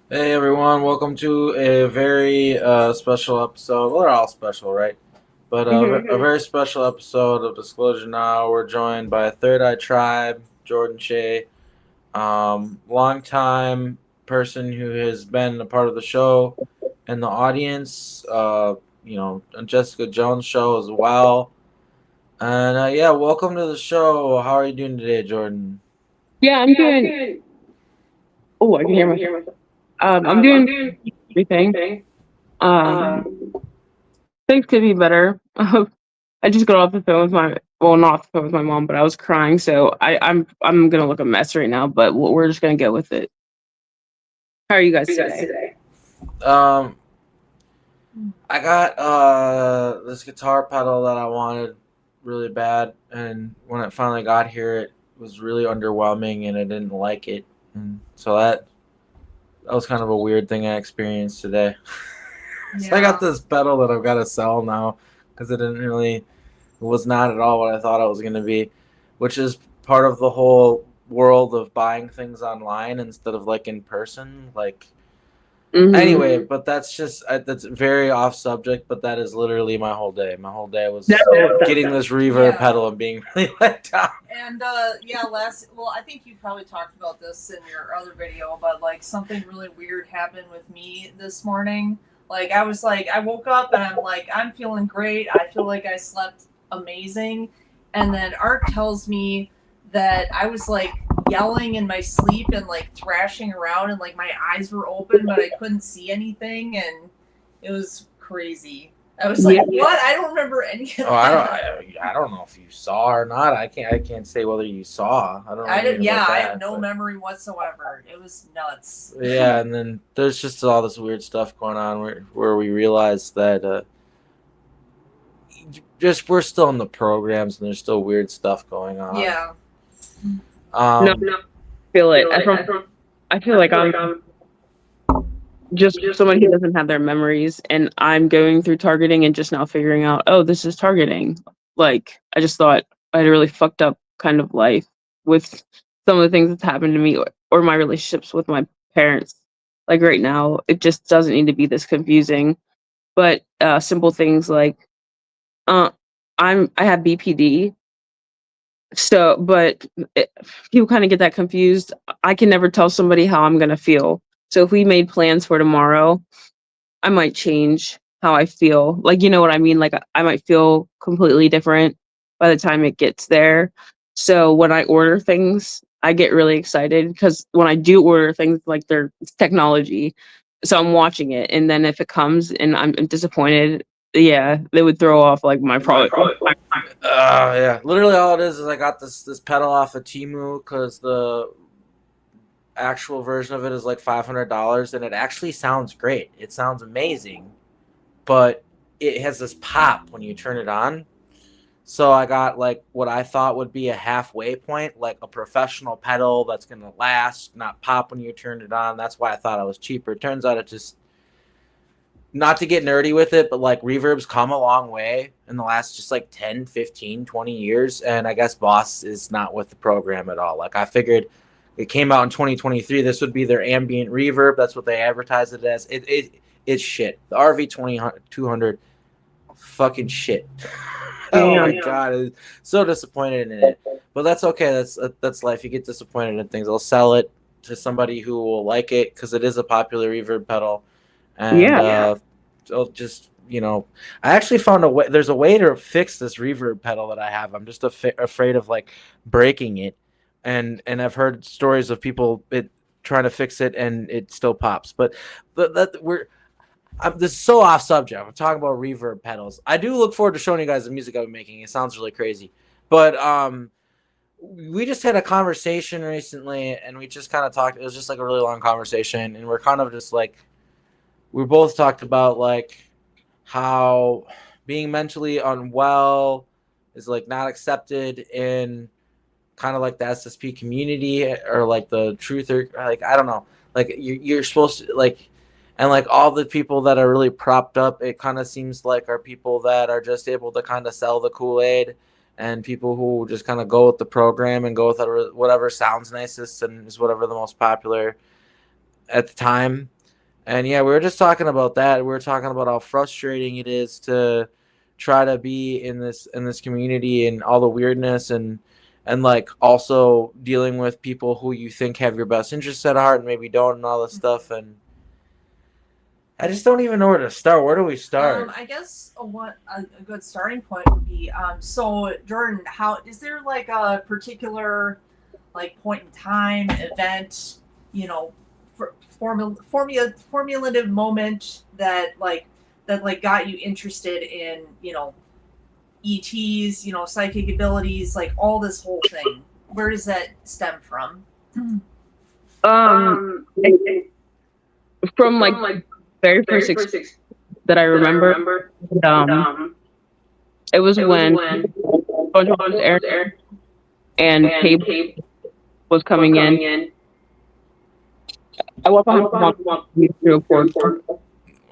Hey everyone, welcome to a very special episode. Well, they're all special, right? But a very special episode of Disclosure Now. We're joined by Thiirdeyetribe, Jordan Shae, longtime person who has been a part of the show and the audience. On Jessica Jones' show as well. And yeah, welcome to the show. How are you doing today, Jordan? Yeah, I'm doing. Oh, I can hear myself. I'm doing everything. Um, Things could be better. I just got off the phone with not off the phone with my mom, but I was crying, so I'm gonna look a mess right now. But we're just gonna go with it. How are you guys today? Um, I got this guitar pedal that I wanted really bad, and when it finally got here, it was really underwhelming, and I didn't like it, and so that was kind of a weird thing I experienced today. So I got this pedal that I've got to sell now because it was not at all what I thought it was going to be, which is part of the whole world of buying things online instead of like in person, like Mm-hmm. anyway, but that's very off subject, but that is literally my whole day. My whole day No, was getting this reverb pedal and being really let down. And yeah, I think you probably talked about this in your other video, but like something really weird happened with me this morning. I woke up and I'm like, I'm feeling great. I feel like I slept amazing. And then Art tells me that I was like yelling in my sleep and like thrashing around and like my eyes were open, but I couldn't see anything. And it was crazy. I was like, yeah, what? I don't remember any of that. Oh, I don't know if you saw or not. I can't say whether you saw. I don't know I did. anything Yeah, about I have that. no But memory whatsoever. It was nuts. yeah, and then there's just all this weird stuff going on where we realize that just we're still in the programs and there's still weird stuff going on. Yeah. no, Um, feel it. I feel like I'm just someone who doesn't have their memories, and I'm going through targeting and just now figuring out, oh, this is targeting. Like, I just thought I had a really fucked up kind of life with some of the things that's happened to me, or my relationships with my parents. Like right now, it just doesn't need to be this confusing. But simple things like, uh, I have BPD, so people kind of get that confused. I can never tell somebody how I'm gonna feel. So if we made plans for tomorrow, I might change how I feel. Like, you know what I mean? Like, I might feel completely different by the time it gets there. So when I order things, I get really excited because when I do order things, like it's technology, so I'm watching it, and then if it comes and I'm disappointed, yeah, they would throw off like my product. yeah, literally all it is I got this pedal off of Timu because the actual version of it is like $500, and it actually sounds great. It sounds amazing, but it has this pop when you turn it on. So I got like what I thought would be a halfway point, like a professional pedal that's gonna last, not pop when you turn it on. That's why I thought it was cheaper. It turns out it just, not to get nerdy with it, but like reverb's come a long way in the last just like 10, 15, 20 years. And I guess Boss is not with the program at all. Like I figured it came out in 2023. This would be their ambient reverb. That's what they advertise it as. It's shit. The RV 2200, fucking shit. Oh my Damn. god, I'm so disappointed in it. But that's okay. That's life. You get disappointed in things. I'll sell it to somebody who will like it because it is a popular reverb pedal, and Yeah. I'll just I actually found a way. There's a way to fix this reverb pedal that I have. I'm just afraid of like breaking it, and I've heard stories of people trying to fix it and it still pops. But that this is so off subject. I'm talking about reverb pedals. I do look forward to showing you guys the music I've been making. It sounds really crazy, but we just had a conversation recently, and we just kind of talked. It was just like a really long conversation, and we're kind of just like we both talked about like how being mentally unwell is like not accepted in kind of like the SSP community or like the truth or like I don't know. Like you're supposed to like and like all the people that are really propped up, it kind of seems like are people that are just able to kind of sell the Kool-Aid, and people who just kind of go with the program and go with whatever sounds nicest and is whatever the most popular at the time. And yeah, we were just talking about that. We were talking about how frustrating it is to try to be in this community and all the weirdness and like also dealing with people who you think have your best interests at heart and maybe don't and all this stuff. And I just don't even know where to start. Where do we start? I guess a good starting point would be so Jordan, how is there like a particular like point in time, event, you know, formulative moment that like got you interested in, you know, ETs, you know, psychic abilities, like all this whole thing. Where does that stem from? From like very first experience that I remember, it was when SpongeBob was airing and Cape was coming in. I walked behind Mom through a portal.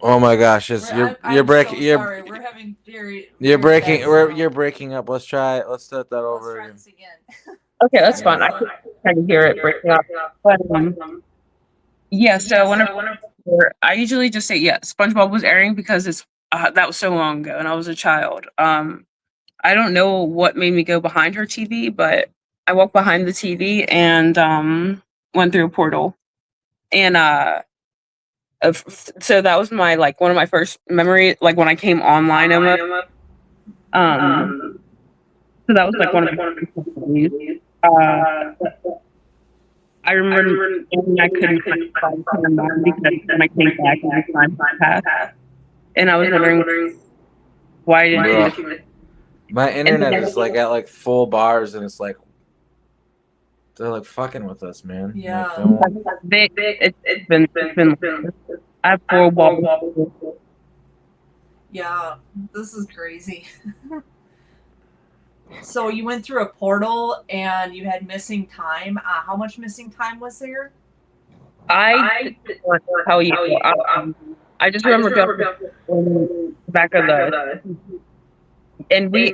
Oh my gosh, you're breaking. So sorry, we're having You're very breaking. bad sound. You're breaking up. Let's try it. Let's start that Let's over try again. this again. Okay, that's fine. I can hear it breaking up. But yeah, so whenever I usually just say SpongeBob was airing because it's that was so long ago and I was a child. I don't know what made me go behind her TV, but I walked behind the TV and went through a portal. And so that was my like one of my first memories, like when I came online. So that was like one of my first memories. I remember thinking I couldn't find my mom because when I came back and the time passed, and I was wondering why I didn't see this. My internet is like at like full bars, and it's like they're like fucking with us, man. Yeah. Like, It's been. I have 4 balls. Yeah, this is crazy. So you went through a portal and you had missing time. How much missing time was there? I can't tell you. I just remember jumping in the back of the, and we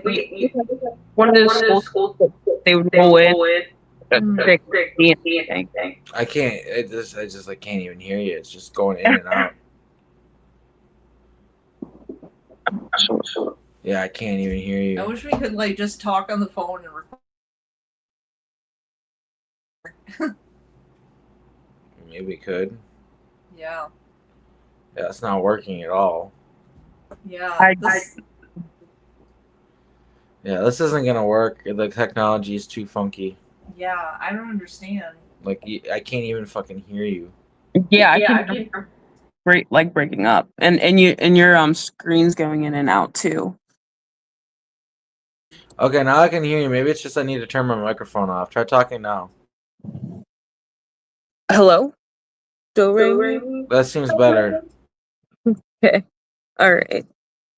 one of those schools that they would roll in. I can't. I just like can't even hear you. It's just going in and out. Yeah, I can't even hear you. I wish we could like just talk on the phone and record. Maybe we could. Yeah. Yeah, it's not working at all. Yeah. This isn't gonna work. The technology is too funky. Yeah, I don't understand. Like I can't even fucking hear you. Yeah, I can breaking up, and your screen's going in and out too. Okay, now I can hear you. Maybe it's just I need to turn my microphone off. Try talking now. Hello? Still ringing? That seems better. Okay. All right.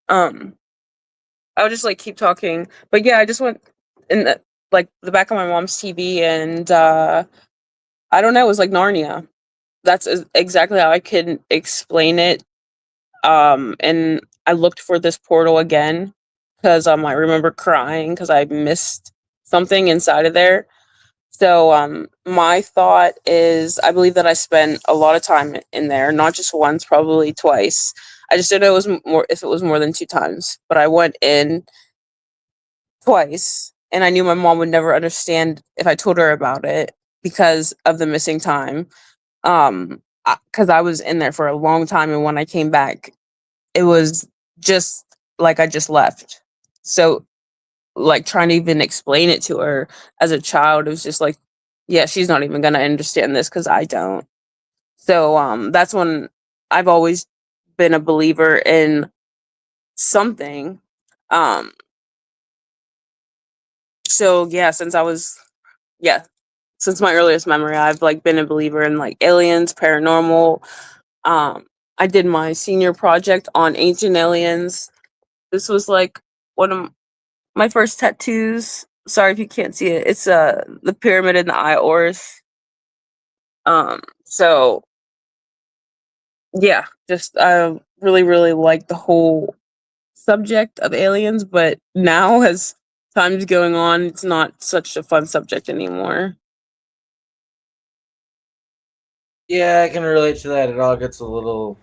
I'll just like keep talking. But yeah, I just went in the back of my mom's TV and I don't know, it was like Narnia. That's exactly how I can explain it. And I looked for this portal again because I remember crying because I missed something inside of there. So my thought is I believe that I spent a lot of time in there, not just once, probably twice. I just didn't know if it was more than 2 times. But I went in twice and I knew my mom would never understand if I told her about it because of the missing time. Because I was in there for a long time and when I came back, it was just like I just left. So like trying to even explain it to her as a child, it was just like, yeah, she's not even gonna understand this because I don't. So that's when I've always been a believer in something. So yeah, since my earliest memory, I've like been a believer in like aliens, paranormal. I did my senior project on ancient aliens. This was like one of my first tattoos. Sorry if you can't see it. It's the pyramid in the eye ores. So yeah, just I really, really like the whole subject of aliens, but now as time's going on, it's not such a fun subject anymore. Yeah, I can relate to that. It all gets a little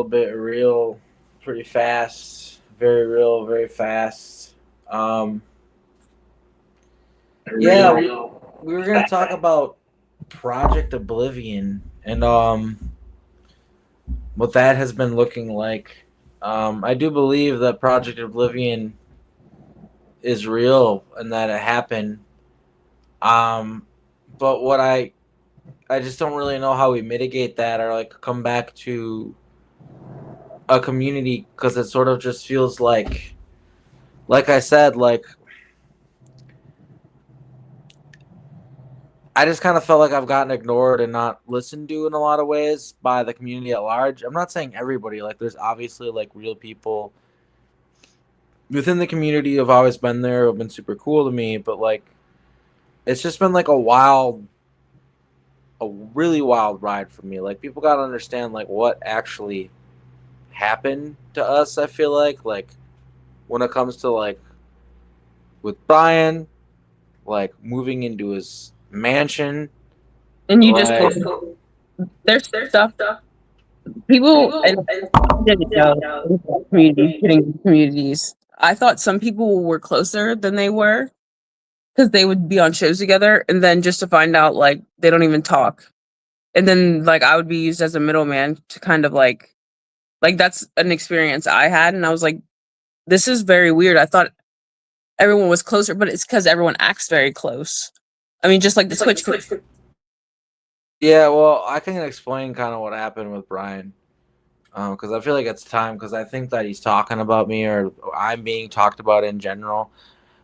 bit real pretty fast. Very real, very fast. Um yeah, we were going to talk about Project Oblivion and what that has been looking like. I do believe that Project Oblivion is real and that it happened. Um but what I just don't really know how we mitigate that or like come back to a community, because it sort of just feels like I said, like I just kind of felt like I've gotten ignored and not listened to in a lot of ways by the community at large. I'm not saying everybody, like there's obviously like real people within the community who've always been there, who've been super cool to me, but like it's just been like a really wild ride for me. Like people gotta understand like what actually happened to us. I feel like when it comes to like with Brian, like moving into his mansion, And you just like there's stuff people and I didn't know communities getting communities. I thought some people were closer than they were because they would be on shows together, and then just to find out like they don't even talk, and then like I would be used as a middleman to kind of like that's an experience I had, and I was like, this is very weird. I thought everyone was closer, but it's because everyone acts very close. I mean, just like the Twitch. yeah. Well, I can explain kind of what happened with Brian, because I feel like it's time, because I think that he's talking about me or I'm being talked about in general.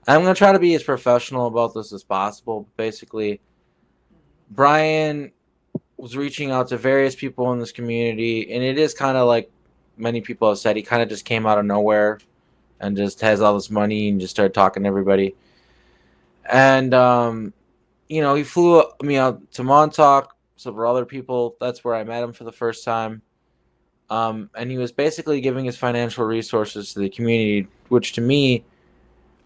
I'm gonna try to be as professional about this as possible. Basically, Brian was reaching out to various people in this community, and it is kind of like many people have said, he kind of just came out of nowhere and just has all this money and just started talking to everybody. And he flew me out to Montauk, several other people. That's where I met him for the first time. And he was basically giving his financial resources to the community, which to me,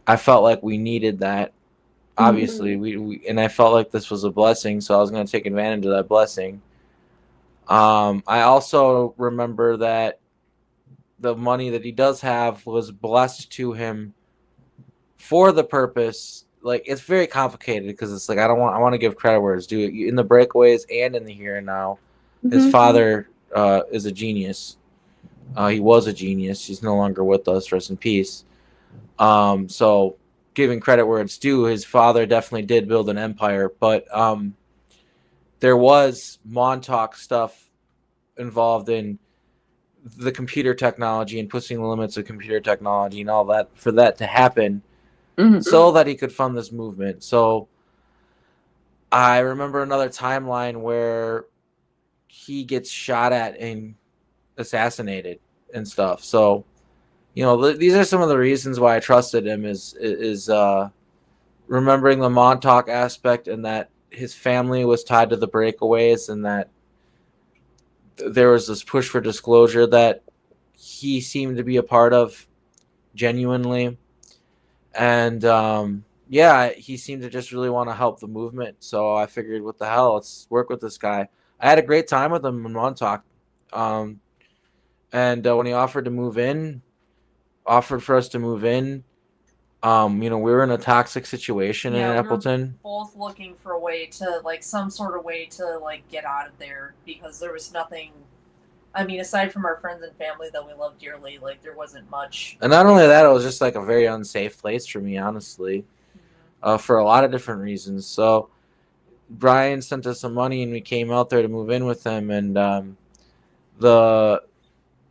I felt like we needed that. Obviously, we and I felt like this was a blessing, so I was going to take advantage of that blessing. I also remember that the money that he does have was blessed to him for the purpose. Like it's very complicated because it's like I want to give credit where it's due. In the breakaways and in the here and now, his father is a genius. He was a genius. He's no longer with us. Rest in peace. So giving credit where it's due, his father definitely did build an empire, but there was Montauk stuff involved in the computer technology and pushing the limits of computer technology and all that for that to happen, so that he could fund this movement. So I remember another timeline where he gets shot at and assassinated and stuff. So these are some of the reasons why I trusted him is remembering the Montauk aspect, and that his family was tied to the breakaways, and that there was this push for disclosure that he seemed to be a part of genuinely. And he seemed to just really want to help the movement. So I figured, what the hell, let's work with this guy. I had a great time with him in Montauk. And when he offered for us to move in, we were in a toxic situation in Appleton. Both looking for a way to like some sort of way to like get out of there, because there was nothing. I mean, aside from our friends and family that we love dearly, like there wasn't much. And not only that, it was just like a very unsafe place for me, honestly, for a lot of different reasons. So Brian sent us some money, and we came out there to move in with him. And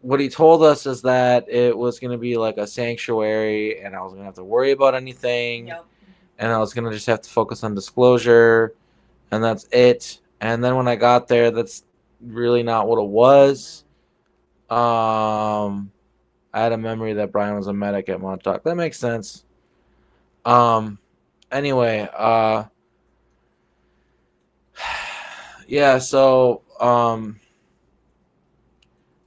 what he told us is that it was going to be like a sanctuary, and I was going to have to worry about anything. Yep. And I was going to just have to focus on disclosure, and that's it. And then when I got there, that's really not what it was. I had a memory that Brian was a medic at Montauk. That makes sense. Anyway, yeah, so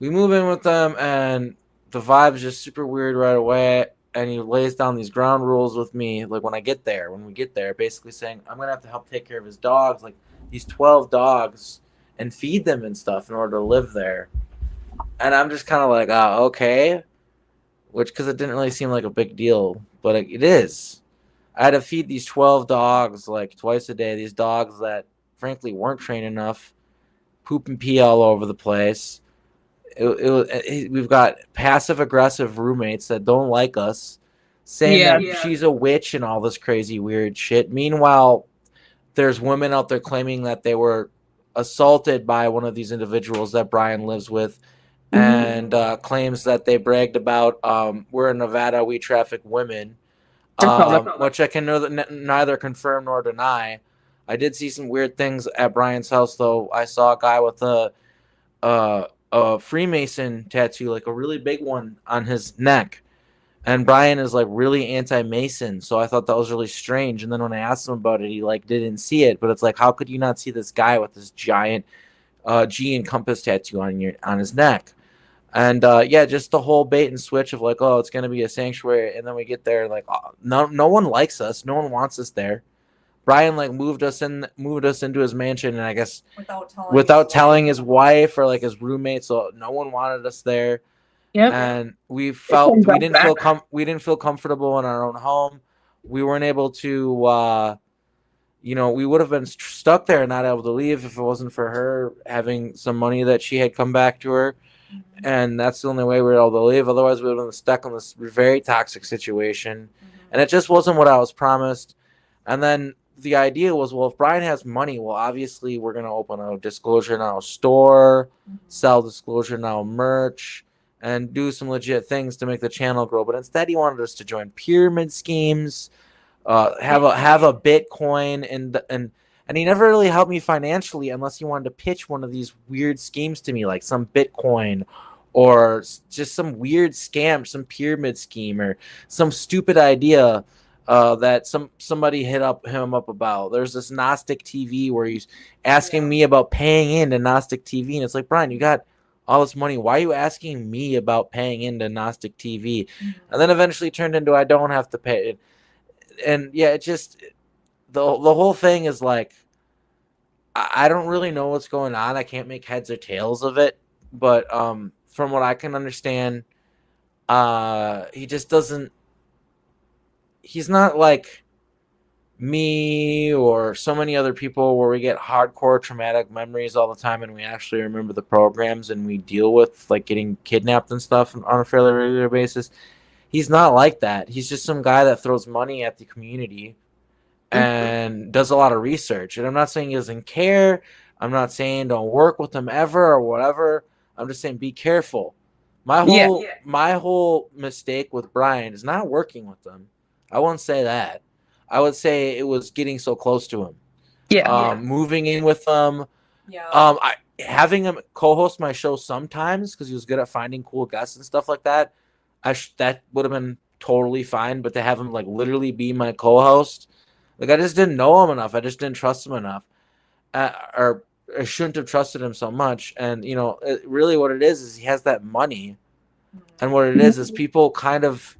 we move in with them, and the vibe's just super weird right away. And he lays down these ground rules with me, like when we get there, basically saying I'm gonna have to help take care of his dogs, like these 12 dogs. and feed them and stuff in order to live there. And I'm just kind of like, oh, okay. Which, because it didn't really seem like a big deal, but it is. I had to feed these 12 dogs like twice a day. These dogs that, frankly, weren't trained enough, poop and pee all over the place. We've got passive aggressive roommates that don't like us, saying that she's a witch and all this crazy weird shit. Meanwhile, there's women out there claiming that they were assaulted by one of these individuals that Brian lives with, and claims that they bragged about, we're in Nevada, we traffic women, which I can neither confirm nor deny. I did see some weird things at Brian's house, though. I saw a guy with a Freemason tattoo, like a really big one on his neck. And Brian is like really anti-Mason, so I thought that was really strange. And then when I asked him about it, he like didn't see it. But it's like, how could you not see this guy with this giant G and compass tattoo on his neck? And yeah, just the whole bait and switch of like, oh, it's gonna be a sanctuary, and then we get there like, oh, no one likes us, no one wants us there. Brian like moved us into his mansion, and I guess without telling his wife or like his roommate, so no one wanted us there. Yep. And we didn't feel comfortable in our own home. We weren't able to we would have been stuck there and not able to leave if it wasn't for her having some money that she had come back to her. And that's the only way we were able to leave. Otherwise, we would have been stuck in this very toxic situation. And it just wasn't what I was promised. And then the idea was, well, if Brian has money, well, obviously we're going to open a Disclosure Now store, sell Disclosure Now merch, and do some legit things to make the channel grow. But instead, he wanted us to join pyramid schemes, have a Bitcoin, and he never really helped me financially unless he wanted to pitch one of these weird schemes to me, like some Bitcoin or just some weird scam, some pyramid scheme or some stupid idea that somebody hit him up about. There's this Gnostic TV where he's asking me about paying into Gnostic TV, and it's like, Brian, you got all this money. Why are you asking me about paying into Gnostic TV? And then eventually turned into I don't have to pay it. And yeah, it just the whole thing is like, I don't really know what's going on. I can't make heads or tails of it. But from what I can understand, he just doesn't. He's not like me or so many other people where we get hardcore traumatic memories all the time and we actually remember the programs and we deal with like getting kidnapped and stuff on a fairly regular basis. He's not like that. He's just some guy that throws money at the community and does a lot of research. And I'm not saying he doesn't care. I'm not saying don't work with him ever or whatever. I'm just saying be careful. My whole mistake with Brian is not working with him. I won't say that. I would say it was getting so close to him. Moving in with him. Having him co-host my show sometimes because he was good at finding cool guests and stuff like that. That would have been totally fine. But to have him like literally be my co-host, like I just didn't know him enough. I just didn't trust him enough, or I shouldn't have trusted him so much. And really, what it is he has that money, and what it is people kind of.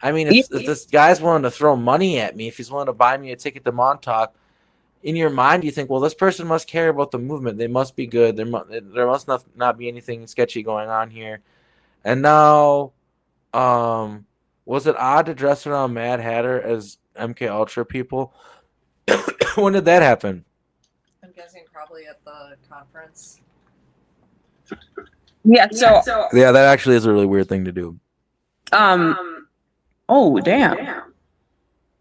I mean, if this guy's willing to throw money at me, if he's willing to buy me a ticket to Montauk, in your mind you think, well, this person must care about the movement. They must be good. There must not be anything sketchy going on here. And now, was it odd to dress around Mad Hatter as MK Ultra people? When did that happen? I'm guessing probably at the conference. Yeah. So yeah, that actually is a really weird thing to do. Oh, damn.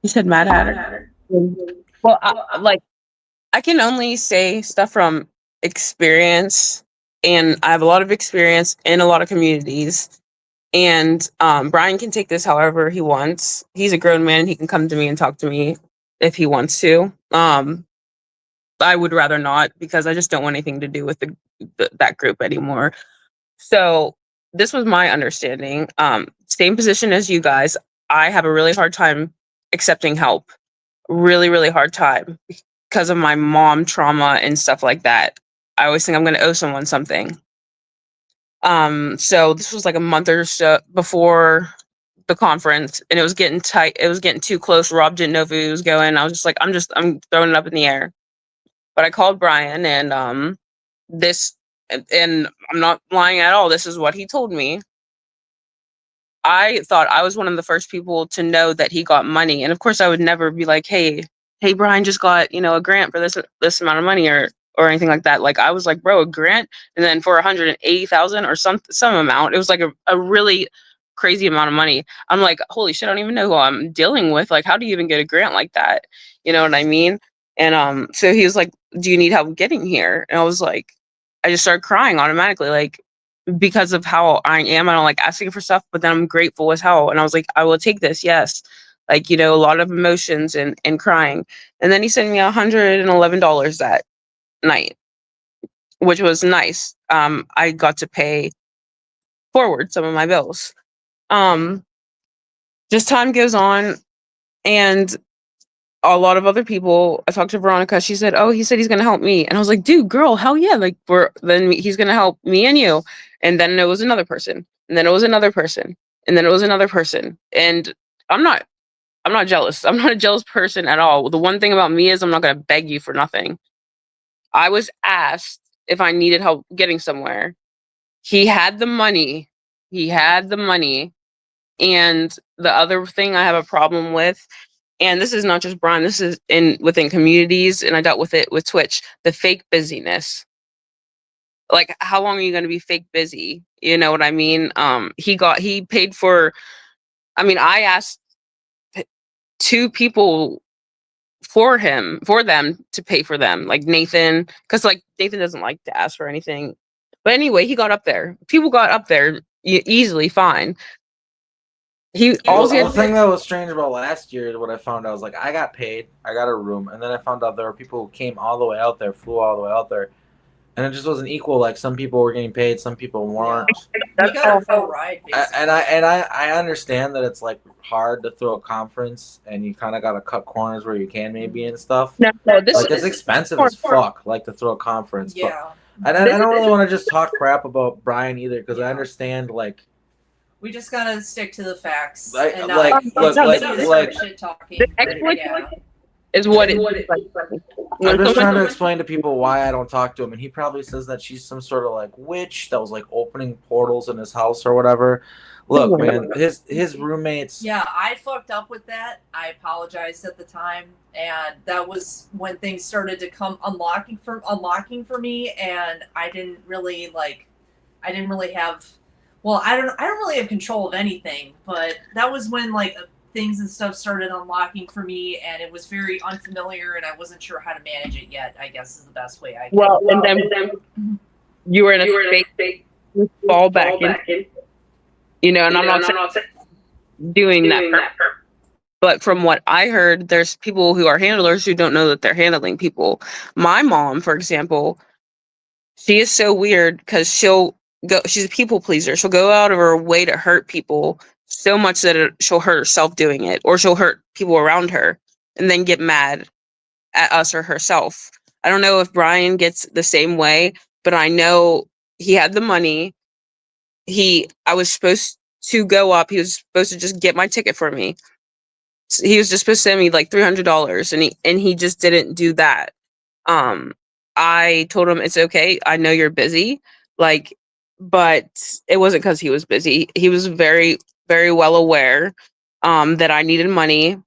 You said Mad Hatter. Well, I can only say stuff from experience, and I have a lot of experience in a lot of communities. And Brian can take this however he wants. He's a grown man. He can come to me and talk to me if he wants to. I would rather not because I just don't want anything to do with that group anymore. So this was my understanding. Same position as you guys. I have a really hard time accepting help. Really, really hard time because of my mom trauma and stuff like that. I always think I'm going to owe someone something. So this was like a month or so before the conference, and it was getting tight. It was getting too close. Rob didn't know if he was going. I was just like, I'm throwing it up in the air. But I called Brian, and this, and I'm not lying at all, this is what he told me. I thought I was one of the first people to know that he got money. And of course I would never be like, hey, Brian just got, you know, a grant for this amount of money or anything like that. Like, I was like, bro, a grant? And then for 180,000 or some amount, it was like a really crazy amount of money. I'm like, holy shit, I don't even know who I'm dealing with. Like, how do you even get a grant like that? You know what I mean? And so he was like, do you need help getting here? And I was like, I just started crying automatically, like, because of how I am. I don't like asking for stuff, but then I'm grateful as hell. And I was like, I will take this. Yes. Like, you know, a lot of emotions and crying. And then he sent me $111 that night, which was nice. I got to pay forward some of my bills. Just time goes on, and a lot of other people. I talked to Veronica. She said, "Oh, he said he's gonna help me," and I was like, "Dude, girl, hell yeah! Like, he's gonna help me and you." And then it was another person, and then it was another person, and then it was another person. And I'm not jealous. I'm not a jealous person at all. The one thing about me is I'm not gonna beg you for nothing. I was asked if I needed help getting somewhere. He had the money. He had the money. And the other thing I have a problem with, and this is not just Brian, this is within communities, and I dealt with it with Twitch, the fake busyness. Like, how long are you going to be fake busy? You know what I mean? He paid for, I mean, I asked two people for them to pay for them, like Nathan, because like Nathan doesn't like to ask for anything. But anyway, he got up there. People got up there easily fine. The thing that was strange about last year is what I found out was, like, I got paid, I got a room, and then I found out there were people who came all the way out there, flew all the way out there, and it just wasn't equal. Like, some people were getting paid, some people weren't. We got a full ride, basically. I understand that it's like hard to throw a conference, and you kind of got to cut corners where you can, maybe, and stuff. No, this it's expensive as fuck, like, to throw a conference. Yeah. But I don't really want to just talk crap about Brian either, because I understand, like, we just gotta stick to the facts. Like, and like, shit talking. Is what it is. I'm just trying to explain to people why I don't talk to him, and he probably says that she's some sort of like witch that was like opening portals in his house or whatever. Look, man, his roommates. Yeah, I fucked up with that. I apologized at the time, and that was when things started to come unlocking for me, and I didn't really have. Well, I don't really have control of anything, but that was when like things and stuff started unlocking for me, and it was very unfamiliar, and I wasn't sure how to manage it yet. I guess is the best way I can. Well, and then you were in a space to fall back in, you know, and I'm not doing that. But from what I heard, there's people who are handlers who don't know that they're handling people. My mom, for example, she is so weird because she's a people pleaser. She'll go out of her way to hurt people so much that she'll hurt herself doing it, or she'll hurt people around her and then get mad at us or herself. I don't know if Brian gets the same way, but I know he had the money. I was supposed to go up. He was supposed to just get my ticket for me. He was just supposed to send me like $300, and he just didn't do that. I told him, it's okay. I know you're busy. Like, but it wasn't because he was busy. He was very, very well aware that I needed money,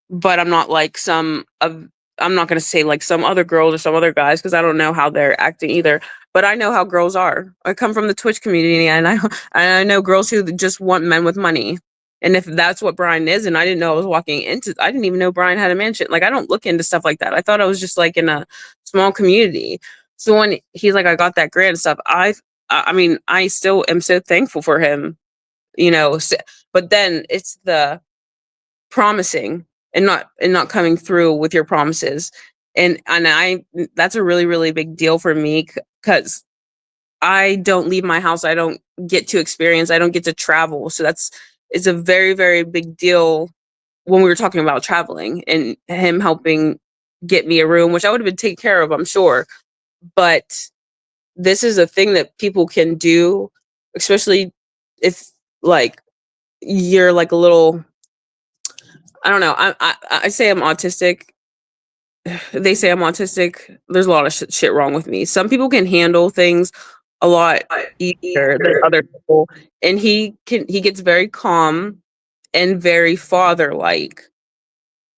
but I'm not like I'm not going to say like some other girls or some other guys, because I don't know how they're acting either. But I know how girls are. I come from the Twitch community, and I know girls who just want men with money. And if that's what Brian is, and I didn't know I was walking into, I didn't even know Brian had a mansion. Like, I don't look into stuff like that. I thought I was just like in a small community. So when he's like, I got that grant and stuff, I mean, I still am so thankful for him, you know. But then it's the promising and not coming through with your promises, and that's a really, really big deal for me, because I don't leave my house. I don't get to experience. I don't get to travel. So it's a very, very big deal when we were talking about traveling and him helping get me a room, which I would have been taken care of, I'm sure. But this is a thing that people can do, especially if like you're like a little, I don't know. I say I'm autistic. they say I'm autistic. There's a lot of shit wrong with me. Some people can handle things a lot easier than other people, and he gets very calm and very father like.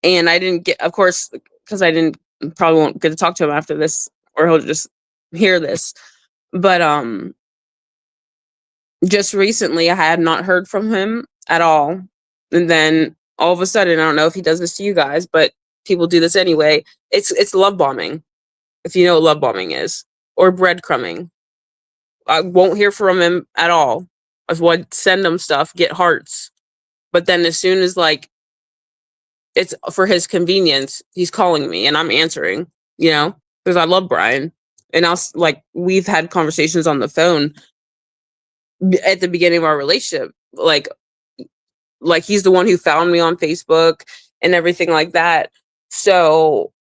And I didn't get, of course, because I didn't probably won't get to talk to him after this, or he'll just hear this. But just recently I had not heard from him at all, and then all of a sudden, I don't know if he does this to you guys, but people do this anyway. It's love bombing, if you know what love bombing is, or breadcrumbing. I won't hear from him at all. I would send him stuff, get hearts, but then as soon as like it's for his convenience, he's calling me and I'm answering, because I love Brian. And like, we've had conversations on the phone at the beginning of our relationship. Like he's the one who found me on Facebook and everything like that. So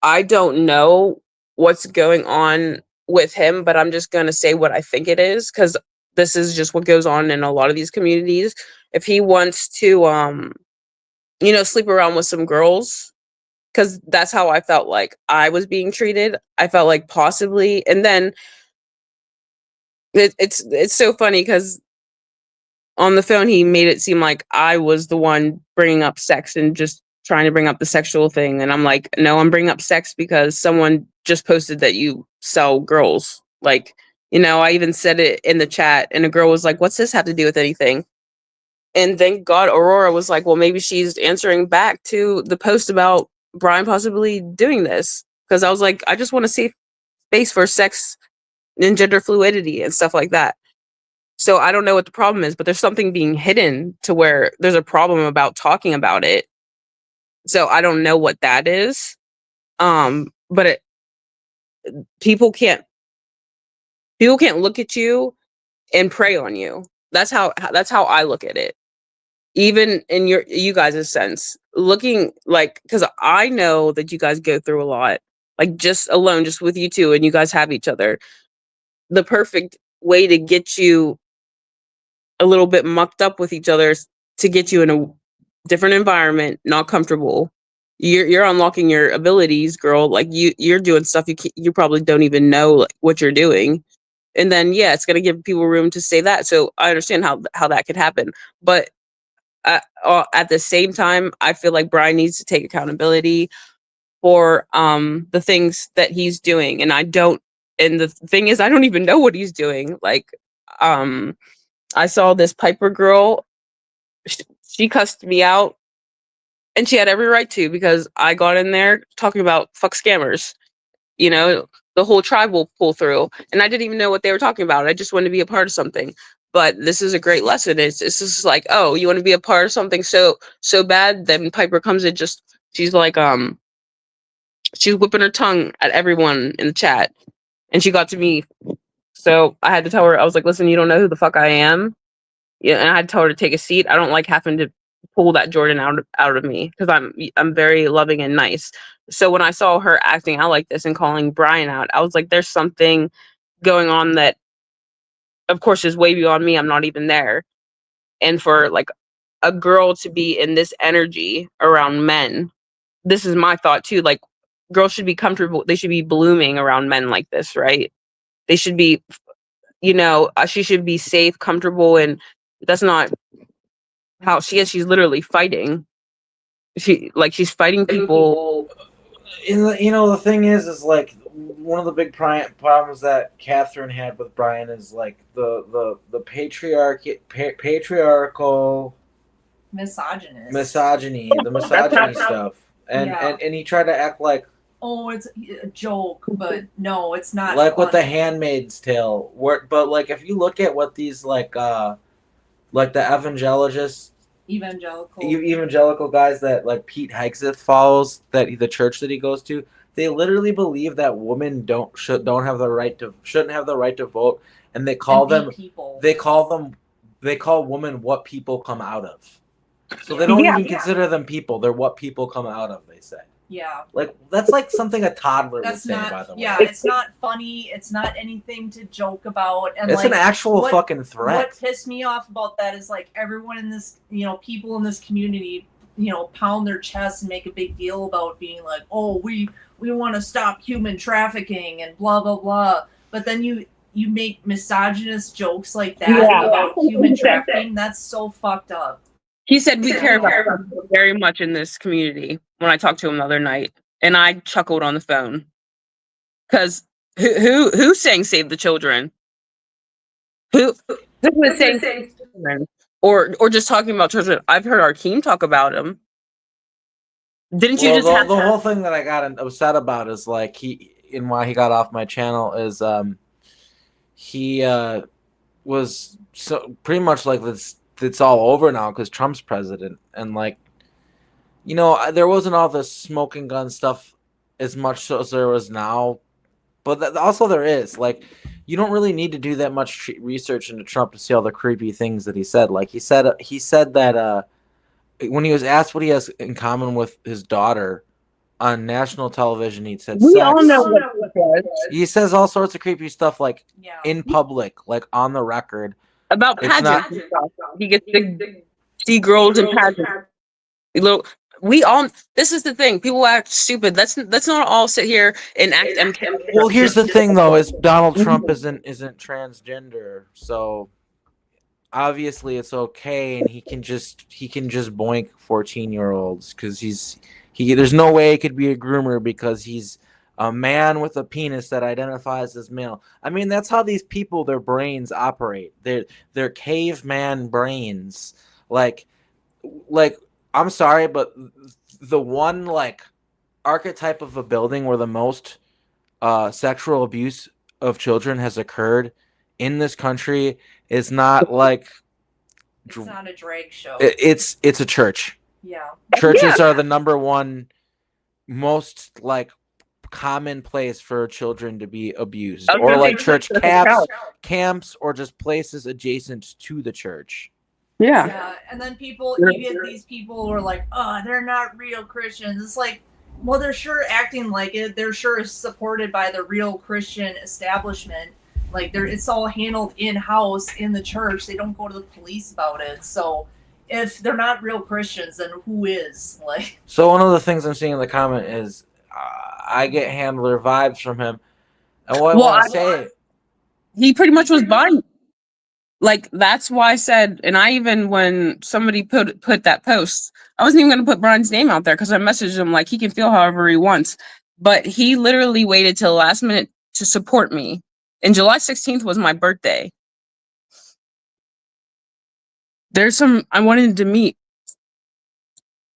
I don't know what's going on with him, but I'm just going to say what I think it is, because this is just what goes on in a lot of these communities. If he wants to, sleep around with some girls, because that's how I felt like I was being treated. I felt like possibly, and then it's so funny because on the phone he made it seem like I was the one bringing up sex and just trying to bring up the sexual thing, and I'm like, no, I'm bringing up sex because someone just posted that you sell girls. Like, I even said it in the chat, and a girl was like, what's this have to do with anything? And thank God Aurora was like, well, maybe she's answering back to the post about Brian possibly doing this. Because I was like, I just want to see space for sex and gender fluidity and stuff like that. So I don't know what the problem is, but there's something being hidden to where there's a problem about talking about it. So I don't know what that is. But people can't look at you and prey on you. That's how I look at it. Even in you guys' sense, looking like, because I know that you guys go through a lot, like just with you two, and you guys have each other. The perfect way to get you a little bit mucked up with each other is to get you in a different environment, not comfortable. You're unlocking your abilities, girl. Like you're doing stuff you probably don't even know like, what you're doing. And then it's gonna give people room to say that. So I understand how that could happen, but at the same time, I feel like Brian needs to take accountability for the things that he's doing, and I don't. And the thing is, I don't even know what he's doing. Like, I saw this Piper girl. She cussed me out, and she had every right to, because I got in there talking about fuck scammers. The whole tribe will pull through, and I didn't even know what they were talking about. I just wanted to be a part of something. But this is a great lesson. It's just like, oh, you want to be a part of something so bad. Then Piper comes in, she's like, she's whipping her tongue at everyone in the chat, and she got to me. So I had to tell her, I was like, listen, you don't know who the fuck I am. Yeah, and I had to tell her to take a seat. I don't like having to pull that Jordan out of me, because I'm very loving and nice. So when I saw her acting out like this and calling Brian out, I was like, there's something going on that, of course, is way beyond me. I'm not even there. And for like a girl to be in this energy around men, this is my thought too. Like, girls should be comfortable. They should be blooming around men like this, right? They should be, she should be safe, comfortable, and that's not how she is. She's literally fighting. She's fighting people. The thing is like one of the big problems that Catherine had with Brian is like the patriarchal misogyny, the misogyny stuff, and he tried to act like, oh, it's a joke, but no, it's not. Like funny. With the Handmaid's Tale, but like if you look at what these like the evangelical guys that like Pete Hegseth follows, that the church that he goes to, they literally believe that women shouldn't have the right to vote, and they call women what people come out of. So they don't even consider them people. They're what people come out of, they say. Yeah. Like, that's like something a toddler would say, by the way. Yeah, it's not funny. It's not anything to joke about. And it's like, an actual fucking threat. What pissed me off about that is, like, everyone in this, people in this community pound their chest and make a big deal about being like, oh, we want to stop human trafficking and blah blah blah. But then you make misogynist jokes like that about human trafficking. That's so fucked up. He said we care about people very much in this community when I talked to him the other night, and I chuckled on the phone because who's saying save the children? Who was saying save the children? Or just talking about children? I've heard Akeem talk about him. Didn't you just have the whole thing that I got upset about is like why he got off my channel is he was so pretty much like this. It's all over now because Trump's president, and like, there wasn't all this smoking gun stuff as much as there was now, but also there is. Like, you don't really need to do that much research into Trump to see all the creepy things that he said. Like he said that when he was asked what he has in common with his daughter on national television, he said we sex. all know what it was. He says all sorts of creepy stuff, like in public, like on the record. About pageants and stuff. He gets to see girls in pageants. This is the thing. People act stupid. Let's not all sit here and act MK. Well, here's the thing, though: is Donald Trump isn't transgender, so obviously it's okay, and he can just boink 14-year-olds because there's no way he could be a groomer because he's a man with a penis that identifies as male. I mean, that's how these people, their brains operate. They're caveman brains. Like I'm sorry, but the one like archetype of a building where the most sexual abuse of children has occurred in this country is not like it's not a drag show. It's a church. Yeah. Churches are the number one most like common place for children to be abused, or like church camps or just places adjacent to the church. Yeah, and then you get these people who are like, oh, they're not real Christians. It's like, well, they're sure acting like it. They're sure supported by the real Christian establishment. Like, it's all handled in-house in the church. They don't go to the police about it. So if they're not real Christians, then who is? Like, so one of the things I'm seeing in the comment is I get handler vibes from him. And what I want to say, he pretty much was buying. Like, that's why I said, and I even, when somebody put that post, I wasn't even going to put Brian's name out there because I messaged him like he can feel however he wants. But he literally waited till the last minute to support me. And July 16th was my birthday. I wanted to meet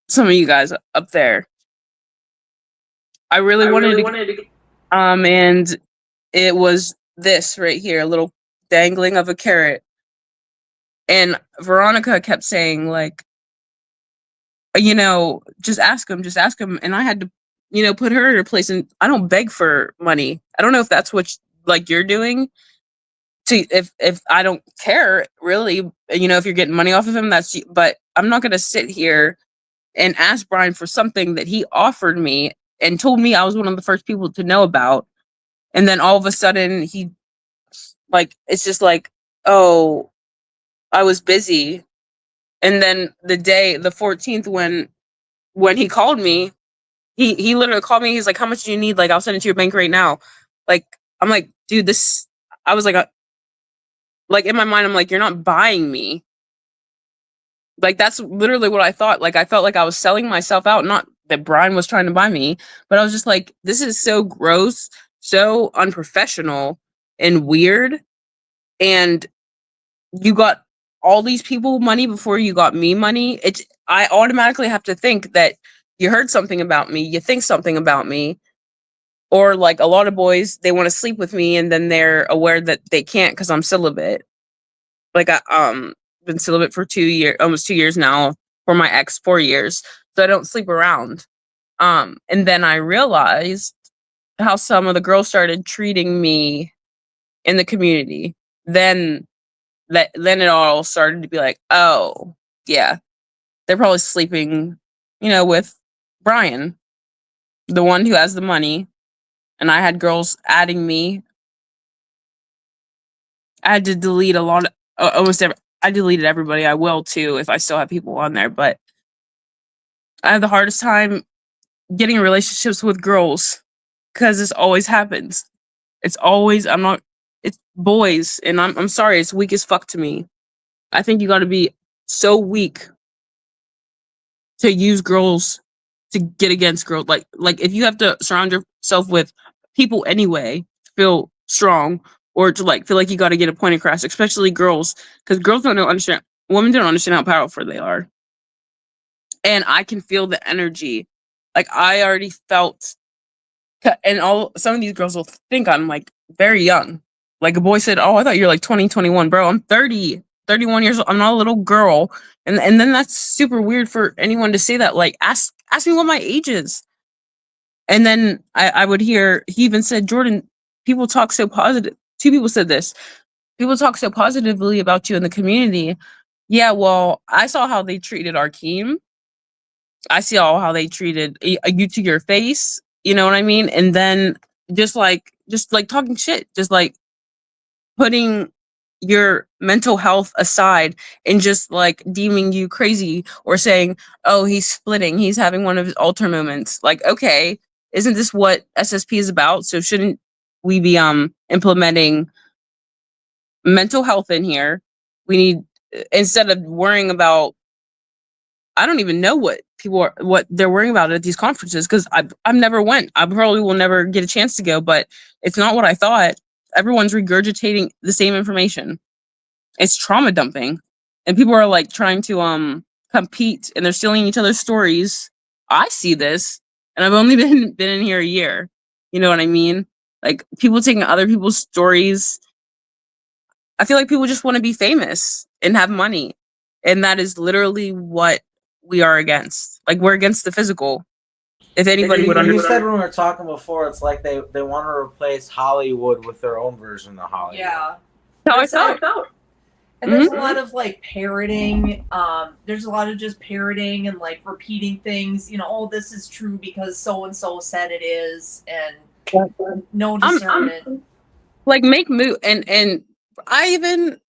some of you guys up there. I really wanted to. And it was this right here, a little dangling of a carrot. And Veronica kept saying, like, just ask him. And I had to, put her in her place. And I don't beg for money. I don't know if that's what you're doing. If I don't care, really, if you're getting money off of him, but I'm not going to sit here and ask Brian for something that he offered me and told me I was one of the first people to know about. And then all of a sudden he, it's just like, oh, I was busy. And then the 14th, when he called me, he literally called me. He's like, how much do you need? Like, I'll send it to your bank right now. Like, I'm like, dude, I was like in my mind, I'm like, you're not buying me. Like, that's literally what I thought. Like, I felt like I was selling myself out. Not that Brian was trying to buy me, but I was just like, this is so gross, so unprofessional and weird. And you got all these people money before you got me money. I automatically have to think that you heard something about me, you think something about me, or like a lot of boys, they want to sleep with me and then they're aware that they can't because I'm celibate. Like, I been celibate for 2 years, almost 2 years now, for my ex 4 years, so I don't sleep around. And then I realized how some of the girls started treating me in the community. Then it all started to be like, oh, yeah, they're probably sleeping, with Brian, the one who has the money. And I had girls adding me. I had to delete a lot of, I deleted everybody. I will too if I still have people on there. But I have the hardest time getting in relationships with girls because this always happens. It's always it's boys, and I'm sorry, it's weak as fuck to me. I think you got to be so weak to use girls to get against girls. Like if you have to surround yourself with people anyway to feel strong or to like feel like you got to get a point across, especially girls, because girls don't understand. Women don't understand how powerful they are, and I can feel the energy. Like I already felt, and all some of these girls will think I'm like very young. Like a boy said, "Oh, I thought you're like 20, 21, bro. I'm 30, 31 years old. I'm not a little girl." And then that's super weird for anyone to say that. Like ask me what my age is. And then I would hear he even said, "Jordan, people talk so positive." Two people said this. People talk so positively about you in the community. Yeah, well, I saw how they treated Arkeem. I see all how they treated you to your face. You know what I mean? And then just like talking shit, just like putting your mental health aside and just like deeming you crazy or saying, "Oh, he's splitting. He's having one of his alter moments." Like, okay, isn't this what SSP is about? So shouldn't we be implementing mental health in here? We need, instead of worrying about, I don't even know what they're worrying about at these conferences because I've never went. I probably will never get a chance to go, but it's not what I thought. Everyone's regurgitating the same information. It's trauma dumping, and people are like trying to compete, and they're stealing each other's stories. I see this, and I've only been in here a year. You know what I mean? Like people taking other people's stories. I feel like people just want to be famous and have money. And that is literally what we are against. Like we're against the physical. If anybody would You understand. said when we were talking before, it's like they want to replace Hollywood with their own version of Hollywood. Yeah. That's how I felt. And there's a lot of like parroting. There's a lot of just parroting and like repeating things. You know, oh, this is true because so and so said it is, and no discernment. Like make move, and I even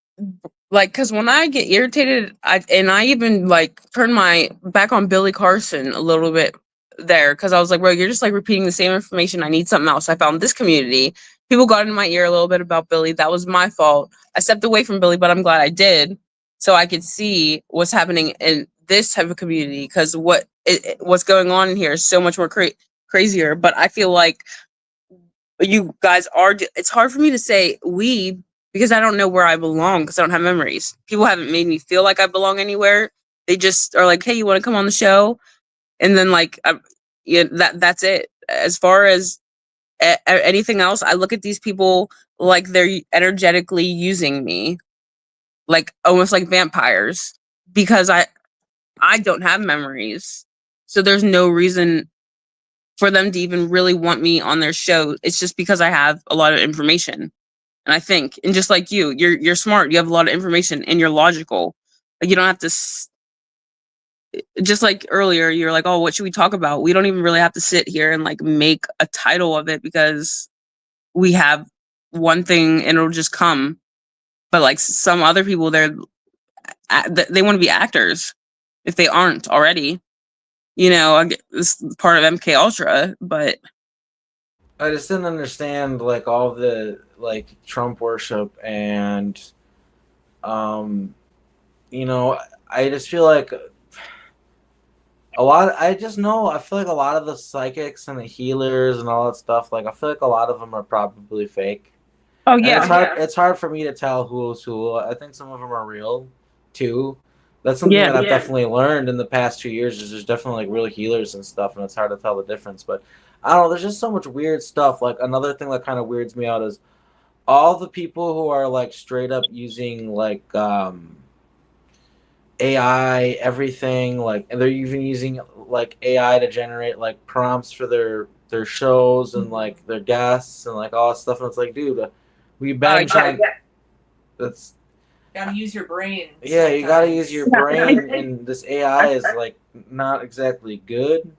like, because when I get irritated, I even like turn my back on Billy Carson a little bit there because I was like, bro, you're just like repeating the same information. I need something else. I found this community. People got in my ear a little bit about Billy. That was my fault. I stepped away from Billy, but I'm glad I did, so I could see what's happening in this type of community because what's going on in here is so much more crazier. But I feel like you guys are. It's hard for me to say we because I don't know where I belong because I don't have memories. People haven't made me feel like I belong anywhere. They just are like, "Hey, you want to come on the show?" And then like, yeah, that's it. As far as anything else, I look at these people like they're energetically using me, like almost like vampires, because I don't have memories. So there's no reason for them to even really want me on their show. It's just because I have a lot of information. And I think, and just like you're smart. You have a lot of information, and you're logical. Like you don't have to. Just like earlier, you're like, "Oh, what should we talk about?" We don't even really have to sit here and like make a title of it because we have one thing, and it'll just come. But like some other people, they want to be actors if they aren't already. You know, this is part of MK Ultra, but I just didn't understand like all the like Trump worship and you know, I just feel like I feel like a lot of the psychics and the healers and all that stuff, like I feel like a lot of them are probably fake. oh And yeah, it's hard for me to tell who's who. I think some of them are real too. That's something that I've definitely learned in the past 2 years. Is there's definitely like real healers and stuff, and it's hard to tell the difference. But I don't know. There's just so much weird stuff. Like another thing that kind of weirds me out is all the people who are like straight up using like AI everything. Like and they're even using like AI to generate like prompts for their shows and like their guests and like all that stuff. And it's like, dude, we've been trying. That's Gotta use your brain. Yeah, you gotta use your brain, and this AI is like not exactly good.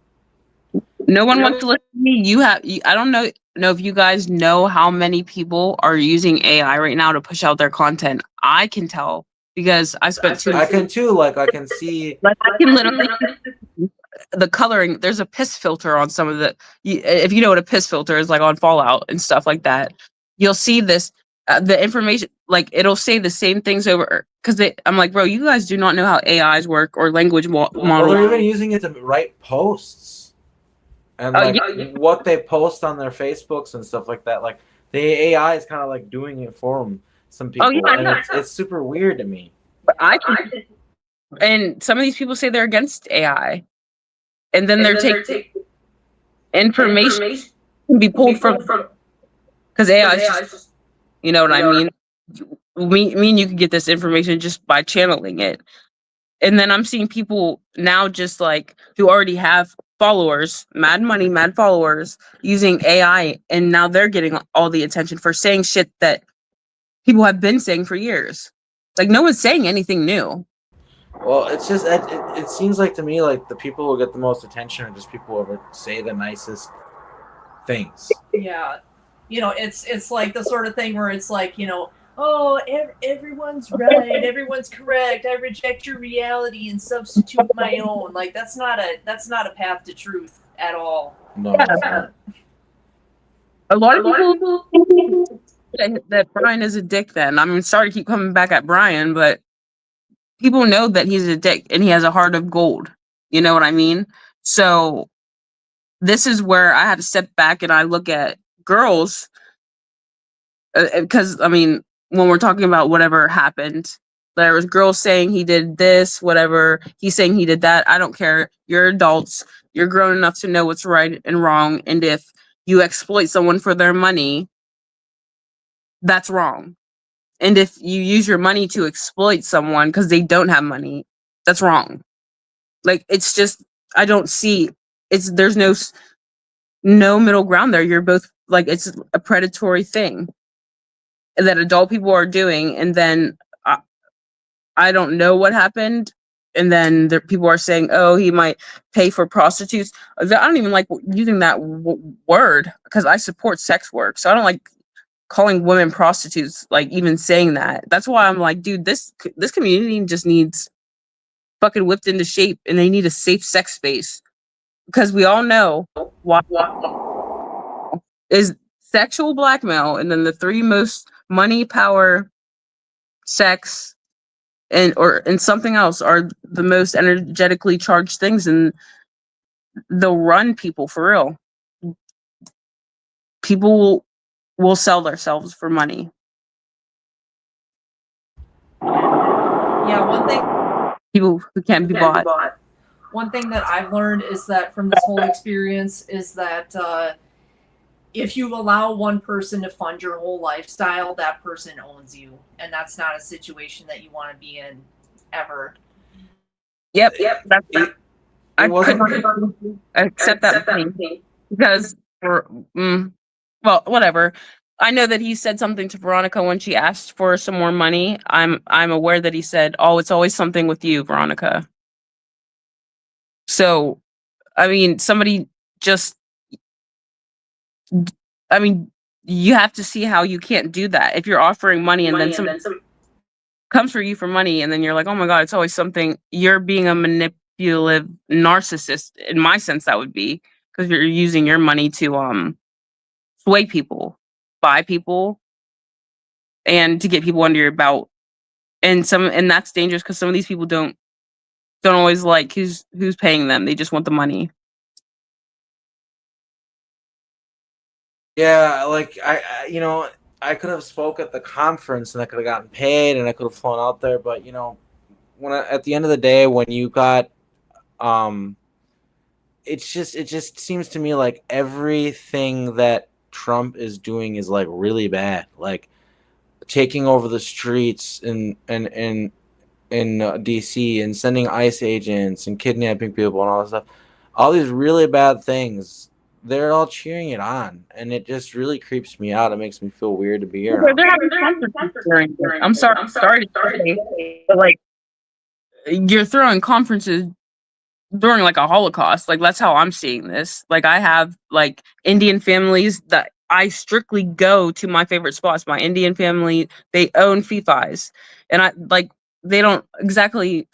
no one wants to listen to me. I don't know if you guys know how many people are using AI right now to push out their content. I can tell because I spent I can too. Like I can see. Like I can literally the coloring. There's a piss filter on some of the. If you know what a piss filter is, like on Fallout and stuff like that, you'll see this. The information, like it'll say the same things over because I'm like, bro, you guys do not know how AIs work or language Well, models. they're even using it to write posts and like what they post on their Facebooks and stuff like that. Like the AI is kind of like doing it for them. Some people, and it's super weird to me. But and some of these people say they're against AI, and then they're taking information can be pulled from because AI is just, you know what I mean. Me and you can get this information just by channeling it. And then I'm seeing people now just like who already have followers, mad money, mad followers using AI, and now they're getting all the attention for saying shit that people have been saying for years. Like no one's saying anything new. Well, it's just it seems like to me like the people who get the most attention are just people who say the nicest things. Yeah, you know, it's like the sort of thing where it's like, you know, oh, everyone's right, everyone's correct. I reject your reality and substitute my own. Like that's not a path to truth at all. No. Yeah. A lot of people think that Brian is a dick. Then I'm sorry to keep coming back at Brian, but people know that he's a dick and he has a heart of gold. You know what I mean? So this is where I had to step back and I look at girls because I mean, when we're talking about whatever happened, there was girls saying he did this, whatever. He's saying he did that. I don't care. You're adults. You're grown enough to know what's right and wrong. And if you exploit someone for their money, that's wrong. And if you use your money to exploit someone because they don't have money, that's wrong. Like it's just I don't see there's no middle ground there. You're both like it's a predatory thing that adult people are doing, and then I don't know what happened. And then people are saying, "Oh, he might pay for prostitutes." I don't even like using that word because I support sex work, so I don't like calling women prostitutes. Like even saying that. That's why I'm like, dude, this community just needs fucking whipped into shape, and they need a safe sex space because we all know what is sexual blackmail, and then the three most money, power, sex, and something else are the most energetically charged things, and they'll run people for real. People will sell themselves for money. Yeah, one thing People who can't be bought. One thing that I've learned is that from this whole experience is that if you allow one person to fund your whole lifestyle, that person owns you, and that's not a situation that you want to be in ever. Yep. I couldn't accept that because well, whatever. I know that he said something to Veronica when she asked for some more money. I'm aware that he said, "Oh, it's always something with you, Veronica." So, I mean, you have to see how you can't do that. If you're offering money and then somebody comes for you for money and then you're like, "Oh my God, it's always something," you're being a manipulative narcissist. In my sense, that would be because you're using your money to sway people, buy people, and to get people under your belt. And that's dangerous because some of these people don't always like who's paying them. They just want the money. Yeah, like I could have spoke at the conference and I could have gotten paid and I could have flown out there, but at the end of the day, when you got, it just seems to me like everything that Trump is doing is like really bad, like taking over the streets in DC and sending ICE agents and kidnapping people and all that stuff, all these really bad things. They're all cheering it on, and it just really creeps me out. It makes me feel weird to be here. I'm sorry to say, but like you're throwing conferences during like a Holocaust. Like that's how I'm seeing this. Like I have like Indian families that I strictly go to my favorite spots. My Indian family, they own FIFAs, and I like they don't exactly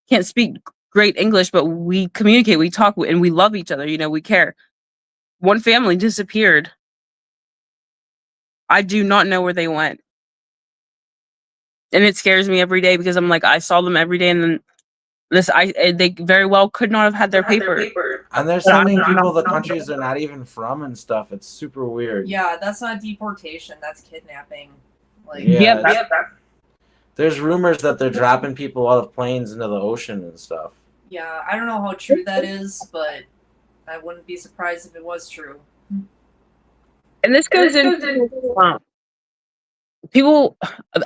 can't speak great English, but we communicate, we talk, and we love each other. You know, we care. One family disappeared. I do not know where they went. And it scares me every day because I'm like, I saw them every day, and then they very well could not have had their paper. And they're sending people to countries they're not even from and stuff. It's super weird. Yeah, that's not deportation. That's kidnapping. Like, Yeah, there's rumors that they're dropping people out of planes into the ocean and stuff. Yeah, I don't know how true that is, but I wouldn't be surprised if it was true. And this goes into people.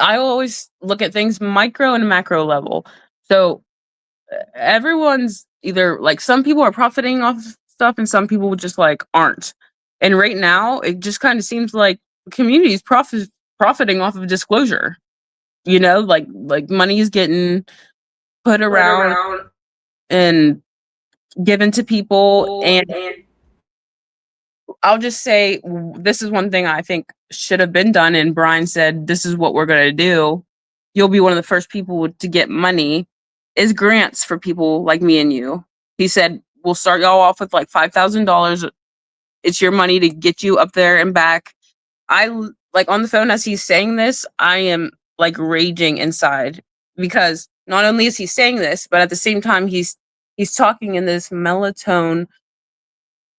I always look at things micro and macro level. So everyone's either like, some people are profiting off stuff and some people just like aren't. And right now, it just kind of seems like the community is profiting off of disclosure. You know, like money is getting put around and given to people. And I'll just say, this is one thing I think should have been done. And Brian said, this is what we're going to do. You'll be one of the first people to get money, is grants for people like me and you. He said, we'll start y'all off with like $5,000. It's your money to get you up there and back. I like, on the phone as he's saying this, I am like raging inside, because not only is he saying this, but at the same time he's talking in this melatonin,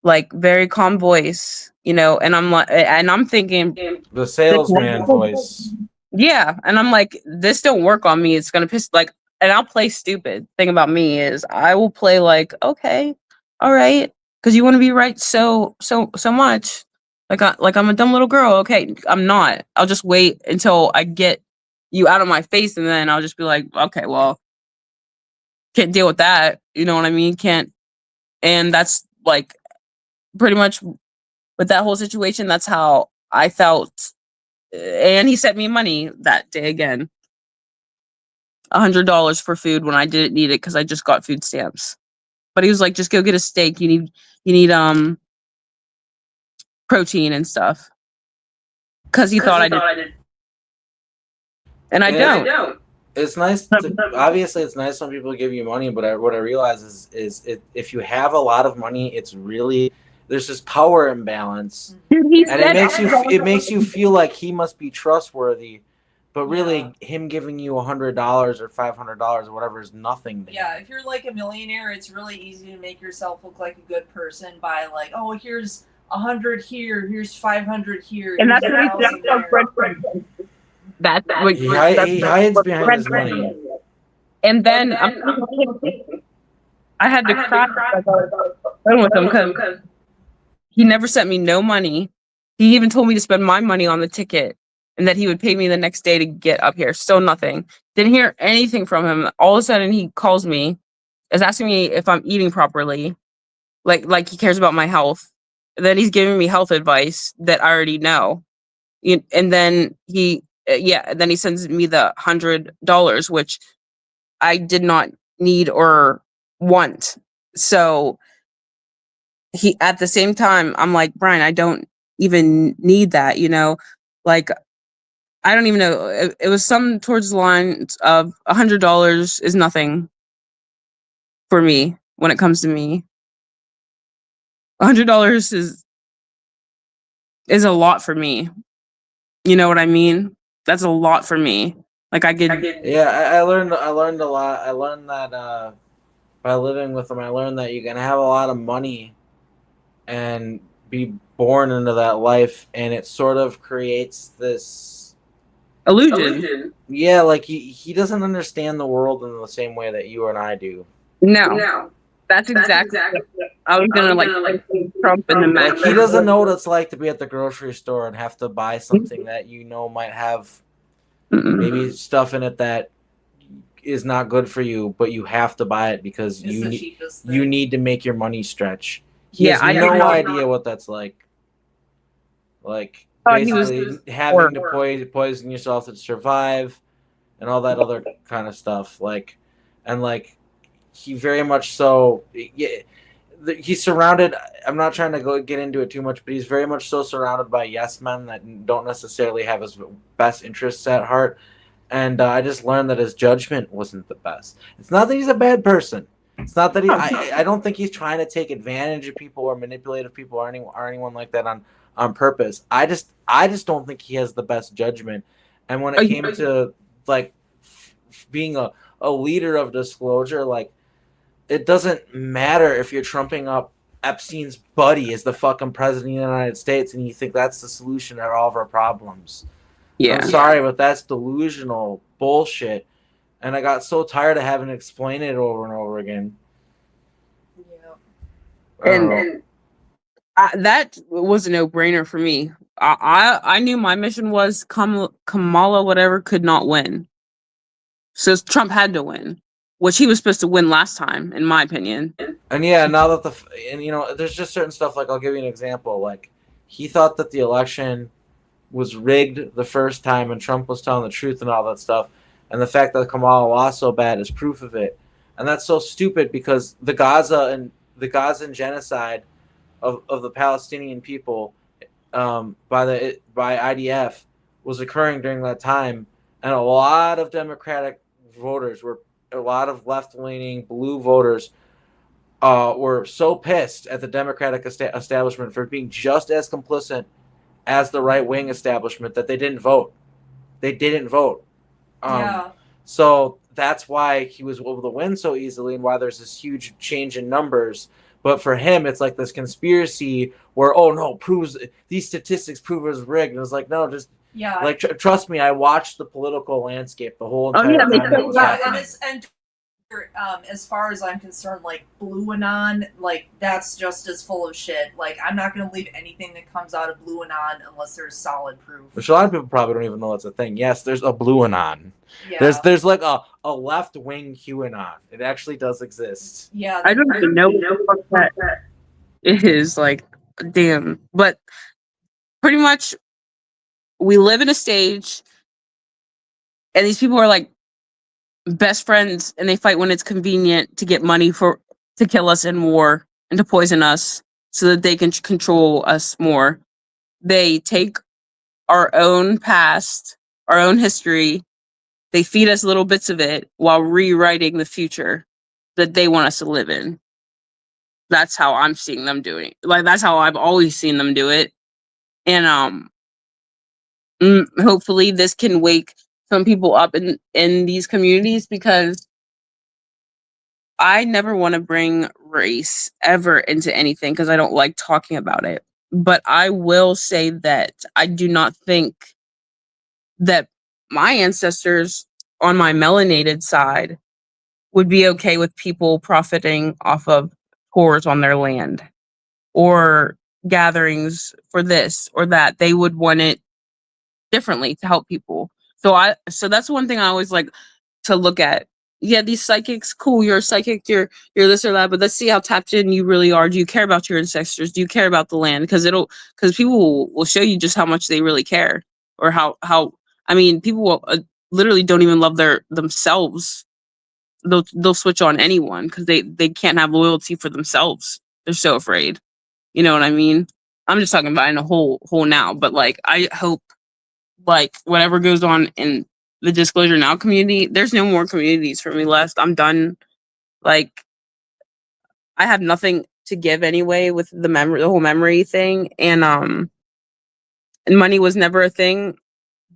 like very calm voice, you know, and I'm like, and I'm thinking the salesman voice. Yeah, and I'm like, this don't work on me. It's gonna piss, like, and I'll play stupid. Thing about me is I will play like, okay, all right, because you want to be right so much. Like I'm a dumb little girl. Okay, I'm not. I'll just wait until I get you out of my face, and then I'll just be like, okay, well, can't deal with that. You know what I mean? Can't. And that's like pretty much with that whole situation. That's how I felt. And he sent me money that day again. $100 for food when I didn't need it because I just got food stamps. But he was like, just go get a steak. You need protein and stuff. Because he thought I did. And I don't. It's nice obviously it's nice when people give you money, but what I realize is if you have a lot of money, it's really, there's this power imbalance. Dude, and it makes you feel like he must be trustworthy, but really him giving you $100 or $500 or whatever is nothing to him. Yeah, if you're like a millionaire, it's really easy to make yourself look like a good person by like, oh, here's 100 here, here's 500 here, and that's what he hides behind his money. And then I had to cry with him because he never sent me no money. He even told me to spend my money on the ticket and that he would pay me the next day to get up here. Still nothing. Didn't hear anything from him. All of a sudden he calls me, is asking me if I'm eating properly. Like he cares about my health. And then he's giving me health advice that I already know. And then then he sends me the $100, which I did not need or want. So he, at the same time, I'm like, Brian, I don't even need that, you know, like, I don't even know. It was some towards the lines of $100 is nothing for me when it comes to me. $100 is a lot for me. You know what I mean? That's a lot for me. Like I could. Yeah, I learned a lot. I learned that by living with him, I learned that you can have a lot of money and be born into that life, and it sort of creates this illusion. Yeah, like he doesn't understand the world in the same way that you and I do. No. That's exactly. I was gonna like Trump in the like he doesn't know what it's like to be at the grocery store and have to buy something that you know might have maybe stuff in it that is not good for you, but you have to buy it because you need to make your money stretch. He has no idea what that's like. Like basically having to poison yourself to survive and all that other kind of stuff. Like, and like he very much so. He's surrounded. I'm not trying to get into it too much, but he's very much so surrounded by yes men that don't necessarily have his best interests at heart. And I just learned that his judgment wasn't the best. It's not that he's a bad person. It's not that I don't think he's trying to take advantage of people or manipulate people or anyone like that on purpose. I just don't think he has the best judgment. And when it came to like being a leader of disclosure, like it doesn't matter if you're trumping up Epstein's buddy as the fucking president of the United States and you think that's the solution to all of our problems. Yeah. I'm sorry, but that's delusional bullshit. And I got so tired of having to explain it over and over again. Yeah. And that was a no-brainer for me. I knew my mission was Kamala whatever could not win. So Trump had to win, which he was supposed to win last time, in my opinion. And yeah, now that there's just certain stuff, like I'll give you an example. Like he thought that the election was rigged the first time and Trump was telling the truth and all that stuff. And the fact that Kamala lost so bad is proof of it. And that's so stupid because the Gaza genocide of the Palestinian people by IDF was occurring during that time, and a lot of Democratic voters a lot of left-leaning blue voters were so pissed at the Democratic establishment for being just as complicit as the right-wing establishment that they didn't vote. Yeah. So that's why he was able to win so easily and why there's this huge change in numbers. But for him, it's like this conspiracy where, oh no, proves these statistics prove it was rigged. And it's like, no, just like trust me, I watched the political landscape the whole entire time. And as far as I'm concerned, like Blue Anon, like that's just as full of shit. Like I'm not going to believe anything that comes out of Blue Anon unless there's solid proof. Which a lot of people probably don't even know that's a thing. Yes, there's a Blue Anon. Yeah. There's like a left wing QAnon. It actually does exist. Yeah. I don't even know what that is. Like, damn. But pretty much, we live in a stage, and these people are like best friends, and they fight when it's convenient to get money to kill us in war and to poison us so that they can control us more. They take our own past, our own history, they feed us little bits of it while rewriting the future that they want us to live in. That's how I'm seeing them doing. Like that's how I've always seen them do it. And hopefully this can wake some people up in these communities, because I never want to bring race ever into anything because I don't like talking about it. But I will say that I do not think that my ancestors on my melanated side would be okay with people profiting off of tours on their land or gatherings for this or that. They would want it differently to help people. So that's one thing I always like to look at. Yeah, these psychics, cool, you're a psychic, you're this or that, but let's see how tapped in you really are. Do you care about your ancestors? Do you care about the land? Because people will show you just how much they really care, or how I mean, people will, literally don't even love themselves. They'll switch on anyone because they can't have loyalty for themselves. They're so afraid. You know what I mean? I'm just talking about in a whole now, but like I hope like whatever goes on in the Disclosure Now community, there's no more communities for me left. I'm done. Like I have nothing to give anyway with the whole memory thing, and money was never a thing,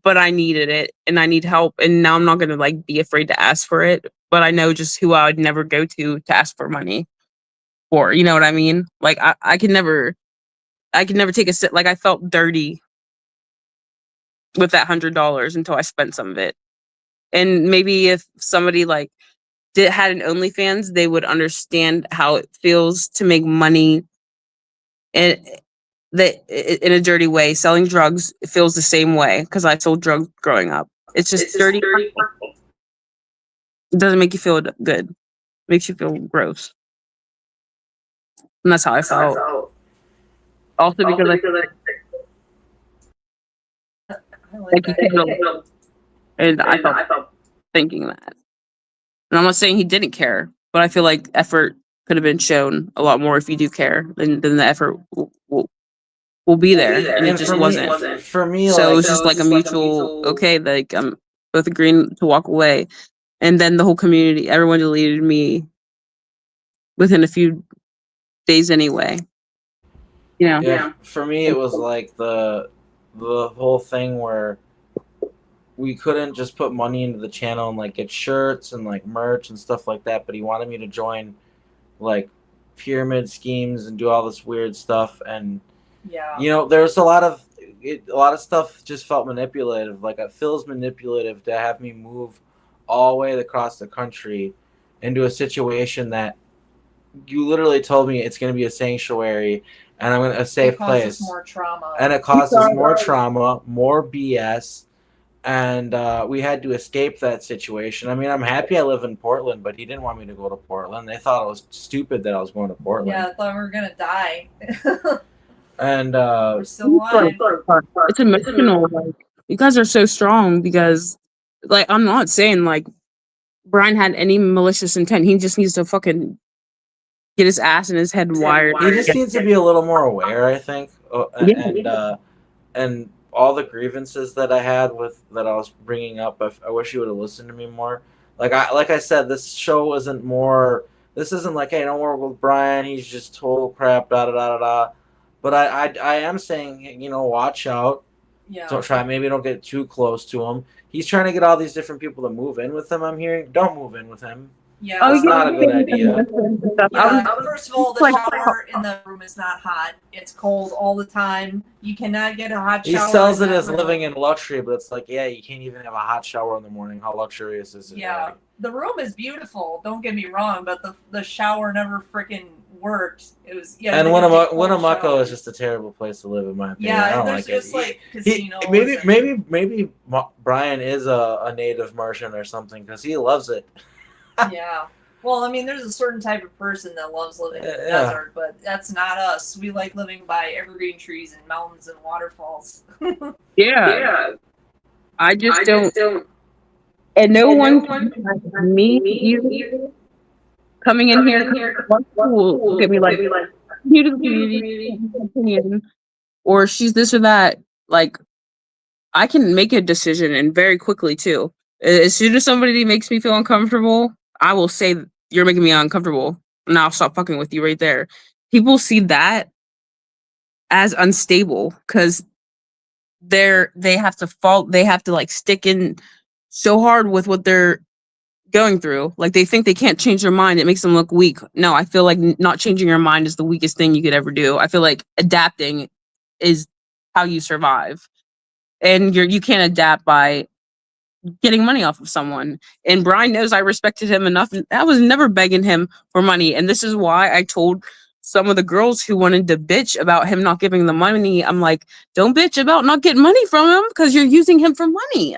but I needed it and I need help, and now I'm not gonna like be afraid to ask for it. But I know just who I would never go to ask for money for. You know what I mean? Like I could never take a sip. Like I felt dirty with that $100 until I spent some of it. And maybe if somebody like had an OnlyFans, they would understand how it feels to make money in a dirty way. Selling drugs, it feels the same way because I sold drugs growing up. It's just dirty. It doesn't make you feel good. It makes you feel gross. And that's how I felt. Also because and I felt thinking that. And I'm not saying he didn't care, but I feel like effort could have been shown a lot more if you do care. Then the effort will be there, and it just wasn't. For me, so it was just like a mutual. Okay, like I'm both agreeing to walk away, and then the whole community, everyone deleted me within a few days anyway. Yeah, for me it was like the whole thing where we couldn't just put money into the channel and like get shirts and like merch and stuff like that, but he wanted me to join like pyramid schemes and do all this weird stuff. And you know, there's a lot of stuff just felt manipulative. Like it feels manipulative to have me move all the way across the country into a situation that you literally told me it's going to be a sanctuary and I'm going to a safe place. More trauma. And it causes more trauma, more BS. And we had to escape that situation. I mean, I'm happy I live in Portland, but he didn't want me to go to Portland. They thought it was stupid that I was going to Portland. Yeah, I thought we were going to die. And we're still alive. It's emotional. Like, you guys are so strong because, like, I'm not saying, like, Brian had any malicious intent. He just needs to fucking get his ass and his head wired. He just needs to be a little more aware, I think. And all the grievances that I had with that I was bringing up, I wish he would have listened to me more. Like I said, this show isn't more. This isn't like, hey, don't work with Brian. He's just total crap. Da da da da da. But I am saying, you know, watch out. Yeah. Maybe don't get too close to him. He's trying to get all these different people to move in with him. I'm hearing. Don't move in with him. Yeah, it's not a good idea. Yeah, first of all, the shower in the room is not hot. It's cold all the time. You cannot get a hot shower. He sells it as living in luxury, but it's like, yeah, you can't even have a hot shower in the morning. How luxurious is it? Yeah, the room is beautiful. Don't get me wrong, but the shower never freaking worked. It was And Winnemucca is just a terrible place to live, in my opinion. Yeah, I don't there's like just it. like casinos. Maybe Brian is a native Martian or something because he loves it. Yeah. Well, I mean, there's a certain type of person that loves living in the desert, but that's not us. We like living by evergreen trees and mountains and waterfalls. Yeah. I just don't. And no one me, you, coming in here, will get me like, new to the community, opinion, or she's this or that. Like, I can make a decision and very quickly too. As soon as somebody makes me feel uncomfortable, I will say, you're making me uncomfortable, and I'll stop fucking with you right there. People see that as unstable because they have to like stick in so hard with what they're going through. Like they think they can't change their mind. It makes them look weak. No, I feel like not changing your mind is the weakest thing you could ever do. I feel like adapting is how you survive. And you can't adapt by getting money off of someone. And Brian knows I respected him enough. I was never begging him for money. And this is why I told some of the girls who wanted to bitch about him not giving the money, I'm like, don't bitch about not getting money from him because you're using him for money.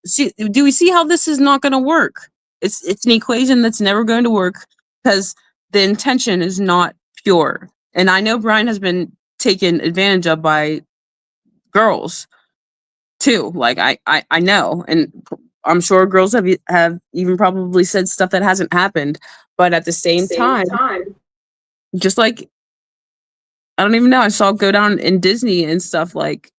See, do we see how this is not going to work? It's an equation that's never going to work because the intention is not pure. And I know Brian has been taken advantage of by girls too. Like I know, and I'm sure girls have even probably said stuff that hasn't happened, but at the same time, just like, I don't even know, I saw it go down in Disney and stuff, like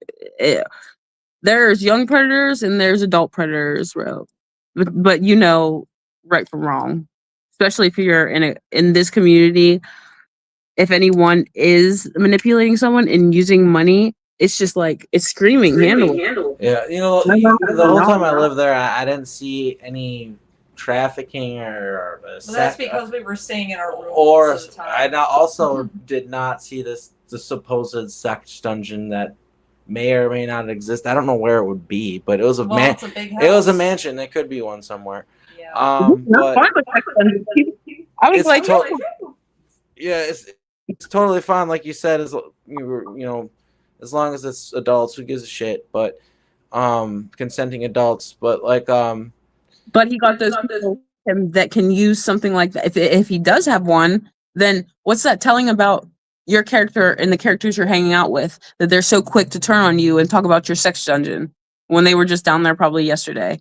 there's young predators and there's adult predators, bro. But you know right from wrong, especially if you're in this community. If anyone is manipulating someone and using money, it's just like, it's screaming handle. Yeah, you know, the whole time I lived there, I didn't see any trafficking or well, that's because we were staying in our room. Or I also did not see the supposed sex dungeon that may or may not exist. I don't know where it would be, but it was it's a big house. It was a mansion. It could be one somewhere. Yeah. But I was like, yeah, it's totally fine, like you said. As you know, as long as it's adults, who gives a shit? But consenting adults. But like but he got those people that can use something like that. If he does have one, then what's that telling about your character and the characters you're hanging out with, that they're so quick to turn on you and talk about your sex dungeon when they were just down there probably yesterday?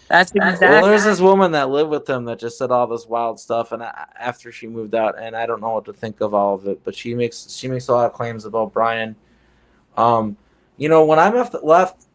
That's exactly. Well, there's this woman that lived with him that just said all this wild stuff, and after she moved out, and I don't know what to think of all of it. But she makes a lot of claims about Brian. You know, when I left,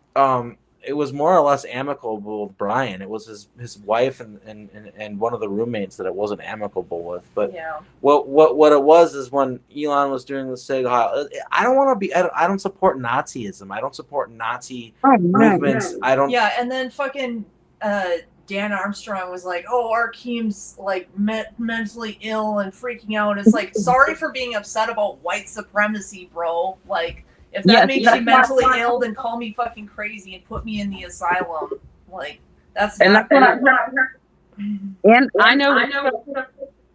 it was more or less amicable with Brian. It was his wife and one of the roommates that it wasn't amicable with. But Yeah. what it was is when Elon was doing the Sig Heil, I don't want to be. I don't support Nazism. I don't support Nazi movements. I don't. Yeah, and then fucking Dan Armstrong was like, "Oh, Arkeem's like mentally ill and freaking out." It's like, sorry for being upset about white supremacy, bro. Like, if that makes you mentally ill, then call me fucking crazy and put me in the asylum. Like, that's And not. that's what I heard. And I know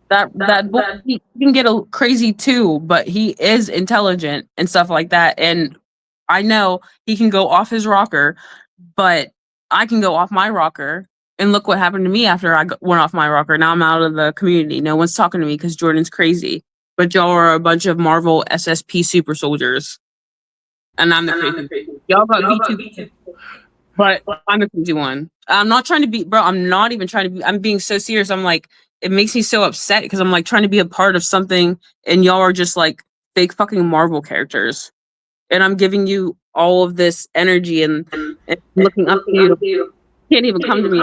that boy, he can get a crazy too, but he is intelligent and stuff like that. And I know he can go off his rocker, but I can go off my rocker. And look what happened to me after I went off my rocker. Now I'm out of the community. No one's talking to me because Jordan's crazy. But y'all are a bunch of Marvel SSP super soldiers. And I'm the crazy. Y'all got V2. But I'm the crazy one. I'm not trying to be, bro. I'm not even trying to be. I'm being so serious. I'm like, it makes me so upset because I'm like trying to be a part of something, and y'all are just like fake fucking Marvel characters. And I'm giving you all of this energy and looking up to you. Can't even come to me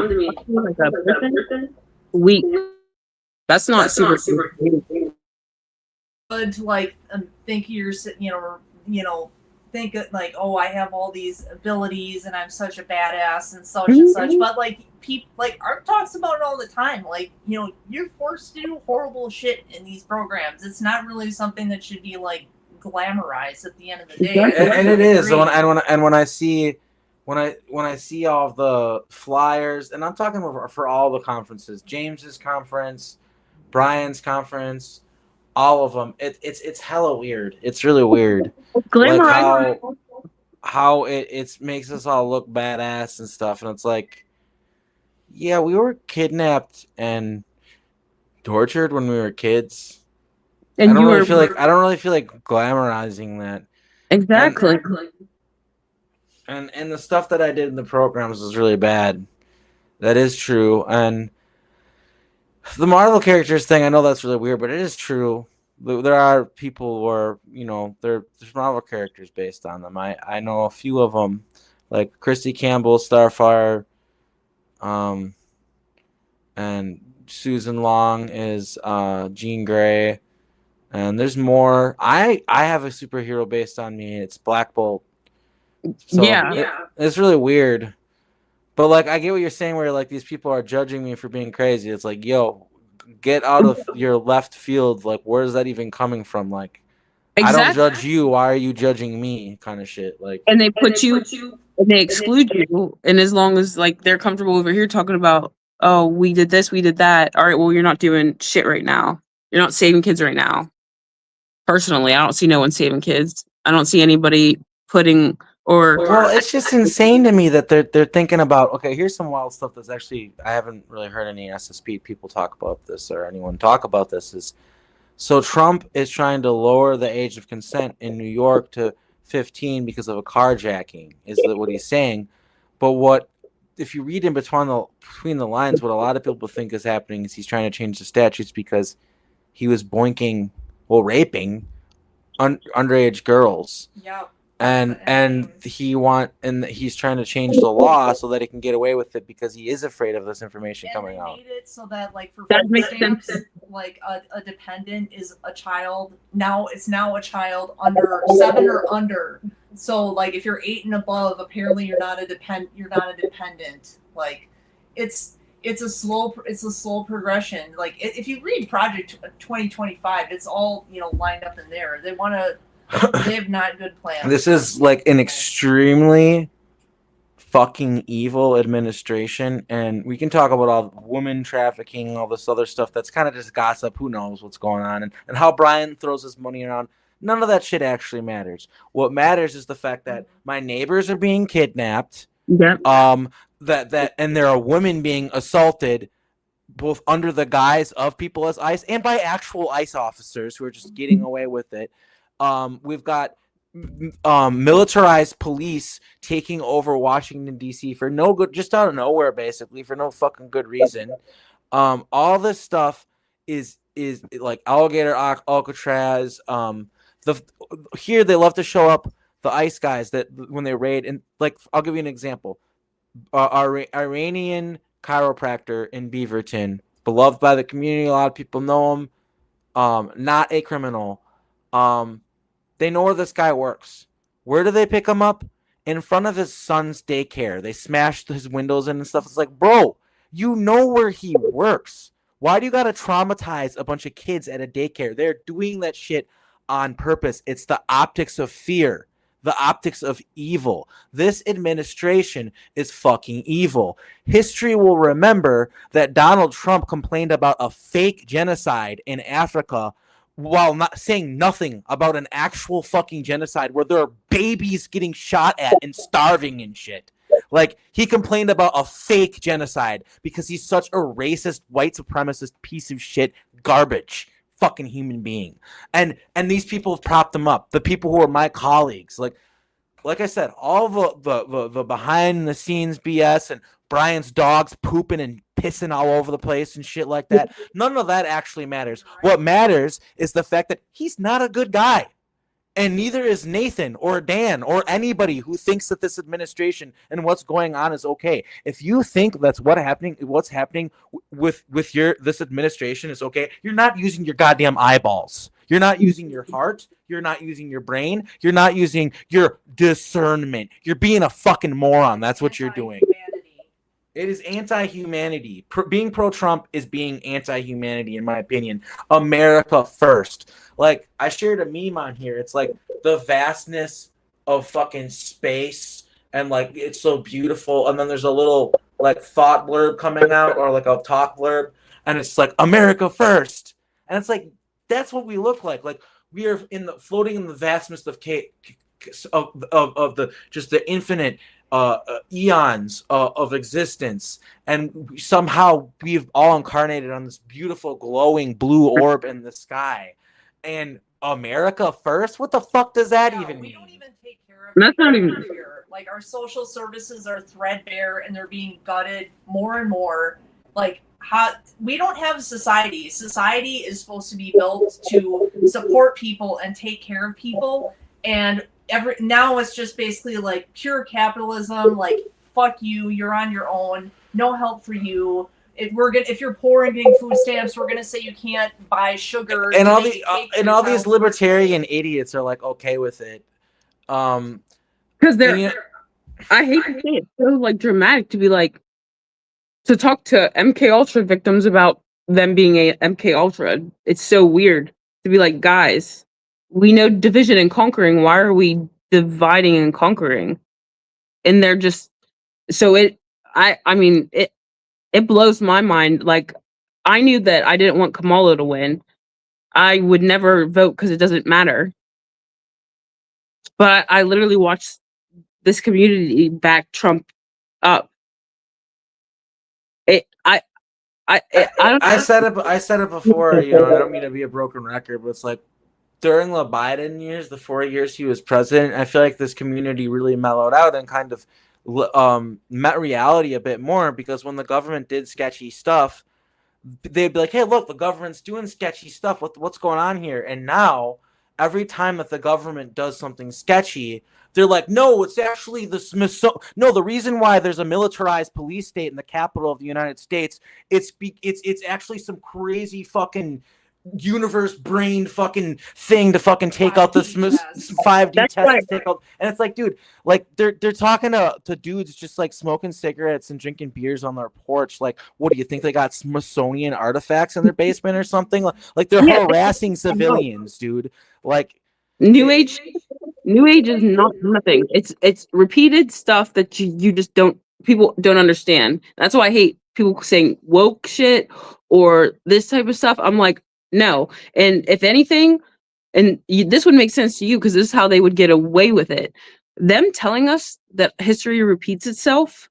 like a person. Weak. That's not super. Good to like think you're think like, oh, I have all these abilities and I'm such a badass and such and such. But like people like Art talks about it all the time. Like, you're forced to do horrible shit in these programs. It's not really something that should be like glamorized at the end of the day. And it is. When I see all of the flyers, and I'm talking for all the conferences, James's conference, Brian's conference, all of them, it's hella weird. It's really weird. Like how it makes us all look badass and stuff, and it's like, yeah, we were kidnapped and tortured when we were kids. And I don't really feel like glamorizing that. Exactly. And the stuff that I did in the programs was really bad. That is true. And the Marvel characters thing, I know that's really weird, but it is true. There are people where, there's Marvel characters based on them. I know a few of them, like Christy Campbell, Starfire, and Susan Long is Jean Grey, and there's more. I have a superhero based on me. It's Black Bolt. So it's really weird. But like, I get what you're saying, where like these people are judging me for being crazy. It's like, yo, get out of your left field. Like, where is that even coming from? Like, exactly. I don't judge you. Why are you judging me? Kind of shit. Like, and they put you, and they exclude you. And as long as like they're comfortable over here talking about, oh, we did this, we did that. All right, well, you're not doing shit right now. You're not saving kids right now. Personally, I don't see no one saving kids. I don't see anybody putting Well, it's just insane to me that they're thinking about, okay, here's some wild stuff that's actually, I haven't really heard any SSP people talk about this or anyone talk about this. So Trump is trying to lower the age of consent in New York to 15 because of a carjacking, is what he's saying. But if you read in between the lines, what a lot of people think is happening is he's trying to change the statutes because he was raping underage girls. Yeah. And he's trying to change the law so that he can get away with it because he is afraid of this information coming out. Made it so that like for that food makes stamps, sense. like a dependent is a child. Now it's a child under 7 or under. So like if you're 8 and above, apparently you're not a dependent. Like it's a slow progression. Like if you read Project 2025, it's all lined up in there. They have not good plans. This is like an extremely fucking evil administration, and we can talk about all woman trafficking, all this other stuff that's kind of just gossip. Who knows what's going on, and how Brian throws his money around. None of that shit actually matters. What matters is the fact that my neighbors are being kidnapped. Yep. And there are women being assaulted, both under the guise of people as ICE and by actual ICE officers who are just getting away with it. We've got militarized police taking over Washington D.C. for no good, just out of nowhere, basically for no fucking good reason. All this stuff is like Alligator Alcatraz. Here they love to show up the ICE guys that when they raid, and like I'll give you an example. Iranian chiropractor in Beaverton, beloved by the community. A lot of people know him. Not a criminal. Um, they know where this guy works. Where do they pick him up? In front of his son's daycare. They smashed his windows in and stuff. It's like, bro, you know where he works. Why do you gotta traumatize a bunch of kids at a daycare? They're doing that shit on purpose. It's the optics of fear, the optics of evil. This administration is fucking evil. History will remember that Donald Trump complained about a fake genocide in Africa while not saying nothing about an actual fucking genocide where there are babies getting shot at and starving and shit. Like, he complained about a fake genocide because he's such a racist, white supremacist piece of shit garbage fucking human being. And these people have propped him up. The people who are my colleagues. Like I said, all the behind the scenes BS and Brian's dogs pooping and pissing all over the place and shit like that. None of that actually matters. What matters is the fact that he's not a good guy. And neither is Nathan or Dan or anybody who thinks that this administration and what's going on is okay. If you think that's what's happening with this administration is okay, you're not using your goddamn eyeballs. You're not using your heart. You're not using your brain. You're not using your discernment. You're being a fucking moron. That's what you're doing. It is anti-humanity. Being pro-Trump is being anti-humanity, in my opinion. America first. Like, I shared a meme on here. It's like the vastness of fucking space, and like it's so beautiful. And then there's a little like thought blurb coming out, or like a talk blurb, and it's like America first. And it's like that's what we look like. Like we are floating in the vastness of the just the infinite eons of existence, and somehow we've all incarnated on this beautiful glowing blue orb in the sky. And America first? What the fuck does that even mean? We don't even take care of That's not even here. Like, our social services are threadbare and they're being gutted more and more. Like, we don't have a society. Society is supposed to be built to support people and take care of people, and now it's just basically like pure capitalism. Like, fuck you, you're on your own, no help for you. If you're poor and getting food stamps, we're gonna say you can't buy sugar. And all these libertarian idiots are like okay with it. Because I hate to say it, so like dramatic to be like to talk to MK Ultra victims about them being a MK Ultra. It's so weird to be like, guys, we know division and conquering. Why are we dividing and conquering? And they're just so I mean it blows my mind. Like, I knew that I didn't want Kamala to win. I would never vote because it doesn't matter. But I literally watched this community back Trump up. I said it before. You know, I don't mean to be a broken record, but it's like during the Biden years, the 4 years he was president, I feel like this community really mellowed out and kind of met reality a bit more, because when the government did sketchy stuff, they'd be like, hey, look, the government's doing sketchy stuff. What's going on here? And now every time that the government does something sketchy, they're like, no, it's actually the Smithsonian. No, the reason why there's a militarized police state in the capital of the United States, it's actually some crazy fucking universe brained fucking thing to fucking take out the 5D test to take out. And it's like, dude, like they're talking to dudes just like smoking cigarettes and drinking beers on their porch. Like, what do you think, they got Smithsonian artifacts in their basement or something? Like they're harassing civilians, dude. Like New Age is not nothing. It's repeated stuff that you just people don't understand. That's why I hate people saying woke shit or this type of stuff. I'm like, no. And if anything, this would make sense to you because this is how they would get away with it. Them telling us that history repeats itself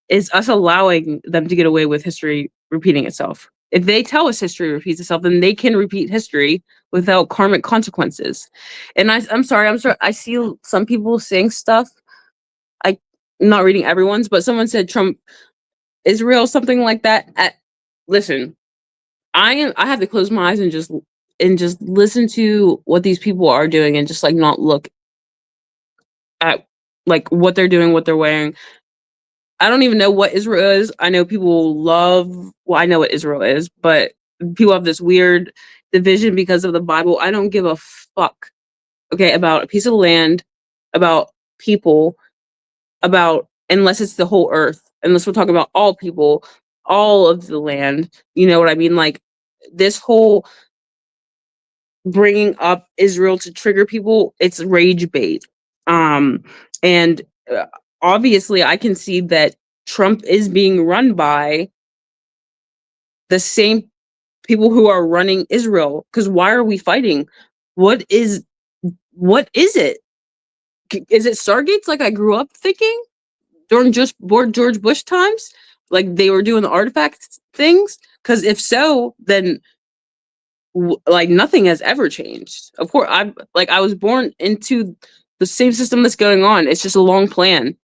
is us allowing them to get away with history repeating itself. If they tell us history repeats itself, then they can repeat history without karmic consequences. And I'm sorry. I see some people saying stuff. I'm not reading everyone's, but someone said Trump is real, something like that. Listen, I have to close my eyes and just listen to what these people are doing and just like not look at like what they're doing, what they're wearing. I don't even know what Israel is. I know people love, well, I know what Israel is, but people have this weird division because of the Bible. I don't give a fuck, okay, about a piece of land, about people, about, unless it's the whole earth, unless we're talking about all people, all of the land. You know what I mean? Like, this whole bringing up Israel to trigger people, it's rage bait. And obviously, I can see that Trump is being run by the same people who are running Israel. Because why are we fighting? What is it? Is it Stargates like I grew up thinking during just George Bush times? Like they were doing the artifact things? Because if so, then like nothing has ever changed. Of course, I was born into the same system that's going on. It's just a long plan,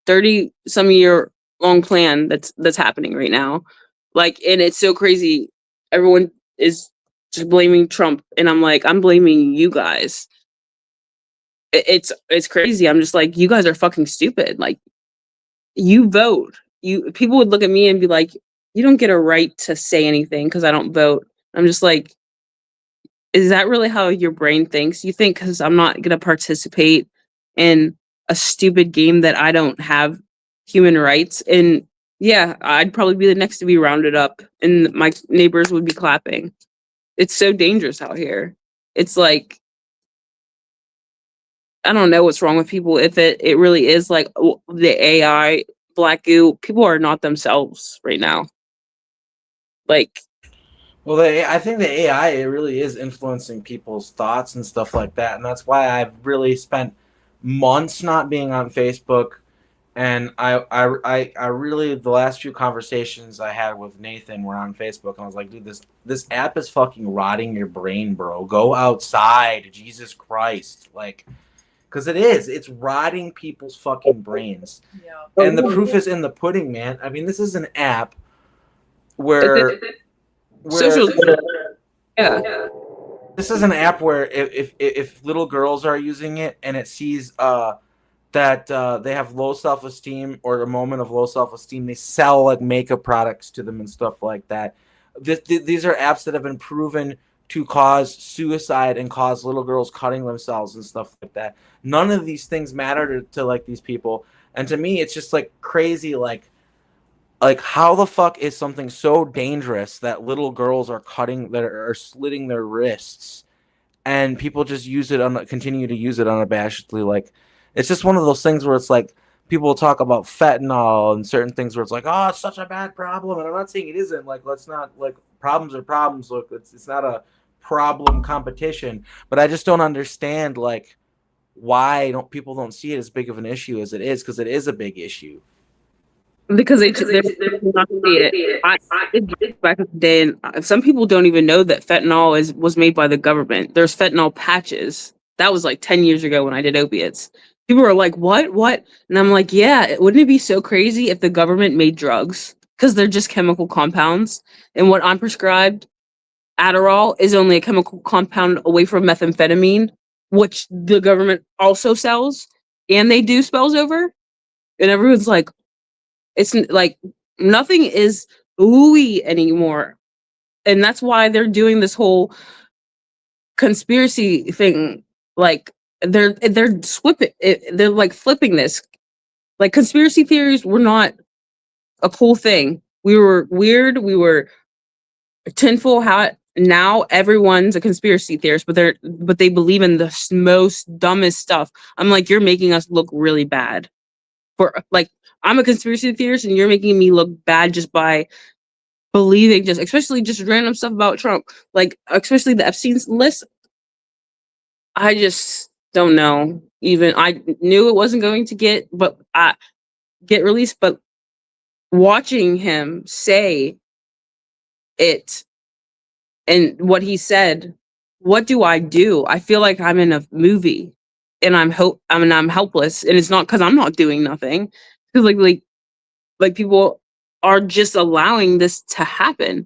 30 some year long plan that's happening right now. Like, and it's so crazy. Everyone is just blaming Trump, and I'm like, I'm blaming you guys. It's crazy. I'm just like, you guys are fucking stupid. Like, you vote. You people would look at me and be like, you don't get a right to say anything because I don't vote. I'm just like, is that really how your brain thinks? You think because I'm not going to participate in a stupid game that I don't have human rights? And yeah, I'd probably be the next to be rounded up and my neighbors would be clapping. It's so dangerous out here. It's like, I don't know what's wrong with people. If it really is like the AI black goo, people are not themselves right now. Like, Well, I think the AI, it really is influencing people's thoughts and stuff like that, and that's why I've really spent months not being on Facebook. And I really, the last few conversations I had with Nathan were on Facebook, and I was like, dude, this app is fucking rotting your brain, bro. Go outside, Jesus Christ, like, because it's rotting people's fucking brains. Yeah. And the proof is in the pudding, man. I mean, this is an app where social, yeah. this is an app where if little girls are using it and it sees that they have low self-esteem or a moment of low self-esteem, they sell like makeup products to them and stuff like that. These are apps that have been proven to cause suicide and cause little girls cutting themselves and stuff like that. None of these things matter to like these people, and to me it's just like crazy, like how the fuck is something so dangerous that little girls are slitting their wrists, and people just continue to use it unabashedly. Like, it's just one of those things where it's like people talk about fentanyl and certain things where it's like, oh, it's such a bad problem, and I'm not saying it isn't. Like, let's not, like, problems are problems. Look, it's not a problem competition, but I just don't understand like why people don't see it as big of an issue as it is, because it is a big issue. Because they're not see it. I did back in the day, and some people don't even know that fentanyl was made by the government. There's fentanyl patches. That was like 10 years ago when I did opiates. People were like, what? And I'm like, yeah, wouldn't it be so crazy if the government made drugs? Because they're just chemical compounds. And what I'm prescribed, Adderall, is only a chemical compound away from methamphetamine, which the government also sells, and they do spells over. And everyone's like, it's like nothing is ooey anymore. And that's why they're doing this whole conspiracy thing. Like they're they're like flipping this. Like, conspiracy theories were not a cool thing. We were weird, we were tinfoil hat. Now everyone's a conspiracy theorist, but they believe in the most dumbest stuff. I'm like, you're making us look really bad. For like, I'm a conspiracy theorist and you're making me look bad just by believing, just especially just random stuff about Trump, like especially the Epstein list. I just don't know. Even I knew it wasn't going to get released, but watching him say it and what he said, what do? I feel like I'm in a movie and I'm helpless, and it's not because I'm not doing nothing. Because like people are just allowing this to happen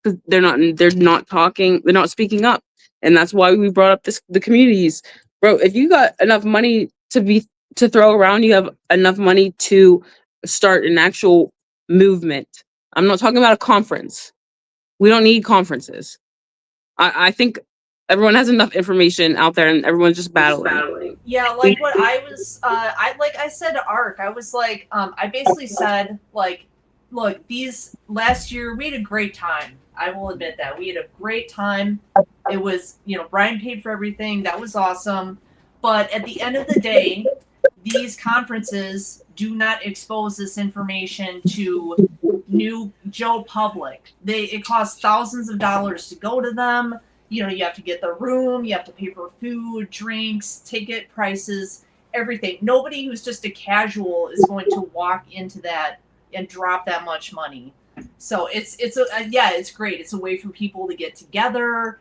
because they're not talking, they're not speaking up. And that's why we brought up the communities. Bro, if you got enough money to throw around, you have enough money to start an actual movement. I'm not talking about a conference. We don't need conferences. I think everyone has enough information out there and everyone's just battling. Yeah, like what I was, I said to Ark, I was like, I basically said, like, look, these last year we had a great time. I will admit that we had a great time. It was, Brian paid for everything. That was awesome. But at the end of the day, these conferences do not expose this information to new Joe public. It costs thousands of dollars to go to them. You have to get the room, you have to pay for food, drinks, ticket prices, everything. Nobody who's just a casual is going to walk into that and drop that much money. So it's great. It's a way for people to get together,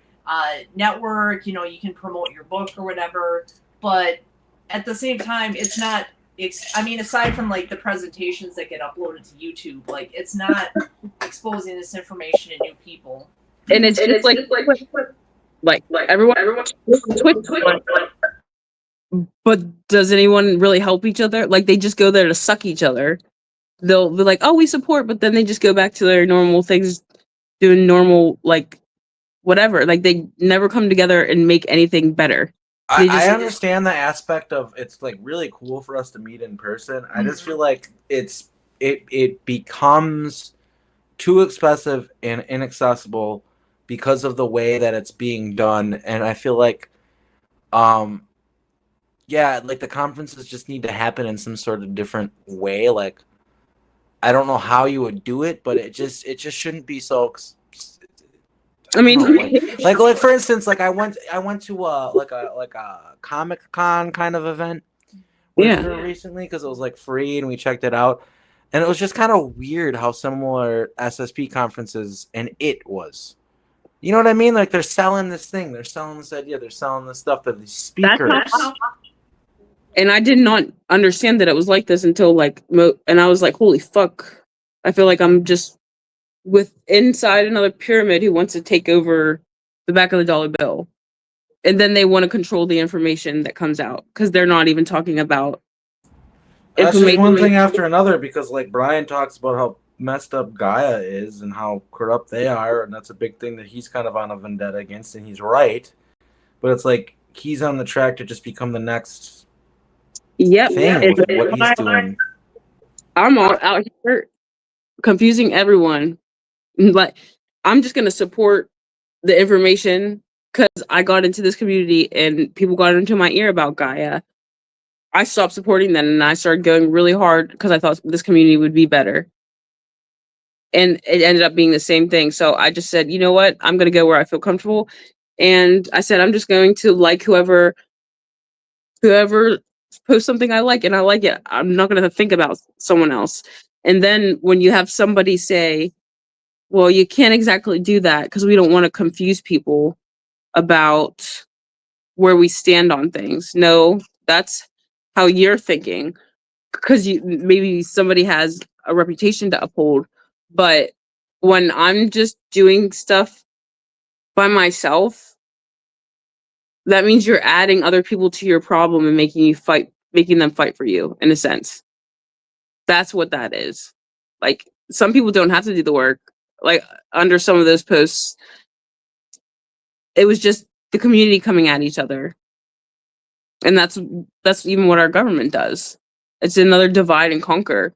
network. You can promote your book or whatever. But at the same time, it's not. Aside from like the presentations that get uploaded to YouTube, like it's not exposing this information to new people. And it's just like everyone Twitch. But does anyone really help each other? Like they just go there to suck each other. They'll be like, "Oh, we support," but then they just go back to their normal things, doing normal like whatever. Like they never come together and make anything better. I understand the aspect of it's like really cool for us to meet in person. I just feel like it becomes too expensive and inaccessible because of the way that it's being done. And I feel like like the conferences just need to happen in some sort of different way. Like I don't know how you would do it, but it just shouldn't be so like for instance, like I went to like a Comic-Con kind of event recently because it was like free and we checked it out, and it was just kind of weird how similar SSP conferences and it was. You know what I mean? Like they're selling this thing, they're selling this idea, they're selling this stuff, they're these speakers. And I did not understand that it was like this until and I was like, holy fuck! I feel like I'm just with inside another pyramid who wants to take over the back of the dollar bill, and then they want to control the information that comes out because they're not even talking about that's just one thing after another, because like Brian talks about how messed up Gaia is and how corrupt they are, and that's a big thing that he's kind of on a vendetta against, and he's right, but it's like he's on the track to just become the next thing with what he's doing. I'm all out here confusing everyone. Like I'm just gonna support the information because I got into this community and people got into my ear about Gaia. I stopped supporting them and I started going really hard because I thought this community would be better. And it ended up being the same thing. So I just said, you know what? I'm gonna go where I feel comfortable. And I said I'm just going to like whoever posts something I like and I like it. I'm not gonna think about someone else. And then when you have somebody say, well, you can't exactly do that because we don't want to confuse people about where we stand on things. No, that's how you're thinking because maybe somebody has a reputation to uphold. But when I'm just doing stuff by myself, that means you're adding other people to your problem and making them fight for you in a sense. That's what that is. Like some people don't have to do the work. Like under some of those posts, it was just the community coming at each other. And that's even what our government does. It's another divide and conquer.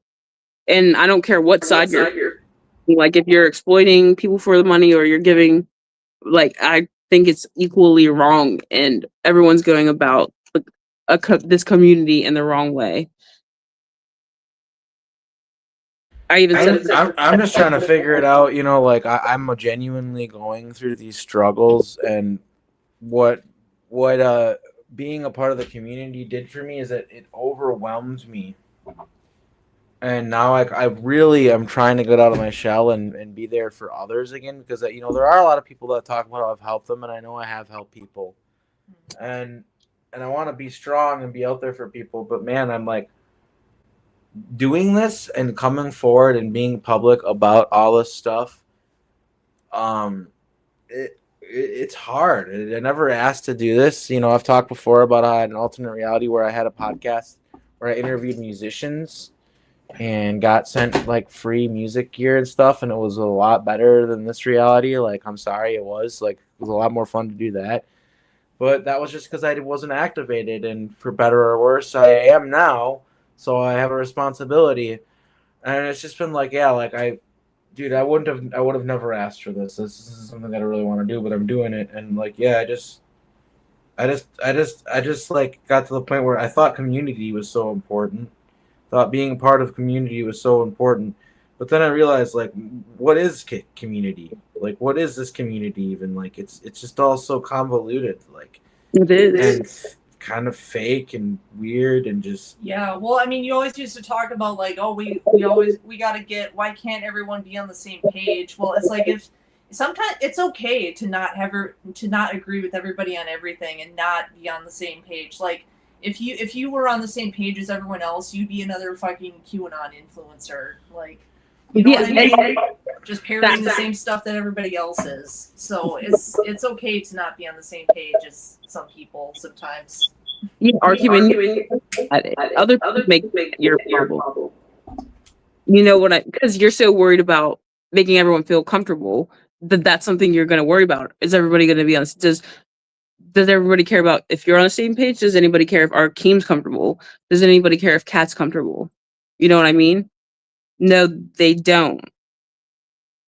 And I don't care what side you're like, if you're exploiting people for the money or you're giving, like, I think it's equally wrong and everyone's going about this community in the wrong way. I'm just trying to figure it out, like I'm genuinely going through these struggles, and what being a part of the community did for me is that it overwhelmed me. And now I really am trying to get out of my shell and be there for others again, because there are a lot of people that talk about how I've helped them, and I know I have helped people. And I want to be strong and be out there for people, but man, I'm like, doing this and coming forward and being public about all this stuff, it's hard. I never asked to do this. I've talked before about how I had an alternate reality where I had a podcast where I interviewed musicians, and got sent like free music gear and stuff, and it was a lot better than this reality. Like, I'm sorry, it was a lot more fun to do that. But that was just because I wasn't activated, and for better or worse, I am now. So I have a responsibility, and it's just been like, yeah, like dude, I would have never asked for this. This is something that I really want to do, but I'm doing it, and like, yeah, I just like got to the point where I thought community was so important, thought being part of community was so important, but then I realized, like, what is community? Like, what is this community even? Like, it's just all so convoluted, like, It is. and kind of fake and weird and just. Yeah, well, I mean, you always used to talk about like, oh, we got to get, why can't everyone be on the same page? Well, it's like, if sometimes it's okay to not agree with everybody on everything and not be on the same page. Like, if you were on the same page as everyone else, you'd be another fucking QAnon influencer. Like, you know what I mean? Just parroting the same stuff that everybody else is. So it's okay to not be on the same page as some people sometimes. Yeah, arguing other people make your problem. You know what? Because you're so worried about making everyone feel comfortable that's something you're going to worry about. Is everybody going to be on? Does everybody care about if you're on the same page? Does anybody care if our team's comfortable? Does anybody care if Cat's comfortable? You know what I mean? No, they don't.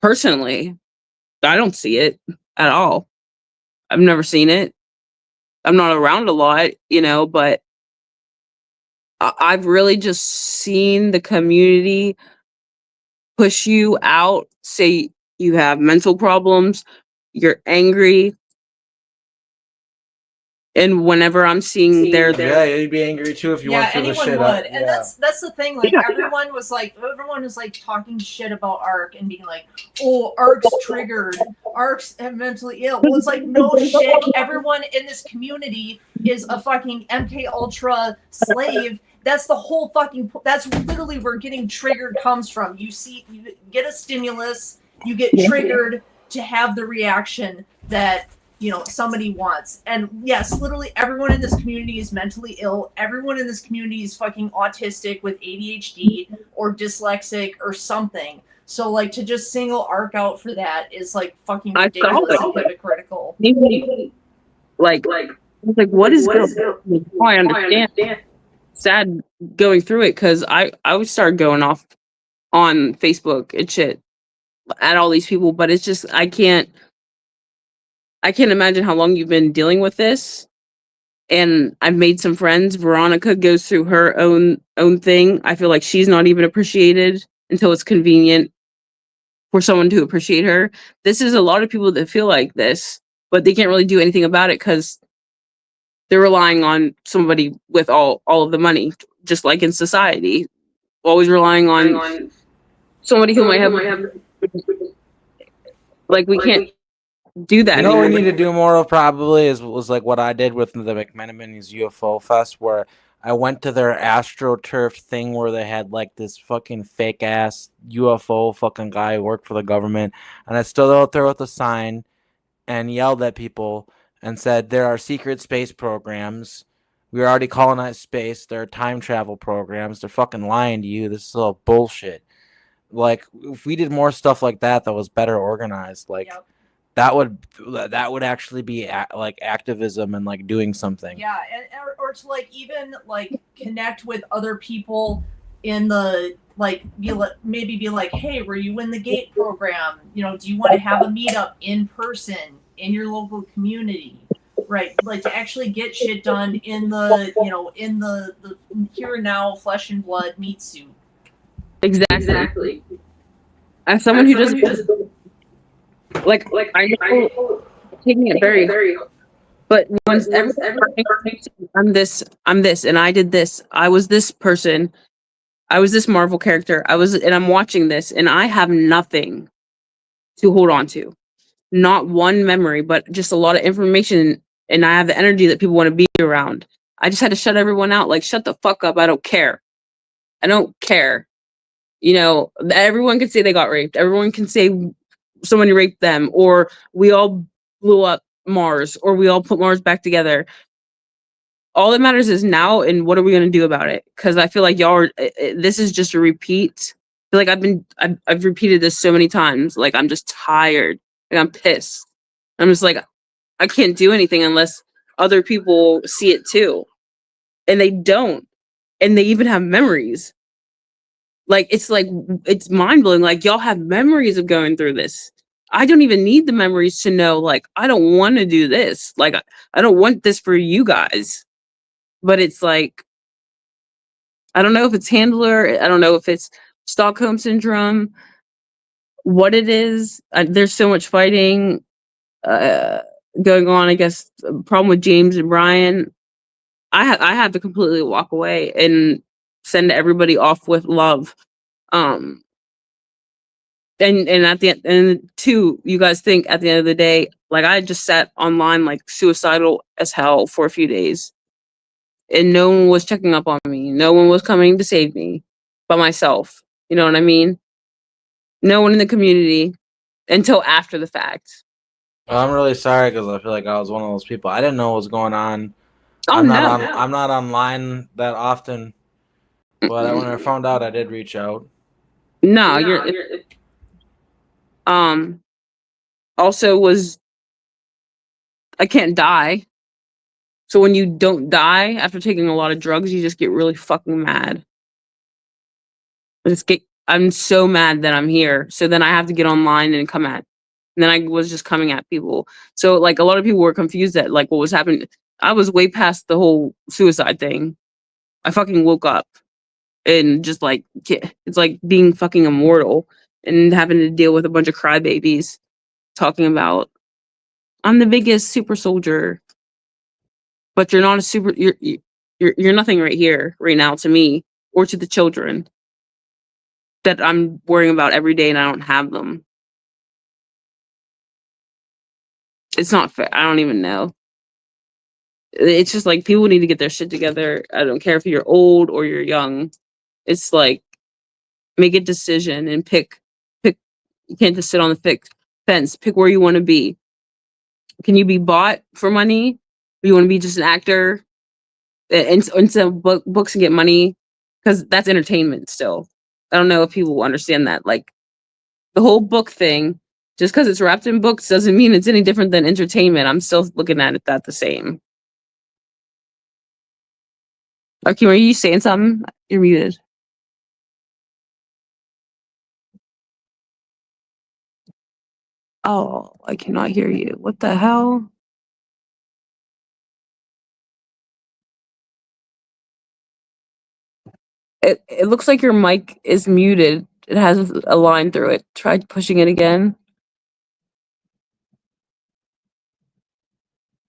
Personally, I don't see it at all. I've never seen it. I'm not around a lot, but I've really just seen the community push you out, say you have mental problems, you're angry, and whenever I'm seeing Yeah, you'd be angry too if you went through the anyone shit. would, and that's the thing. Like, everyone was like talking shit about Ark and being like, "Oh, Ark's triggered. Ark's mentally ill." Well, it's like, no shit. Everyone in this community is a fucking MK Ultra slave. That's the whole fucking. That's literally where getting triggered comes from. You get a stimulus, you get triggered to have the reaction that somebody wants. And yes, literally everyone in this community is mentally ill. Everyone in this community is fucking autistic with ADHD or dyslexic or something. So, like, to just single Ark out for that is like fucking ridiculous and hypocritical. Like what is going on? I understand. Sad going through it, because I would start going off on Facebook and shit at all these people, but it's just I can't imagine how long you've been dealing with this. And I've made some friends. Veronica goes through her own thing. I feel like she's not even appreciated until it's convenient for someone to appreciate her. This is a lot of people that feel like this, but they can't really do anything about it because they're relying on somebody with all of the money, just like in society. Always relying on somebody who might have, like, we can't do that. You know what we need to do more of probably was like what I did with the McMenamin's UFO Fest, where I went to their AstroTurf thing where they had like this fucking fake ass UFO fucking guy who worked for the government, and I stood out there with a sign and yelled at people and said, there are secret space programs. We already colonized space. There are time travel programs. They're fucking lying to you. This is all bullshit. Like, if we did more stuff like that was better organized, like, Yep. that would actually be like activism and like doing something. Yeah, or to like even like connect with other people in the like maybe be like, hey, were you in the GATE program? Do you want to have a meetup in person in your local community? Right, like to actually get shit done in the in the here and now flesh and blood meat suit. Exactly. As someone who doesn't like I know taking it very, but once I'm this, and I did this. I was this person. I was this Marvel character. And I'm watching this, and I have nothing to hold on to. Not one memory, but just a lot of information, and I have the energy that people want to be around. I just had to shut everyone out. Like, shut the fuck up. I don't care. I don't care. Everyone can say they got raped. Everyone can say someone raped them, or we all blew up Mars, or we all put Mars back together. all that matters is now, and what are we gonna do about it? Because I feel like y'all are. This is just a repeat. I feel like I've repeated this so many times. Like I'm just tired. Like I'm pissed. I'm just like I can't do anything unless other people see it too, and they don't, and they even have memories. Like it's mind blowing. Like y'all have memories of going through this. I don't even need the memories to know. Like I don't want to do this. Like I don't want this for you guys. But it's like I don't know if it's handler. I don't know if it's Stockholm syndrome. What it is. There's so much fighting uh, going on. I guess the problem with James and Brian. I have to completely walk away and send everybody off with love. Um, and at the end, and two, you guys think at the end of the day, like I just sat online like suicidal as hell for a few days, and no one was checking up on me. No one was coming to save me, but myself. You know what I mean? No one in the community until after the fact. Well, I'm really sorry because I feel like I was one of those people. I didn't know what was going on. Oh no! I'm not online that often, but when I found out, I did reach out. No, you're. Um. Also, was I can't die. So when you don't die after taking a lot of drugs, you just get really fucking mad. I'm so mad that I'm here. So then I have to get online and come at. And then I was just coming at people. So like a lot of people were confused at like what was happening. I was way past the whole suicide thing. I fucking woke up and just like it's like being fucking immortal and having to deal with a bunch of crybabies talking about I'm the biggest super soldier, but you're not a super. You're nothing right here right now to me or to the children that I'm worrying about every day and I don't have them. It's not fair. I don't even know. It's just like people need to get their shit together. I don't care if you're old or you're young. It's like make a decision and pick. You can't just sit on the fence. Pick where you want to be. Can you be bought for money? Or you want to be just an actor and sell books and get money? Because that's entertainment still. I don't know if people will understand that. Like the whole book thing, just because it's wrapped in books doesn't mean it's any different than entertainment. I'm still looking at it that the same. Okay, are you saying something? You're muted. Oh, I cannot hear you. What the hell? It looks like your mic is muted. It has a line through it. Try pushing it again.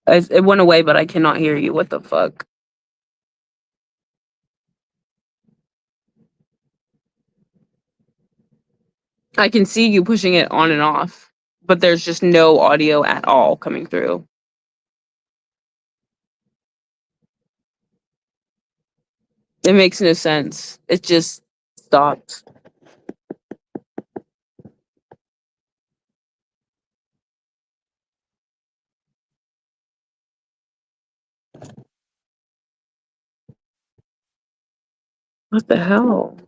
It went away, but I cannot hear you. What the fuck? I can see you pushing it on and off, but there's just no audio at all coming through. It makes no sense. It just stopped. What the hell?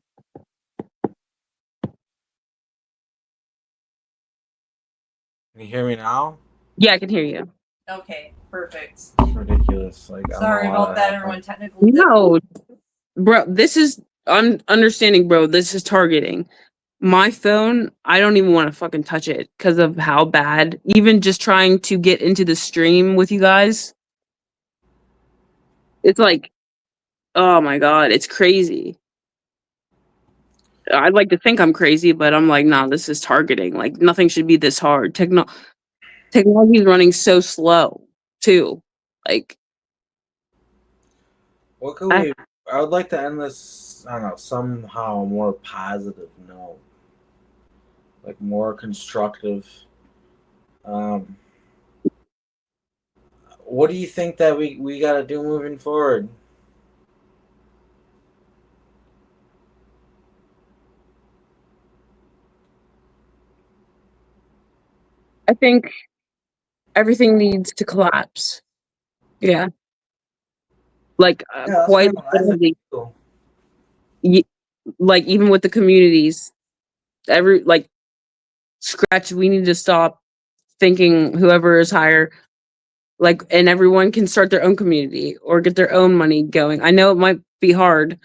Can you hear me now? Yeah, I can hear you. Okay, perfect. It's ridiculous. Like Sorry about that, everyone. Technical. No, bro, this is understanding, bro. This is targeting. My phone, I don't even want to fucking touch it because of how bad. Even just trying to get into the stream with you guys, it's like, oh my god, it's crazy. I'd like to think I'm crazy, but I'm like, nah, this is targeting. Like nothing should be this hard. Technology is running so slow, too. Like, What could we? I would like to end this. I don't know, somehow more positive note, like more constructive. Um, what do you think that we got to do moving forward? I think everything needs to collapse. Yeah. Like Yeah, that's quite kind of what I think literally, too. like even with the communities, every like scratch. We need to stop thinking whoever is higher, like, and everyone can start their own community or get their own money going. I know it might be hard,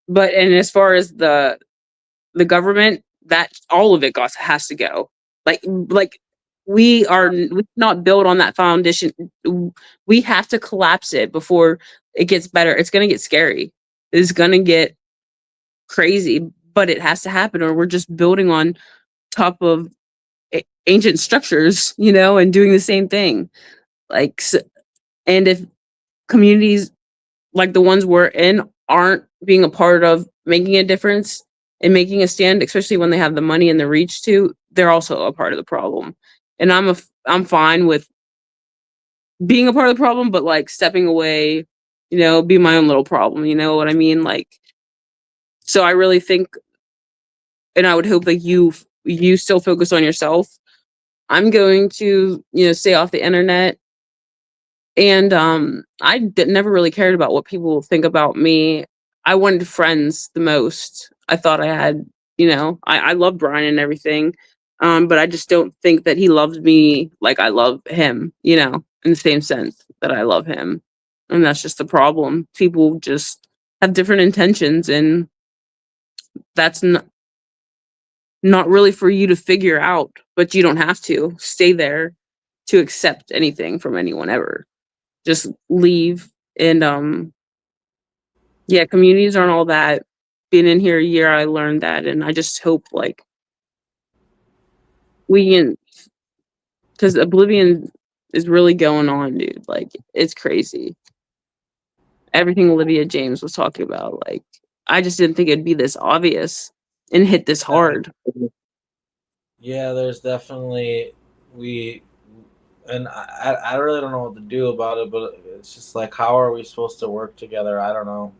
but and as far as the government, that all of it has to go. Like we not build on that foundation. We have to collapse it before it gets better. It's gonna get scary. It's gonna get crazy, but it has to happen, or we're just building on top of ancient structures, and doing the same thing. Like, and if communities like the ones we're in aren't being a part of making a difference and making a stand, especially when they have the money and the reach to, they're also a part of the problem. And I'm fine with being a part of the problem, but like stepping away, be my own little problem. You know what I mean? Like, so I really think, and I would hope that you still focus on yourself. I'm going to, stay off the internet. And never really cared about what people think about me. I wanted friends the most. I thought I had, I love Brian and everything. But I just don't think that he loved me like I love him, in the same sense that I love him. And that's just the problem. People just have different intentions, and that's not really for you to figure out, but you don't have to stay there to accept anything from anyone ever. Just leave. And yeah, communities aren't all that. Being in here a year, I learned that, and I just hope like we can, because Oblivion is really going on, dude. Like, it's crazy. Everything Olivia James was talking about, like, I just didn't think it'd be this obvious and hit this hard. Yeah, there's definitely we, and I really don't know what to do about it, but it's just like, how are we supposed to work together? I don't know.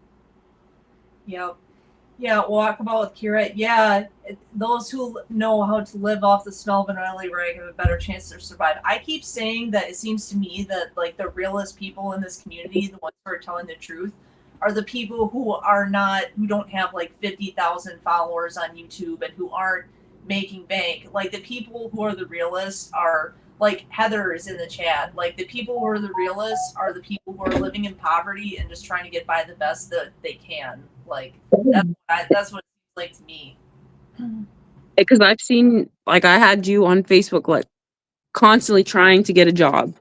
Yep. Yeah, walk about with Kira. Yeah, those who know how to live off the smell of an oily rag have a better chance to survive. I keep saying that it seems to me that like the realest people in this community, the ones who are telling the truth, are the people who don't have like 50,000 followers on YouTube and who aren't making bank. Like the people who are the realists are like Heather is in the chat. Like the people who are the realists are the people who are living in poverty and just trying to get by the best that they can. Like that's what it seems like to me. Because I've seen, like, I had you on Facebook, like, constantly trying to get a job,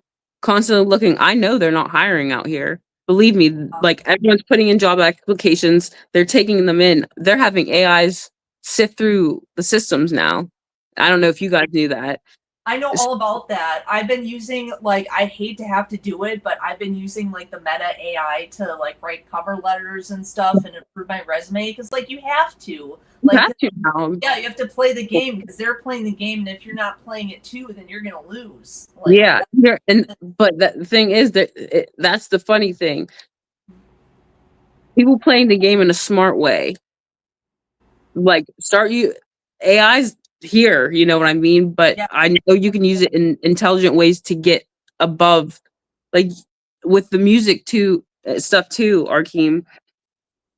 constantly looking. I know they're not hiring out here. Believe me, like, everyone's putting in job applications, they're taking them in. They're having AIs sift through the systems now. I don't know if you guys knew that. I know all about that. I've been using like I hate to have to do it, but I've been using like the Meta AI to like write cover letters and stuff and improve my resume because like you have to. Like yeah, you have to play the game because they're playing the game, and if you're not playing it too, then you're gonna lose. Like, yeah, but the thing is that that's the funny thing. People playing the game in a smart way, like AI's here, you know what I mean? But yeah. I know you can use it in intelligent ways to get above, like with the music too, stuff too, Arkeem.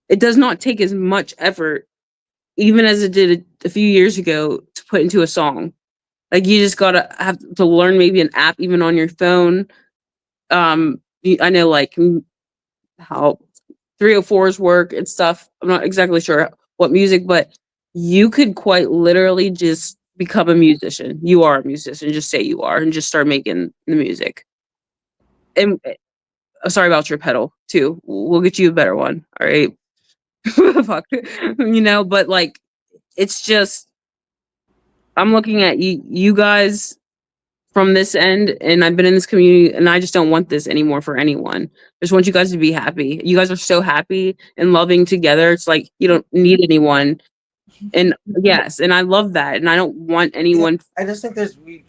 It does not take as much effort, even as it did a few years ago, to put into a song. Like you just gotta have to learn maybe an app even on your phone. I know like how 304s work and stuff. I'm not exactly sure what music, but you could quite literally just become a musician. You are a musician. Just say you are and just start making the music. And sorry about your pedal too. We'll get you a better one. All right. Fuck. But like it's just I'm looking at you guys from this end, and I've been in this community, and I just don't want this anymore for anyone. I just want you guys to be happy. You guys are so happy and loving together. It's like you don't need anyone. And yes, and I love that, and I don't want anyone. I just think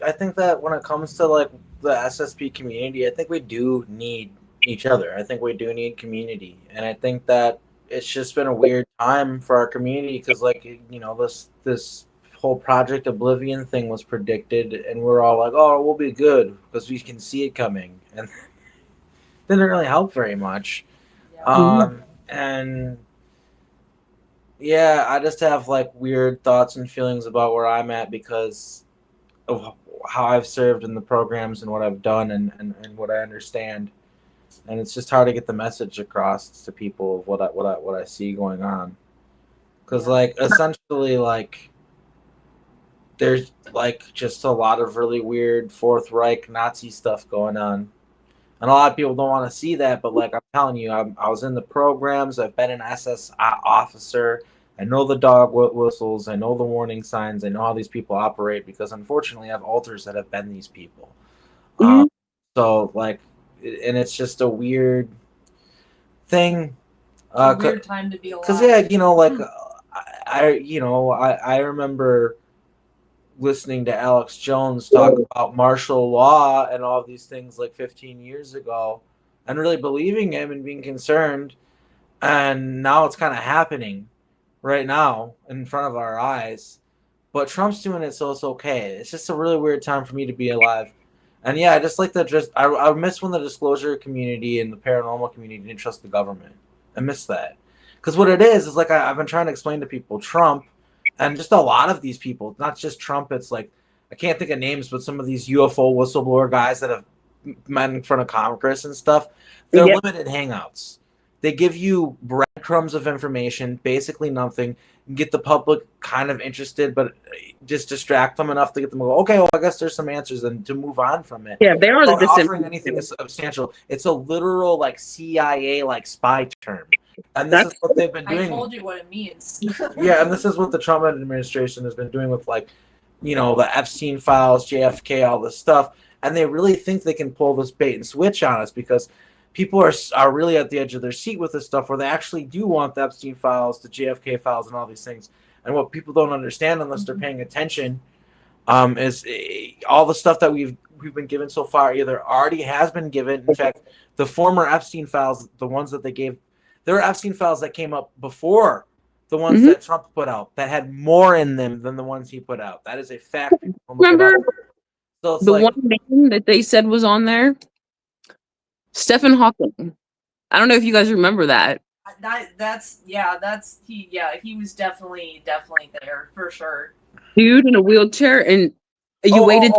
I think that when it comes to like the SSP community, I think we do need each other. I think we do need community, and I think that it's just been a weird time for our community because like this whole Project Oblivion thing was predicted, and we're all like, oh, we'll be good because we can see it coming, and didn't really help very much. And yeah, I just have like weird thoughts and feelings about where I'm at because of how I've served in the programs and what I've done and what I understand. And it's just hard to get the message across to people of what I see going on. Because like essentially like there's like just a lot of really weird Fourth Reich Nazi stuff going on. And a lot of people don't want to see that, but like I'm telling you, I was in the programs. I've been an SS officer. I know the dog whistles. I know the warning signs. I know how these people operate because unfortunately, I have alters that have been these people. So like, and it's just a weird thing. It's a weird time to be alive. Because yeah, you know, like I remember listening to Alex Jones talk about martial law and all these things like 15 years ago and really believing him and being concerned. And now it's kind of happening right now in front of our eyes. But Trump's doing it, so it's okay. It's just a really weird time for me to be alive. And yeah, I just like that. I miss when the disclosure community and the paranormal community didn't trust the government. I miss that. Because what it is like I've been trying to explain to people, Trump and just a lot of these people, not just Trump, it's like, I can't think of names, but some of these UFO whistleblower guys that have met in front of Congress and stuff, they're limited hangouts. They give you breadcrumbs of information, basically nothing, get the public kind of interested, but just distract them enough to get them to go, okay, well, I guess there's some answers and to move on from it. Yeah, they are not offering anything substantial. It's a literal like CIA like spy term. And this is what they've been doing. I told you what it means. Yeah, and this is what the Trump administration has been doing with like, you know, the Epstein files, JFK, all this stuff. And they really think they can pull this bait and switch on us because people are really at the edge of their seat with this stuff where they actually do want the Epstein files, the JFK files, and all these things. And what people don't understand unless they're paying attention is all the stuff that we've been given so far either already has been given. In fact, the former Epstein files, the ones that they gave, there were Epstein files that came up before the ones that Trump put out that had more in them than the ones he put out. That is a fact. Remember so the one name that they said was on there? Stephen Hawking. I don't know if you guys remember that. He was definitely there for sure. Dude in a wheelchair, and waited.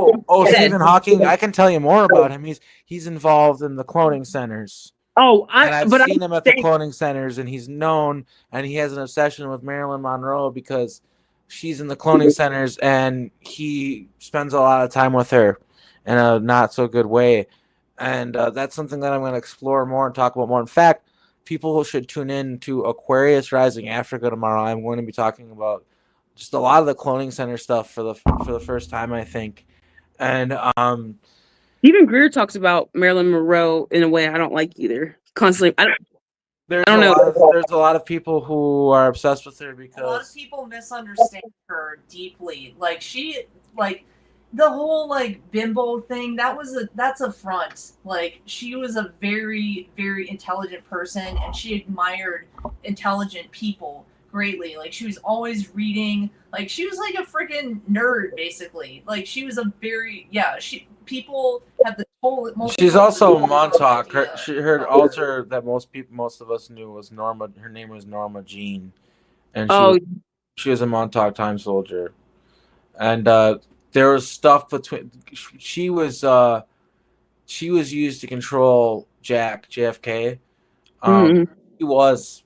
Stephen Hawking. I can tell you more about him. He's involved in the cloning centers. I've seen him at the cloning centers, and he's known, and he has an obsession with Marilyn Monroe because she's in the cloning centers, and he spends a lot of time with her in a not so good way. And that's something that I'm going to explore more and talk about more. In fact, people should tune in to Aquarius Rising Africa tomorrow. I'm going to be talking about just a lot of the cloning center stuff for the first time, I think. And even Greer talks about Marilyn Monroe in a way I don't like either. Constantly, I don't know. There's a lot of people who are obsessed with her because a lot of people misunderstand her deeply. Like the whole like bimbo thing, that's a front. Like she was a very, very intelligent person and she admired intelligent people greatly. Like she was always reading, like she was like a freaking nerd basically. Like she was a very people have the total she's also Montauk. Her alter that most of us knew was Norma. Her name was Norma Jean. And she was a Montauk time soldier. And there was stuff between she was used to control JFK. He was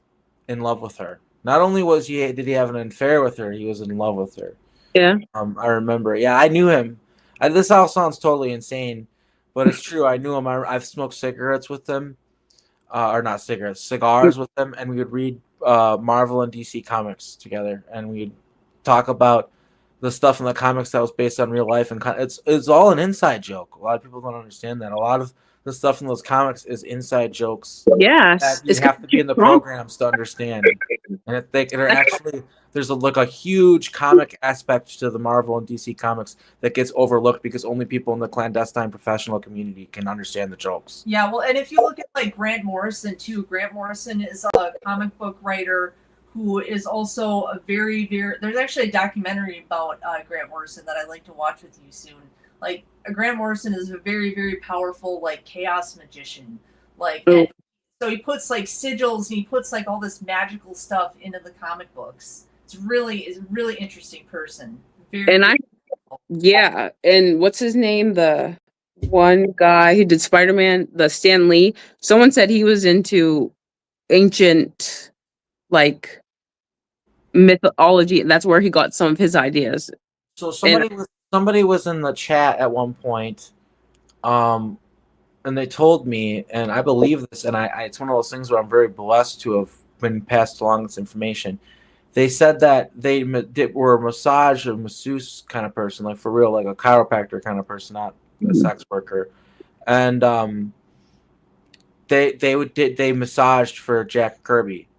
in love with her. Not only did he have an affair with her, he was in love with her. Yeah. I remember. Yeah, I knew him. This all sounds totally insane, but it's true. I knew him. I've smoked cigarettes with him, or not cigarettes, cigars with him, and we would read Marvel and DC comics together, and we'd talk about the stuff in the comics that was based on real life, and it's all an inside joke. A lot of people don't understand that. A lot of the stuff in those comics is inside jokes. Yes, you have to be in the programs to understand. And there's a huge comic aspect to the Marvel and DC comics that gets overlooked because only people in the clandestine professional community can understand the jokes. Yeah, well, and if you look at like Grant Morrison too, Grant Morrison is a comic book writer who is also a very, very. There's actually a documentary about Grant Morrison that I'd like to watch with you soon. Like Grant Morrison is a very, very powerful like chaos magician. Like So he puts like sigils and he puts like all this magical stuff into the comic books. Is a really interesting person. Very, And and what's his name? The one guy who did Spider-Man, the Stan Lee. Someone said he was into ancient, like, mythology. That's where he got some of his ideas. So And somebody was in the chat at one point, and they told me, and I believe this, and I it's one of those things where I'm very blessed to have been passed along this information. They said that they were a massage or masseuse kind of person, like for real, like a chiropractor kind of person, not a sex worker. And they massaged for Jack Kirby,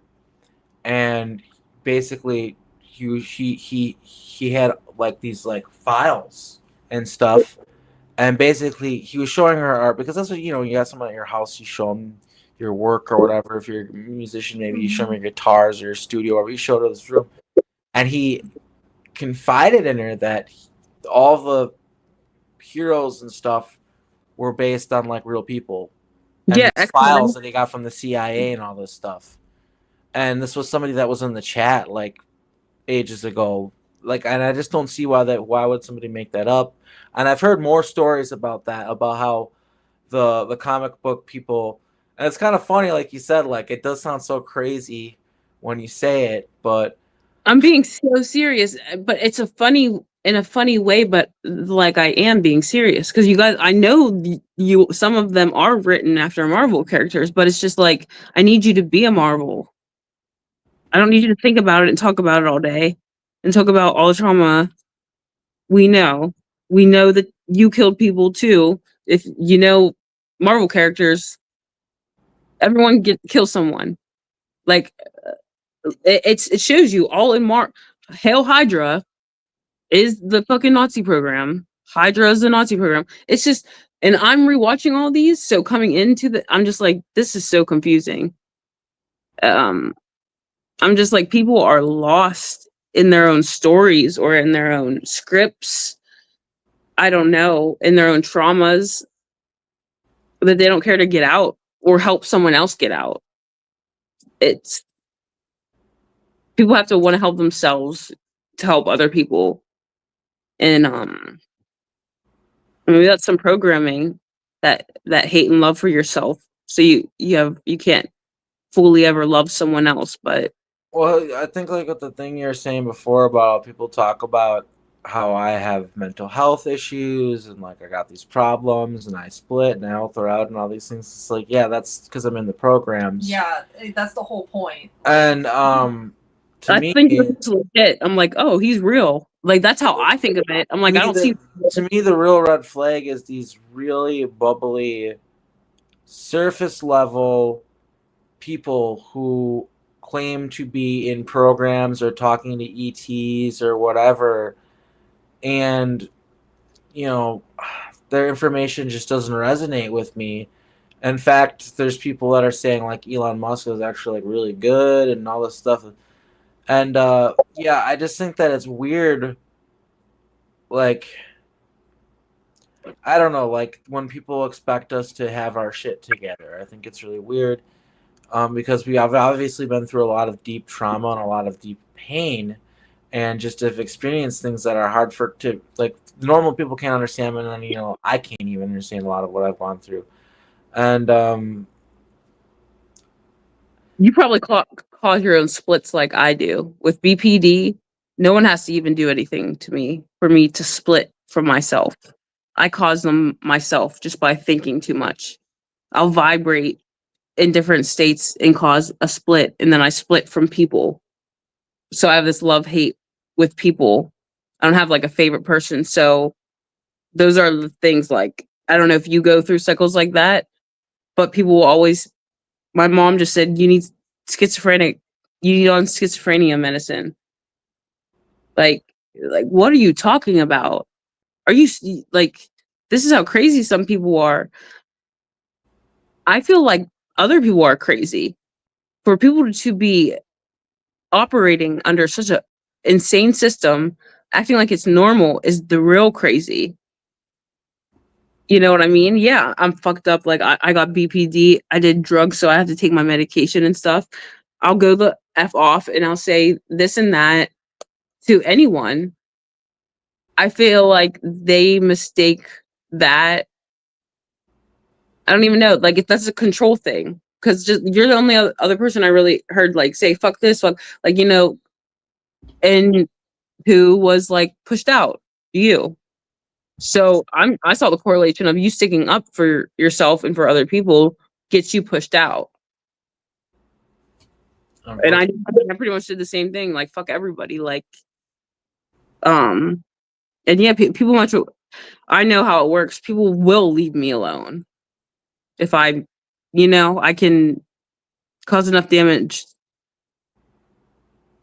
and basically he had like these like files and stuff, and basically he was showing her art because that's what you got someone at your house, you show them your work or whatever. If you're a musician, maybe you show them your guitars or your studio, or you showed her this room, and he confided in her that all the heroes and stuff were based on like real people, and yeah, these files that they got from the CIA and all this stuff. And this was somebody that was in the chat like ages ago. Like, and I just don't see why would somebody make that up. And I've heard more stories about that, about how the comic book people, and it's kind of funny, like you said, like it does sound so crazy when you say it, but I'm being so serious, but it's in a funny way, but like I am being serious because you guys, I know you, some of them are written after Marvel characters, but it's just like, I need you to be a Marvel. I don't need you to think about it and talk about it all day and talk about all the trauma. We know, we know that you killed people too. If you know Marvel characters, everyone kill someone. Like it shows you all in Hail Hydra is the fucking Nazi program. Hydra is the Nazi program. It's just, and I'm rewatching all these, so coming into I'm just like, this is so confusing. I'm just like, people are lost in their own stories or in their own scripts. I don't know, in their own traumas that they don't care to get out or help someone else get out. It's people have to want to help themselves to help other people. And maybe that's some programming, that hate and love for yourself. So you can't fully ever love someone else. But well, I think like with the thing you were saying before about people talk about how I have mental health issues and like I got these problems and I split and I alter out and all these things. It's like, yeah, that's because I'm in the programs. Yeah, that's the whole point. And to I me, think it's legit. I'm like, oh, he's real. Like that's how I think of it. I'm like, I don't see. To me, the real red flag is these really bubbly, surface level people who claim to be in programs or talking to ETs or whatever, and their information just doesn't resonate with me. In fact, there's people that are saying like Elon Musk is actually like really good and all this stuff, and yeah, I just think that it's weird. Like, I don't know, like when people expect us to have our shit together, I think it's really weird. Because we have obviously been through a lot of deep trauma and a lot of deep pain, and just have experienced things that are hard to like normal people can't understand, and then I can't even understand a lot of what I've gone through, and You probably cause your own splits like I do with BPD. No one has to even do anything to me for me to split from myself. I cause them myself just by thinking too much. I'll vibrate in different states and cause a split, and then I split from people. So I have this love hate with people. I don't have like a favorite person. So those are the things, like, I don't know if you go through cycles like that, but people will always, my mom just said, you need schizophrenic, you need on schizophrenia medicine. Like, what are you talking about? Are you like, this is how crazy some people are. I feel like other people are crazy. For people to be operating under such a insane system, acting like it's normal is the real crazy. You know what I mean? Yeah, I'm fucked up. Like I got BPD. I did drugs, so I have to take my medication and stuff. I'll go the F off and I'll say this and that to anyone. I feel like they mistake that. I don't even know. Like if that's a control thing. Cause just you're the only other person I really heard like say fuck this, fuck like and who was like pushed out. You. So I saw the correlation of you sticking up for yourself and for other people gets you pushed out. And I pretty much did the same thing, like fuck everybody. Like and yeah, people much I know how it works. People will leave me alone if I can cause enough damage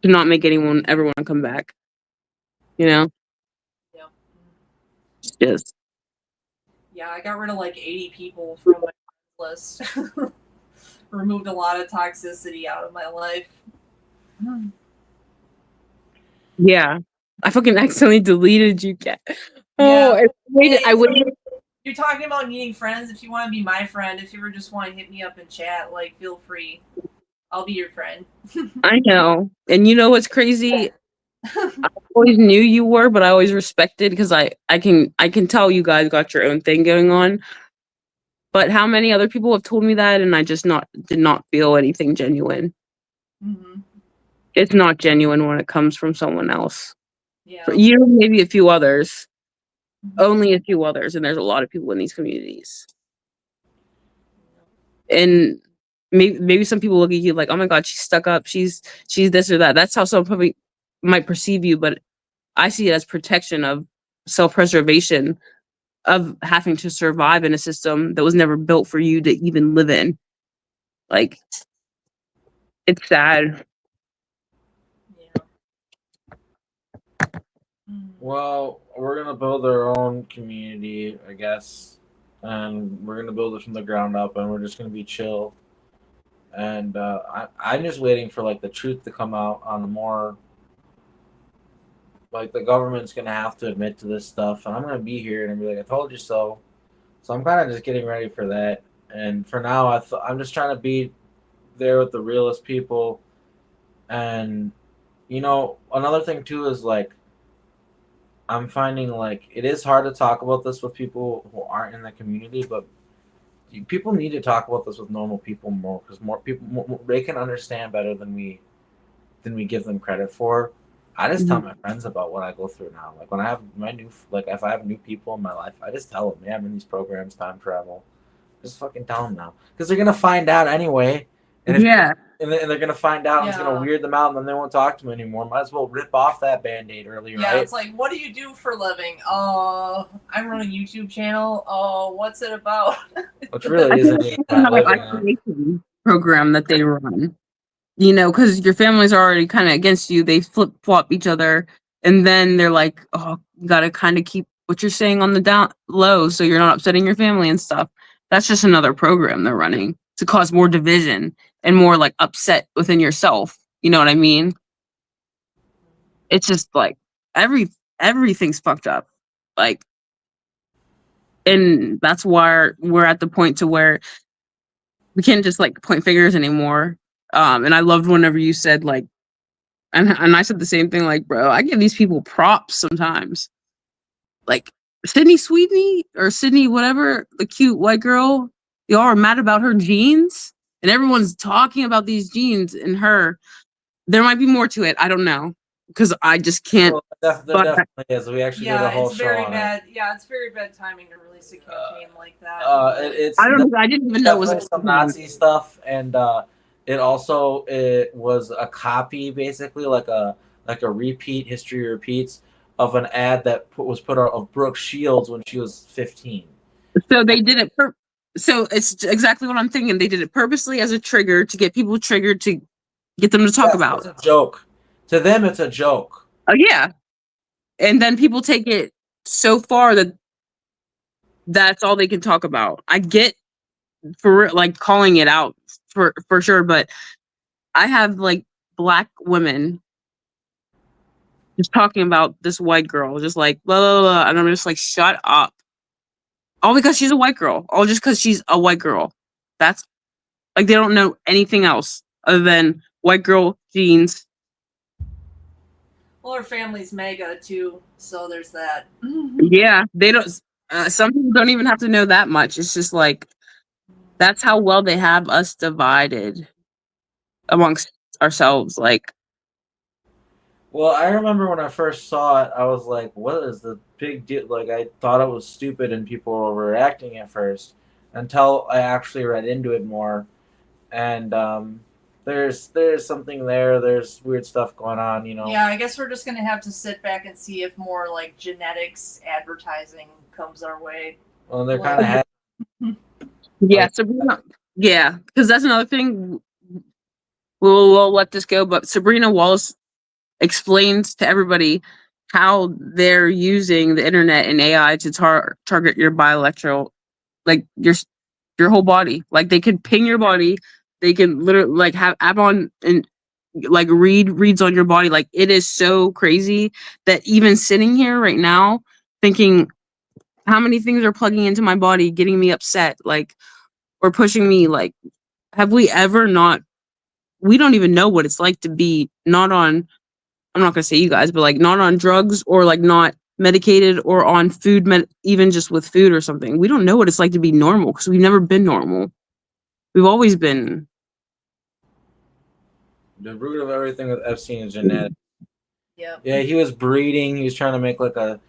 to not make everyone come back. You know? Yeah. Just Yeah, I got rid of like 80 people from my list. Removed a lot of toxicity out of my life. yeah. I fucking accidentally deleted you, cat. Oh, Yeah. I waited. You're talking about needing friends. If you want to be my friend, if you ever just want to hit me up and chat, like feel free. I'll be your friend. I know. And you know what's crazy? I always knew you were, but I always respected because I can tell you guys got your own thing going on. But how many other people have told me that and I just did not feel anything genuine. Mm-hmm. It's not genuine when it comes from someone else. Yeah. For you, maybe a few others. Only a few others, and there's a lot of people in these communities. And maybe some people look at you like, oh my god, she's stuck up, she's this or that. That's how some probably might perceive you, but I see it as protection of self-preservation of having to survive in a system that was never built for you to even live in. Like, it's sad. Yeah. Well, we're gonna build our own community, I guess, and we're gonna build it from the ground up, and we're just gonna be chill. And I'm just waiting for like the truth to come out on the more like the government's gonna have to admit to this stuff, and I'm gonna be here and be like, I told you so. So I'm kind of just getting ready for that. And for now, I'm just trying to be there with the realest people. And another thing too is like I'm finding like it is hard to talk about this with people who aren't in the community, but people need to talk about this with normal people more because more people they can understand better than we give them credit for. I just tell my friends about what I go through now. Like when I have if I have new people in my life, I just tell them, yeah, I'm in these programs, time travel. Just fucking tell them now because they're gonna find out anyway. And they're gonna find out, and it's gonna weird them out, and then they won't talk to me anymore. Might as well rip off that Band-Aid earlier, yeah, right? It's like, what do you do for a living? I run a YouTube channel. What's it about? Which really isn't even my living. Program that they run. Because your family's already kind of against you. They flip flop each other, and then they're like, "Oh, you gotta kind of keep what you're saying on the down low, so you're not upsetting your family and stuff." That's just another program they're running to cause more division and more like upset within yourself. You know what I mean? It's just like everything's fucked up. Like, and that's why we're at the point to where we can't just like point fingers anymore. And I loved whenever you said like, and I said the same thing, like, bro, I give these people props sometimes. Like Sydney Sweeney or Sydney, whatever, the cute white girl, y'all are mad about her jeans, and everyone's talking about these jeans and her. There might be more to it. I don't know because I just can't. Well, there definitely is. We actually did a whole it's show very on bad. it. Yeah, it's very bad timing to release a campaign like that. It's I don't. I didn't even know it was some Nazi stuff, and it was a copy, basically like a repeat, history repeats of an ad that was put out of Brooke Shields when she was 15. So they did it. So it's exactly what I'm thinking. They did it purposely as a trigger to get people triggered to get them to talk about. It's a joke. To them, it's a joke. Oh yeah, and then people take it so far that that's all they can talk about. I get for like calling it out for sure, but I have like black women just talking about this white girl, just like blah blah blah, and I'm just like, shut up. all because she's a white girl, all just because she's a white girl. That's like they don't know anything else other than white girl jeans. Well, her family's mega too, so there's that. Yeah, they don't. Some people don't even have to know that much. It's just like that's how well they have us divided amongst ourselves. Like, Well, I remember when I first saw it, I was like, "What is the big deal?" Like, I thought it was stupid and people were overreacting at first, until I actually read into it more. And there's something there. There's weird stuff going on, you know. Yeah, I guess we're just gonna have to sit back and see if more like genetics advertising comes our way. Well, they're kind of yeah, Like- Sabrina. Yeah, because that's another thing. We'll let this go, but Sabrina Wallace explains to everybody how they're using the internet and AI to target your bioelectro, like your whole body. Like they can ping your body, they can literally like have app on and like reads on your body. Like it is so crazy that even sitting here right now thinking how many things are plugging into my body, getting me upset, like or pushing me. Like, have we ever not? We don't even know what it's like to be not on. I'm not gonna say you guys, but like not on drugs or like not medicated or on food, even just with food or something. We don't know what it's like to be normal because we've never been normal. We've always been. the root of everything with Epstein is genetic. Yep. Yeah, he was breeding. He was trying to make like a,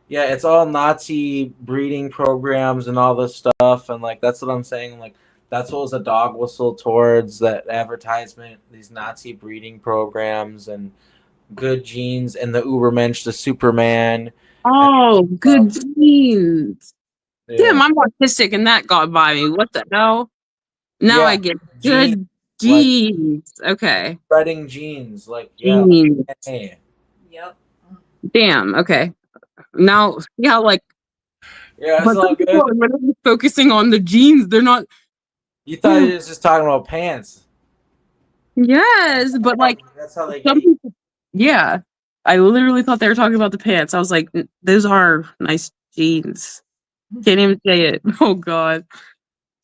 yeah, it's all Nazi breeding programs and all this stuff, and like that's what I'm saying. Like that's what was a dog whistle towards that advertisement. These Nazi breeding programs and good genes and the Ubermensch, the Superman. Oh, good genes. Yeah. Damn, I'm autistic and that got by me. What the hell? Now Yeah, I get genes, good genes. Okay. spreading genes, like yeah, Genes. DNA. Yep. Damn. Okay. Now, see how like, Yeah, it's but all some people good. are really focusing on the genes. They're not. You thought he was just talking about pants. Yes, but like That's how they some get you. people. Yeah, I literally thought they were talking about the pants. I was like, those are nice jeans. Can't even say it. Oh God.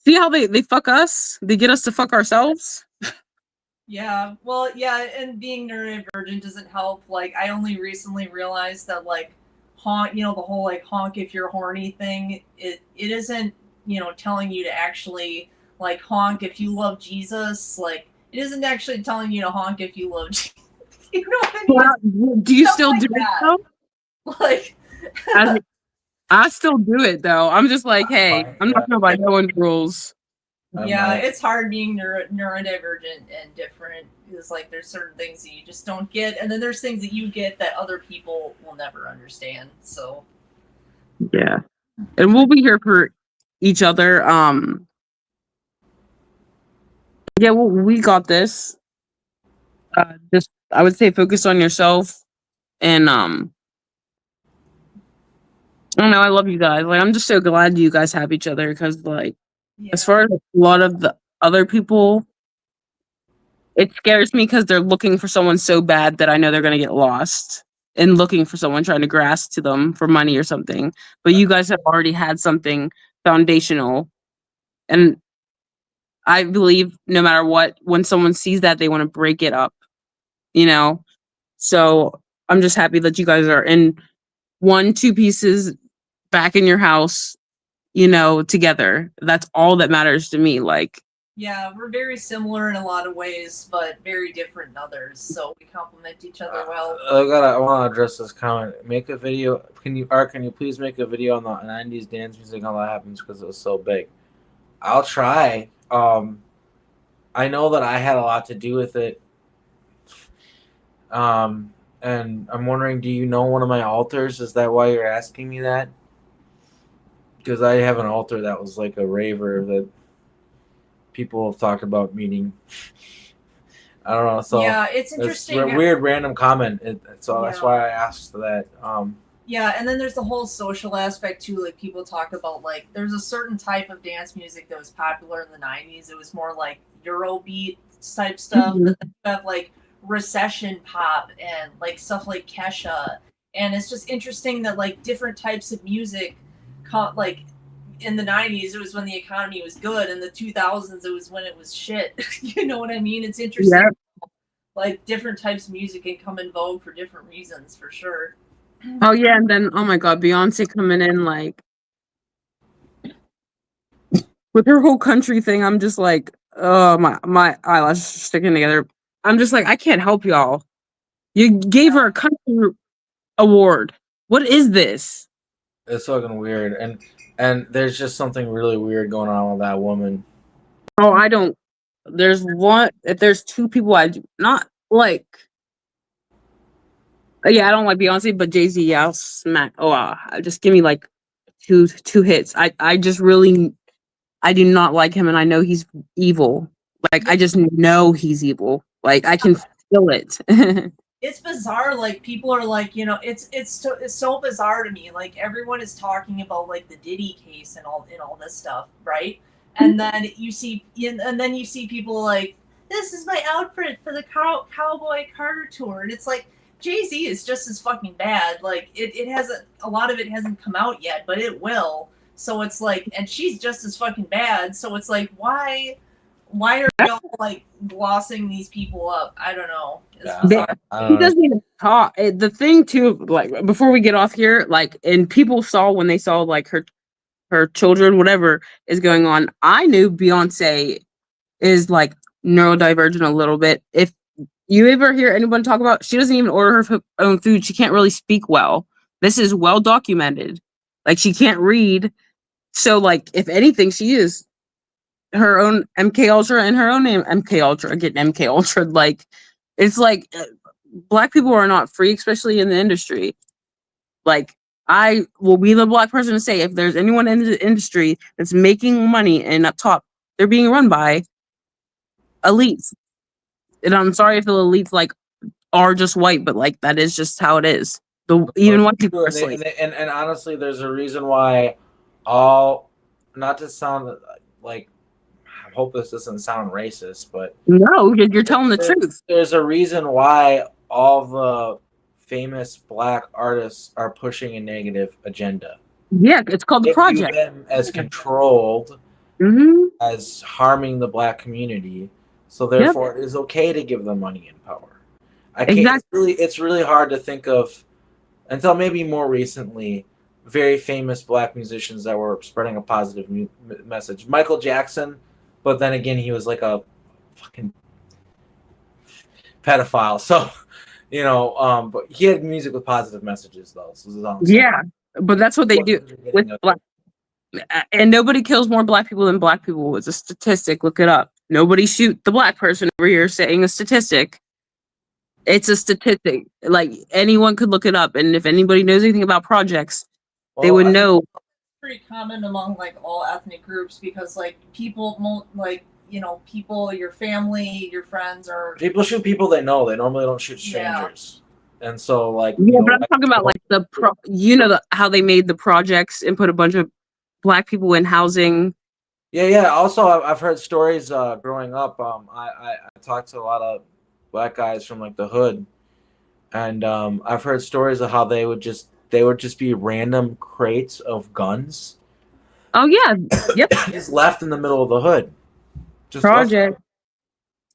See how they fuck us? They get us to fuck ourselves. Yeah. Well, yeah, and being neurodivergent doesn't help. Like, I only recently realized that like honk, the whole like honk if you're horny thing. It isn't telling you to actually like honk if you love Jesus. Like, it isn't actually telling you to honk if you love Jesus. You know what I mean? Well, do you Stuff still like do that. it though? Like, I still do it though. I'm just like, hey, I'm not going by no one's rules. yeah, it's hard being neurodivergent and different because like there's certain things that you just don't get, and then there's things that you get that other people will never understand. So Yeah, and we'll be here for each other. Yeah, well, we got this. Just I would say focus on yourself, and I don't know. I love you guys. Like, I'm just so glad you guys have each other because, like, as far as a lot of the other people, it scares me because they're looking for someone so bad that I know they're gonna get lost and looking for someone trying to grasp to them for money or something. But you guys have already had something foundational, and I believe no matter what, when someone sees that, they want to break it up. You know, so I'm just happy that you guys are in one, two pieces back in your house, together. That's all that matters to me. Like, yeah, we're very similar in a lot of ways, but very different in others. So we complement each other well. I want to address this comment. Make a video. Can you please make a video on the '90s dance music and how that happens because it was so big? I'll try. I know that I had a lot to do with it. And I'm wondering, do you know one of my altars? Is that why you're asking me that? Because I have an altar that was like a raver that people have talked about meeting. I don't know. So yeah, it's interesting. It's a weird random comment. So that's Yeah. why I asked that. Yeah, and then there's the whole social aspect too. Like people talk about like there's a certain type of dance music that was popular in the '90s. It was more like Eurobeat type stuff. Mhm. But then you have like recession pop and like stuff like Kesha. And it's just interesting that like different types of music, like in the 90s, it was when the economy was good. In the 2000s, it was when it was shit. You know what I mean? It's interesting. Yeah. Like, different types of music can come in vogue for different reasons, for sure. Oh yeah, and then oh my god, Beyonce coming in like with her whole country thing. I'm just like, oh my eyelashes are sticking together. I'm just like, I can't help y'all. You gave her a country award. What is this? It's fucking weird, and there's just something really weird going on with that woman. Oh, I don't. There's one. If there's two people I do not like. Yeah, I don't like Beyonce, but Jay-Z, yeah, I'll smack. Oh, just give me like two hits. I just really, I do not like him, and I know he's evil. Like I just know he's evil. Like I can feel it. It's bizarre. Like, people are like, you know, it's so bizarre to me. Like, everyone is talking about like the Diddy case and all this stuff, right? And then you see people like, this is my outfit for the Cowboy Carter tour, and it's like, Jay-Z is just as fucking bad. Like, it hasn't, a lot of it hasn't come out yet, but it will. So it's like, and she's just as fucking bad. So it's like, why are y'all like glossing these people up? I don't know. He doesn't even talk. The thing too, like before we get off here, like, and people saw when they saw like her children, whatever is going on. I knew Beyonce is like neurodivergent a little bit. If you ever hear anyone talk about, she doesn't even order her own food. She can't really speak well. This is well documented. Like she can't read. So like, if anything, she is her own MK Ultra and her own name MK Ultra, getting MK Ultra. Like, it's like Black people are not free, especially in the industry. Like, I will be the Black person to say, if there's anyone in the industry that's making money and up top, they're being run by elites. And I'm sorry if the elites like are just white, but like that is just how it is. Even white people are slaves. And honestly, there's a reason why all, not to sound like, I hope this doesn't sound racist, but no, you're telling the truth. There's a reason why all the famous Black artists are pushing a negative agenda. Yeah, it's called the project. Them as controlled, as harming the Black community, so therefore it is okay to give them money and power. I can't. Exactly. It's really hard to think of, until maybe more recently, very famous Black musicians that were spreading a positive message. Michael Jackson, but then again, he was like a fucking pedophile. So, you know, but he had music with positive messages, though. So yeah, but that's what they do with Black. And nobody kills more Black people than Black people. It's a statistic. Look it up. Nobody shoot the Black person over here saying a statistic. It's a statistic. Like, anyone could look it up. And if anybody knows anything about projects, they would know. Pretty common among like all ethnic groups, because like people, like, you know, people, your family, your friends, or people shoot people they know. They normally don't shoot strangers. And so, like, yeah, but I'm talking about like how they made the projects and put a bunch of Black people in housing. Yeah. Also, I've heard stories growing up. I talked to a lot of Black guys from like the hood, and I've heard stories of how they would just be random crates of guns. Oh yeah, yep. Just left in the middle of the hood. Just project.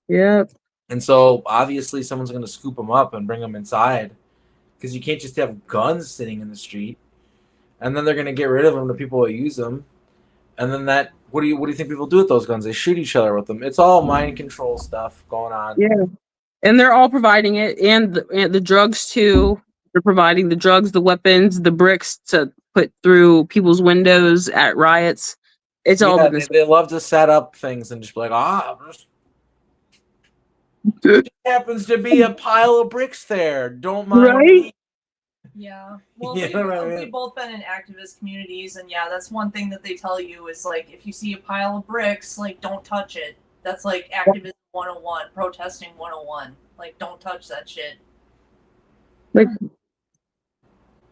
Yep. And so obviously someone's going to scoop them up and bring them inside, because you can't just have guns sitting in the street. And then they're going to get rid of them to people who use them. And then what do you think people do with those guns? They shoot each other with them. It's all mind control stuff going on. Yeah. And they're all providing it, and the drugs too. They're providing the drugs, the weapons, the bricks to put through people's windows at riots. It's all they love to set up things and just be like, it happens to be a pile of bricks there. Don't mind me. Yeah. Well, we've both been in activist communities, and yeah, that's one thing that they tell you is like, if you see a pile of bricks, like, don't touch it. That's like activism 101, protesting 101. Like, don't touch that shit. Like,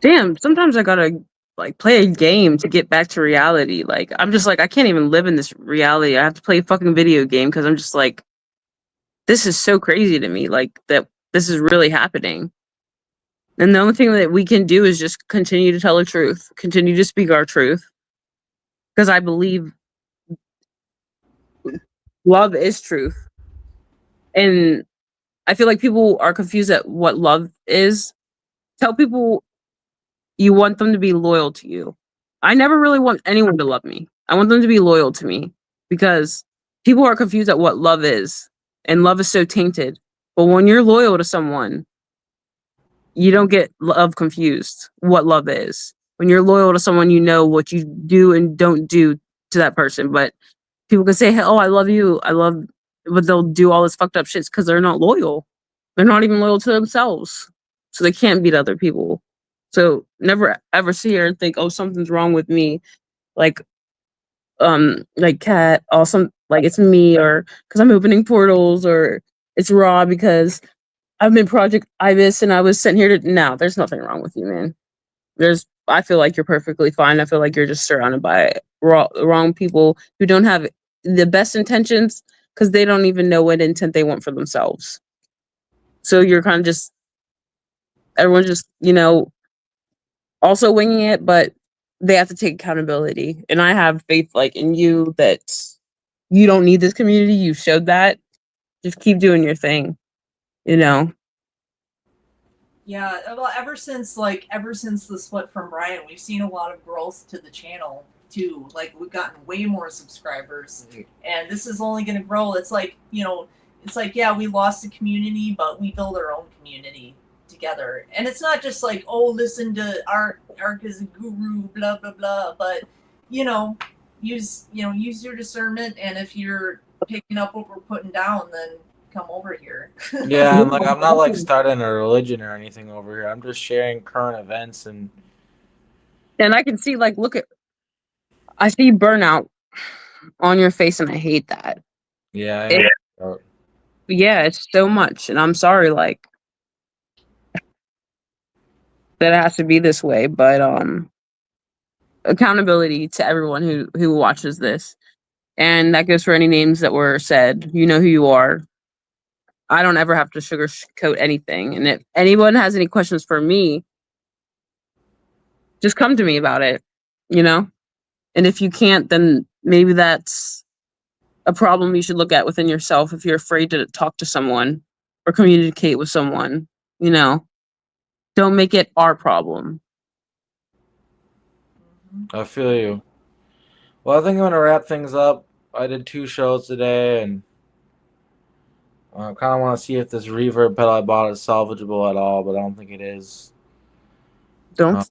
damn, sometimes I gotta like play a game to get back to reality. Like, I'm just like, I can't even live in this reality. I have to play a fucking video game because I'm just like, this is so crazy to me. Like, that this is really happening. And the only thing that we can do is just continue to tell the truth, continue to speak our truth. because I believe love is truth. And I feel like people are confused at what love is. Tell people you want them to be loyal to you. I never really want anyone to love me. I want them to be loyal to me because people are confused at what love is. And love is so tainted. But when you're loyal to someone, you don't get love confused what love is. When you're loyal to someone, you know what you do and don't do to that person. But people can say, hey, oh, I love you. But they'll do all this fucked up shit because they're not loyal. They're not even loyal to themselves. So they can't beat other people. So never ever sit here and think, oh, something's wrong with me. Like Cat, awesome, like it's me, or because I'm opening portals, or it's Raw because I'm in Project Ibis and I was sent here to. No, there's nothing wrong with you, man. I feel like you're perfectly fine. I feel like you're just surrounded by wrong people who don't have the best intentions because they don't even know what intent they want for themselves. So you're kind of just, everyone's just, also winging it, but they have to take accountability. And I have faith like in you that you don't need this community. You showed that. Just keep doing your thing, Yeah, well, ever since the split from Brian, we've seen a lot of growth to the channel too. Like we've gotten way more subscribers, and this is only going to grow. It's like yeah, we lost the community, but we build our own community together. And it's not just like, oh, listen to Ark is a guru, blah blah blah. But use your discernment, and if you're picking up what we're putting down, then come over here. Yeah, I'm not like starting a religion or anything over here. I'm just sharing current events and I can see I see burnout on your face, and I hate that. yeah, Yeah, it's so much, and I'm sorry, like that it has to be this way. But accountability to everyone who watches this, and that goes for any names that were said. You know who you are. I don't ever have to sugarcoat anything. And if anyone has any questions for me, just come to me about it, And if you can't, then maybe that's a problem you should look at within yourself if you're afraid to talk to someone or communicate with someone, Don't make it our problem. I feel you. Well, I think I'm gonna wrap things up. I did 2 shows today, and I kind of want to see if this reverb pedal I bought is salvageable at all, but I don't think it is. Don't.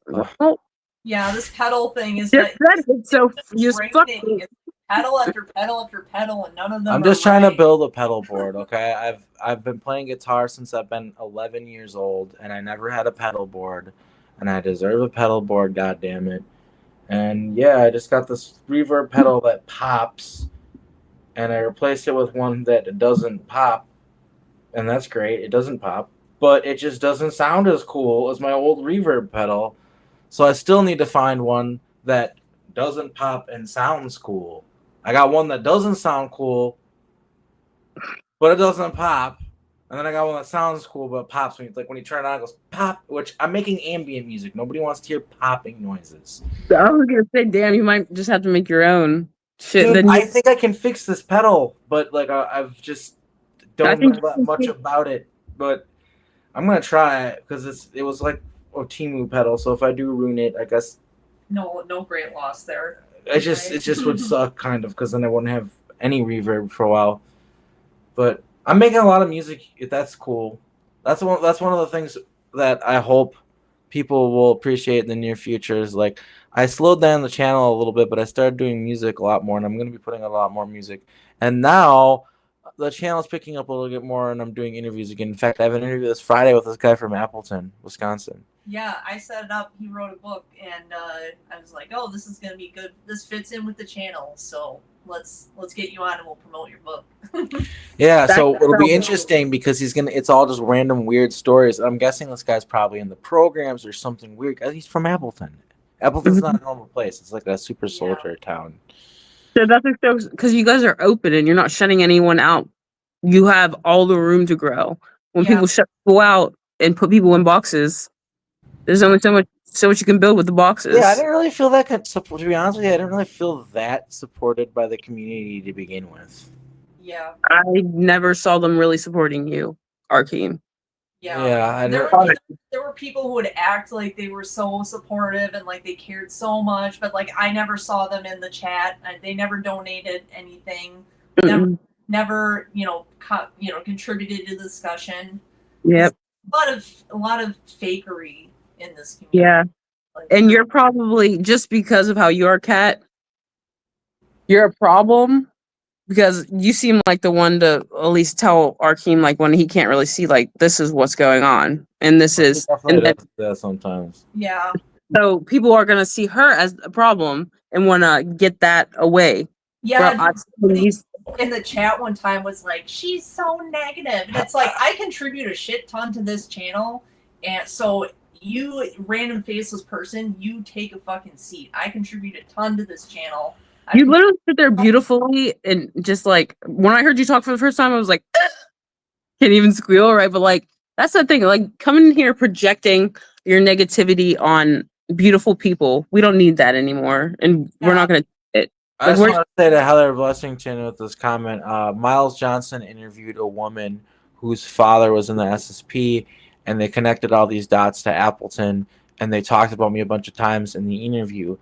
Yeah, this pedal thing is it's so it's pedal after pedal after pedal, and none of them. I'm just trying to build a pedal board. Okay, I've been playing guitar since I've been 11 years old, and I never had a pedal board, and I deserve a pedal board. God damn it! And yeah, I just got this reverb pedal that pops, and I replaced it with one that doesn't pop, and that's great. It doesn't pop, but it just doesn't sound as cool as my old reverb pedal. So I still need to find one that doesn't pop and sounds cool. I got one that doesn't sound cool, but it doesn't pop. And then I got one that sounds cool, but pops when when you turn it on, it goes pop, which I'm making ambient music. Nobody wants to hear popping noises. I was going to say, damn, you might just have to make your own shit. Dude, I think I can fix this pedal, but I've just don't know that much about it. But I'm going to try it because it was like a Temu pedal. So if I do ruin it, I guess no great loss there. It just would suck kind of because then I wouldn't have any reverb for a while. But I'm making a lot of music. That's cool. That's one of the things that I hope people will appreciate in the near future. Is like I slowed down the channel a little bit, but I started doing music a lot more, and I'm going to be putting a lot more music. And now the channel's picking up a little bit more, and I'm doing interviews again. In fact, I have an interview this Friday with this guy from Appleton, Wisconsin. Yeah, I set it up. He wrote a book, and I was like, "Oh, this is gonna be good. This fits in with the channel, so let's get you on, and we'll promote your book." Yeah, so it'll be interesting because it's all just random weird stories. I'm guessing this guy's probably in the programs or something weird. He's from Appleton. Appleton's not a normal place. It's like a super soldier town. So that's because you guys are open and you're not shutting anyone out. You have all the room to grow. When people shut people out and put people in boxes, there's only so much so what you can build with the boxes. Yeah, I didn't really feel that support. To be honest with you, I didn't really feel that supported by the community to begin with. Yeah. I never saw them really supporting you, Arkeem. Yeah. There were people who would act like they were so supportive and like they cared so much, but like I never saw them in the chat. They never donated anything. Never, contributed to the discussion. Yep. A lot of fakery in this community. Yeah. And you're probably, just because of how you're Cat, you're a problem, because you seem like the one to at least tell Arkeem, like, when he can't really see, like, this is what's going on, and this is, and then, that sometimes. Yeah. So people are gonna see her as a problem and want to get that away. Yeah. In the chat one time was like, she's so negative. And it's like, I contribute a shit ton to this channel, and so you, random faceless person, you take a fucking seat. I contribute a ton to this channel. You literally sit there beautifully, and just like, when I heard you talk for the first time, I was like, can't even squeal, right? But like, that's the thing, like, coming in here projecting your negativity on beautiful people, we don't need that anymore, and we're not gonna do it. I just want to say to Heather Blessington with this comment, Miles Johnson interviewed a woman whose father was in the SSP, and they connected all these dots to Appleton, and they talked about me a bunch of times in the interview.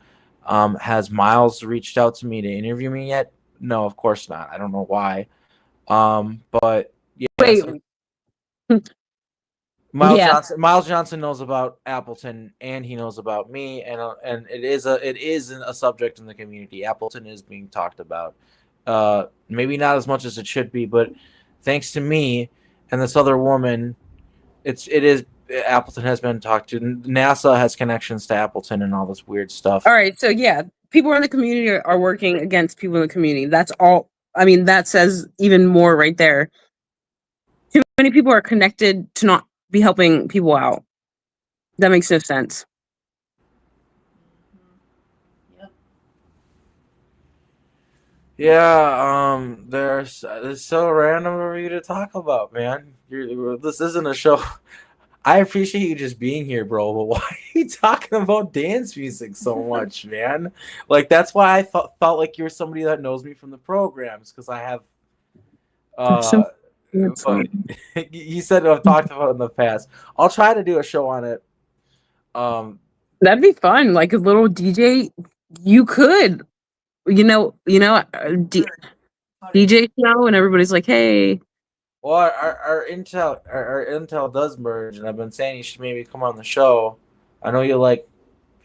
Has Miles reached out to me to interview me yet? No, of course not. I don't know why. But yeah. Wait. Miles Johnson knows about Appleton, and he knows about me, and it is a subject in the community. Appleton is being talked about. Maybe not as much as it should be, but thanks to me and this other woman, it is. Appleton has been talked to. NASA has connections to Appleton and all this weird stuff. All right, so yeah, people in the community are working against people in the community. That's all. I mean, that says even more right there. Too many people are connected to not be helping people out. That makes no sense. Yep. Yeah, it's so random for you to talk about, man. This isn't a show. I appreciate you just being here, bro, but why are you talking about dance music so much, man? Like, that's why I felt like you were somebody that knows me from the programs, because I have you said I've talked about it in the past. I'll try to do a show on it. That'd be fun. Like a little DJ, you could, DJ show, and everybody's like, hey. Well, our intel does merge, and I've been saying you should maybe come on the show. I know you like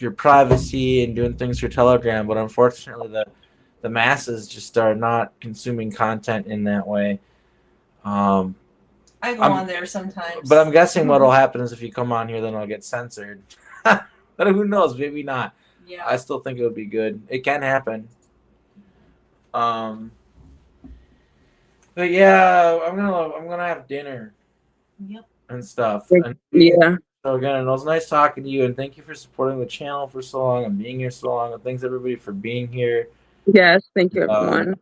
your privacy and doing things through Telegram, but unfortunately the masses just are not consuming content in that way. I go on there sometimes. But I'm guessing what'll happen is if you come on here, then I'll get censored. But who knows? Maybe not. Yeah. I still think it would be good. It can happen. But yeah, I'm gonna have dinner. Yep. And stuff. Yeah. So again, it was nice talking to you, and thank you for supporting the channel for so long and being here so long. And thanks everybody for being here. Yes, thank you everyone.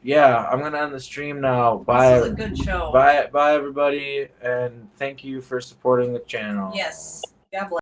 Yeah, I'm gonna end the stream now. Bye. This is a good show. Bye everybody, and thank you for supporting the channel. Yes. God bless.